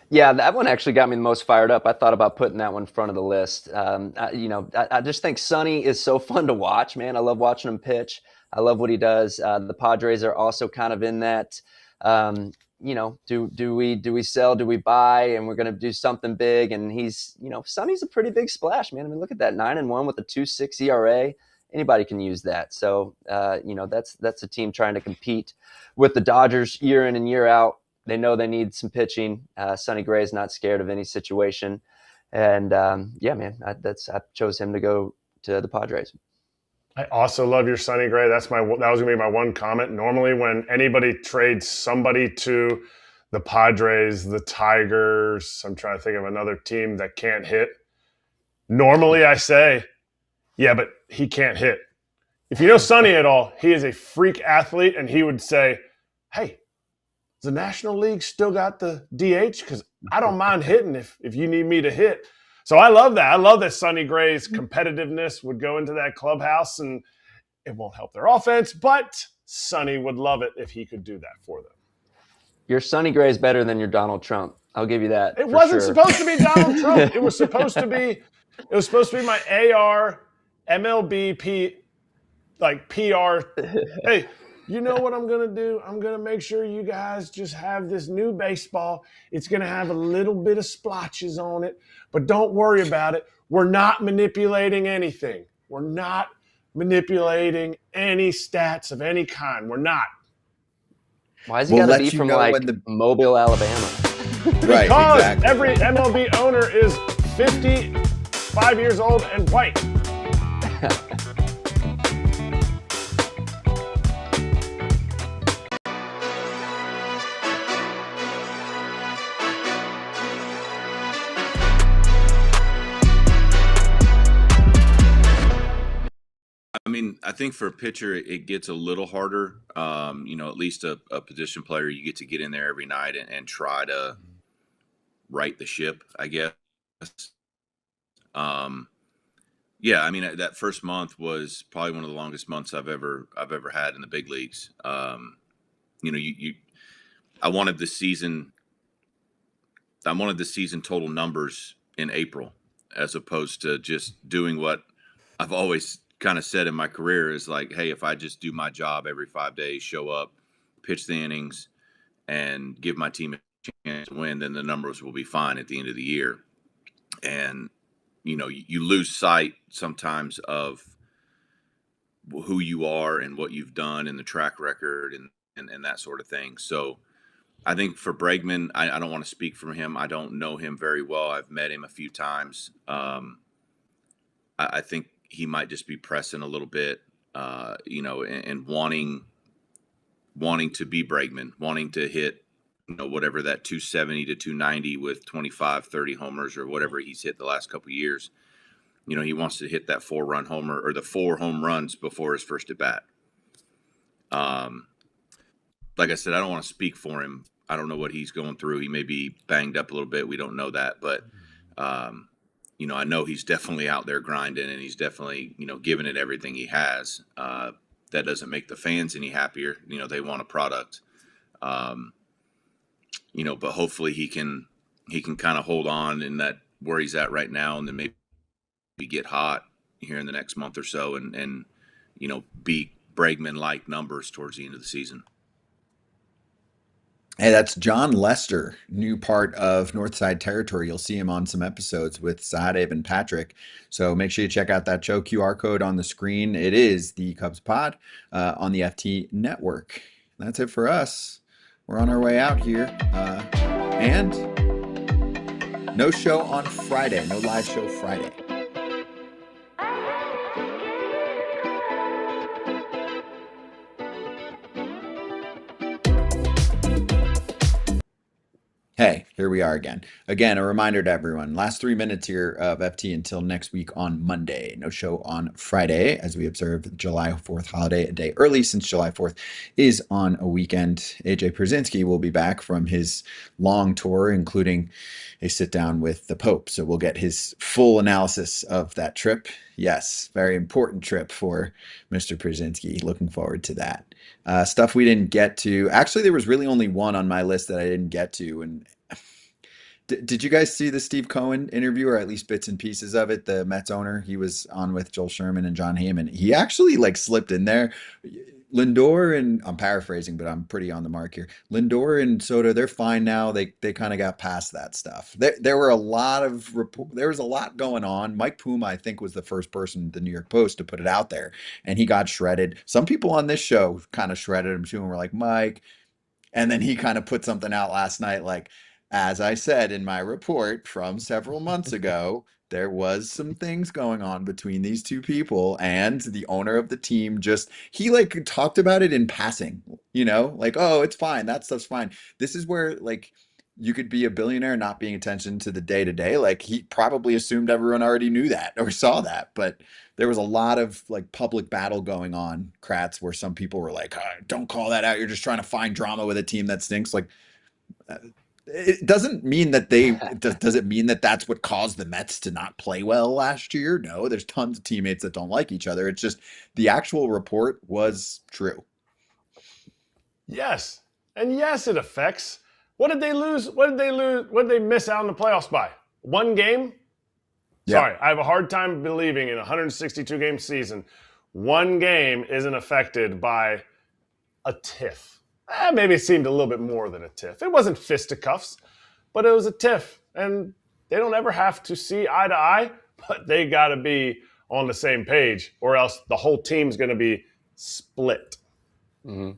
Yeah, that one actually got me the most fired up. I thought about putting that one in front of the list. I just think Sonny is so fun to watch, man. I love watching him pitch. I love what he does. The Padres are also kind of in that, do we sell, do we buy, and we're going to do something big. And he's, Sonny's a pretty big splash, man. I mean, look at that 9-1 with a 2.6 ERA. Anybody can use that. So, that's a team trying to compete with the Dodgers year in and year out. They know they need some pitching. Sonny Gray is not scared of any situation. And, man, I chose him to go to the Padres. I also love your Sonny Gray. That was going to be my one comment. Normally when anybody trades somebody to the Padres, the Tigers, I'm trying to think of another team that can't hit. Normally I say, Yeah, but he can't hit. If you know Sonny at all, he is a freak athlete, and he would say, hey, the National League still got the DH? Because I don't mind hitting if you need me to hit. So I love that. I love that Sonny Gray's competitiveness would go into that clubhouse, and it won't help their offense, but Sonny would love it if he could do that for them. Your Sonny Gray is better than your Donald Trump. I'll give you that. It wasn't supposed to be Donald Trump. It was supposed to be my AR MLB PR. Hey, you know what I'm going to do? I'm going to make sure you guys just have this new baseball. It's going to have a little bit of splotches on it, but don't worry about it. We're not manipulating anything. We're not manipulating any stats of any kind. We're not. Why has he got to be from Mobile, Alabama? Right, because exactly. Every MLB owner is 55 years old and white. I mean, I think for a pitcher, it gets a little harder. At least a position player, you get to get in there every night and try to right the ship, I guess. Yeah, I mean, that first month was probably one of the longest months I've ever had in the big leagues. I wanted the season total numbers in April, as opposed to just doing what I've always kind of said in my career is like, hey, if I just do my job every 5 days, show up, pitch the innings, and give my team a chance to win, then the numbers will be fine at the end of the year. And, you lose sight sometimes of who you are and what you've done and the track record and that sort of thing. So I think for Bregman, I don't want to speak for him. I don't know him very well. I've met him a few times. I think he might just be pressing a little bit, and wanting to be Bregman, wanting to hit, whatever that 270 to 290 with 25, 30 homers or whatever he's hit the last couple of years. He wants to hit that 4-run homer or the 4 home runs before his first at bat. Like I said, I don't want to speak for him. I don't know what he's going through. He may be banged up a little bit. We don't know that, but I know he's definitely out there grinding, and he's definitely, giving it everything he has. That doesn't make the fans any happier. They want a product. But hopefully he can kind of hold on in that where he's at right now, and then maybe get hot here in the next month or so, and be Bregman-like numbers towards the end of the season. Hey, that's John Lester, new part of Northside Territory. You'll see him on some episodes with Sahadev and Patrick. So make sure you check out that show. QR code on the screen. It is the Cubs Pod on the FT Network. That's it for us. We're on our way out here. And no show on Friday. No live show Friday. Hey, here we are again. Again, a reminder to everyone, last 3 minutes here of FT until next week on Monday. No show on Friday as we observe July 4th holiday, a day early since July 4th is on a weekend. AJ Pierzynski will be back from his long tour, including a sit down with the Pope. So we'll get his full analysis of that trip. Yes, very important trip for Mr. Pierzynski. Looking forward to that. Stuff we didn't get to. Actually, there was really only one on my list that I didn't get to. And did you guys see the Steve Cohen interview, or at least bits and pieces of it? The Mets owner, he was on with Joel Sherman and John Heyman. He actually slipped in there. Lindor and I'm paraphrasing, but I'm pretty on the mark here. Lindor and Soto, they're fine now. They kind of got past that stuff. There were a lot of there was a lot going on. Mike Puma, I think, was the first person in the New York Post to put it out there, and he got shredded. Some people on this show kind of shredded him too, and were like, Mike. And then he kind of put something out last night, like, as I said in my report from several months ago, there was some things going on between these two people, and the owner of the team he talked about it in passing, oh, it's fine. That stuff's fine. This is where you could be a billionaire not paying attention to the day to day. Like he probably assumed everyone already knew that or saw that, but there was a lot of like public battle going on, Kratz, where some people were like, don't call that out. You're just trying to find drama with a team that stinks. Like it doesn't mean that does it mean that that's what caused the Mets to not play well last year? No, there's tons of teammates that don't like each other. It's just the actual report was true. Yes. And yes, it affects. What did they lose? What did they lose? What did they miss out in the playoffs by? One game? Yeah. Sorry, I have a hard time believing in a 162-game season, one game isn't affected by a tiff. Maybe it seemed a little bit more than a tiff. It wasn't fisticuffs, but it was a tiff. And they don't ever have to see eye to eye, but they got to be on the same page, or else the whole team's going to be split. Mm-hmm.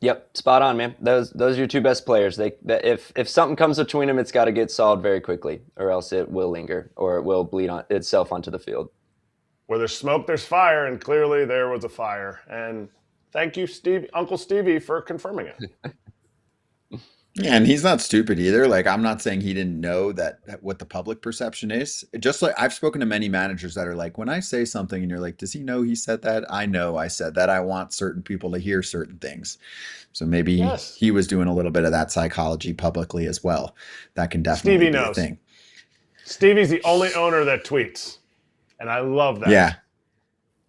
Yep, spot on, man. Those are your two best players. If something comes between them, it's got to get solved very quickly, or else it will linger, or it will bleed on itself onto the field. Where there's smoke, there's fire, and clearly there was a fire. And thank you, Uncle Stevie, for confirming it. Yeah, and he's not stupid either. Like, I'm not saying he didn't know that what the public perception is. Just like I've spoken to many managers that are like, when I say something and you're like, does he know he said that? I know I said that. I want certain people to hear certain things. So maybe he was doing a little bit of that psychology publicly as well. That can definitely be a thing. Stevie's the only owner that tweets, and I love that. Yeah,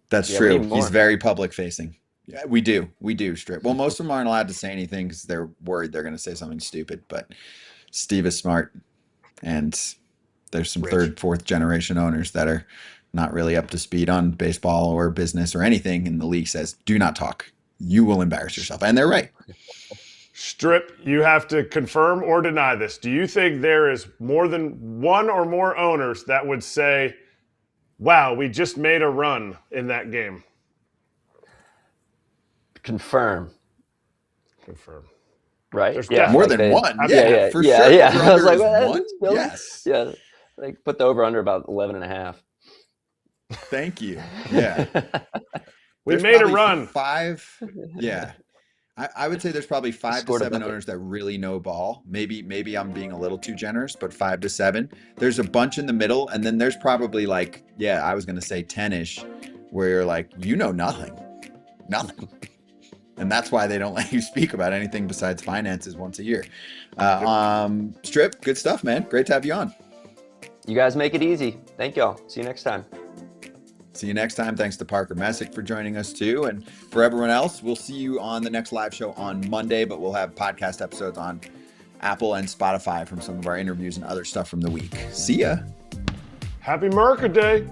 that's true. He's very public facing. Yeah, we do, Strip. Well, most of them aren't allowed to say anything because they're worried they're going to say something stupid. But Steve is smart, and there's some third, fourth generation owners that are not really up to speed on baseball or business or anything. And the league says, "Do not talk. You will embarrass yourself," and they're right. Strip, you have to confirm or deny this. Do you think there is more than one or more owners that would say, "Wow, we just made a run in that game"? Confirm. Right? There's more than one. Yeah, for sure. I was like, one? Really? Yes. Yeah. Like put the over under about 11.5. Thank you. Yeah. We made a run. 5. Yeah. I would say there's probably 5 to 7 owners that really know ball. Maybe I'm being a little too generous, but 5 to 7. There's a bunch in the middle, and then there's probably like, I was gonna say 10-ish, where you're like, you know nothing. And that's why they don't let you speak about anything besides finances once a year. Strip, good stuff, man. Great to have you on. You guys make it easy. Thank y'all. See you next time. See you next time. Thanks to Parker Messick for joining us too. And for everyone else, we'll see you on the next live show on Monday, but we'll have podcast episodes on Apple and Spotify from some of our interviews and other stuff from the week. See ya. Happy Merca Day.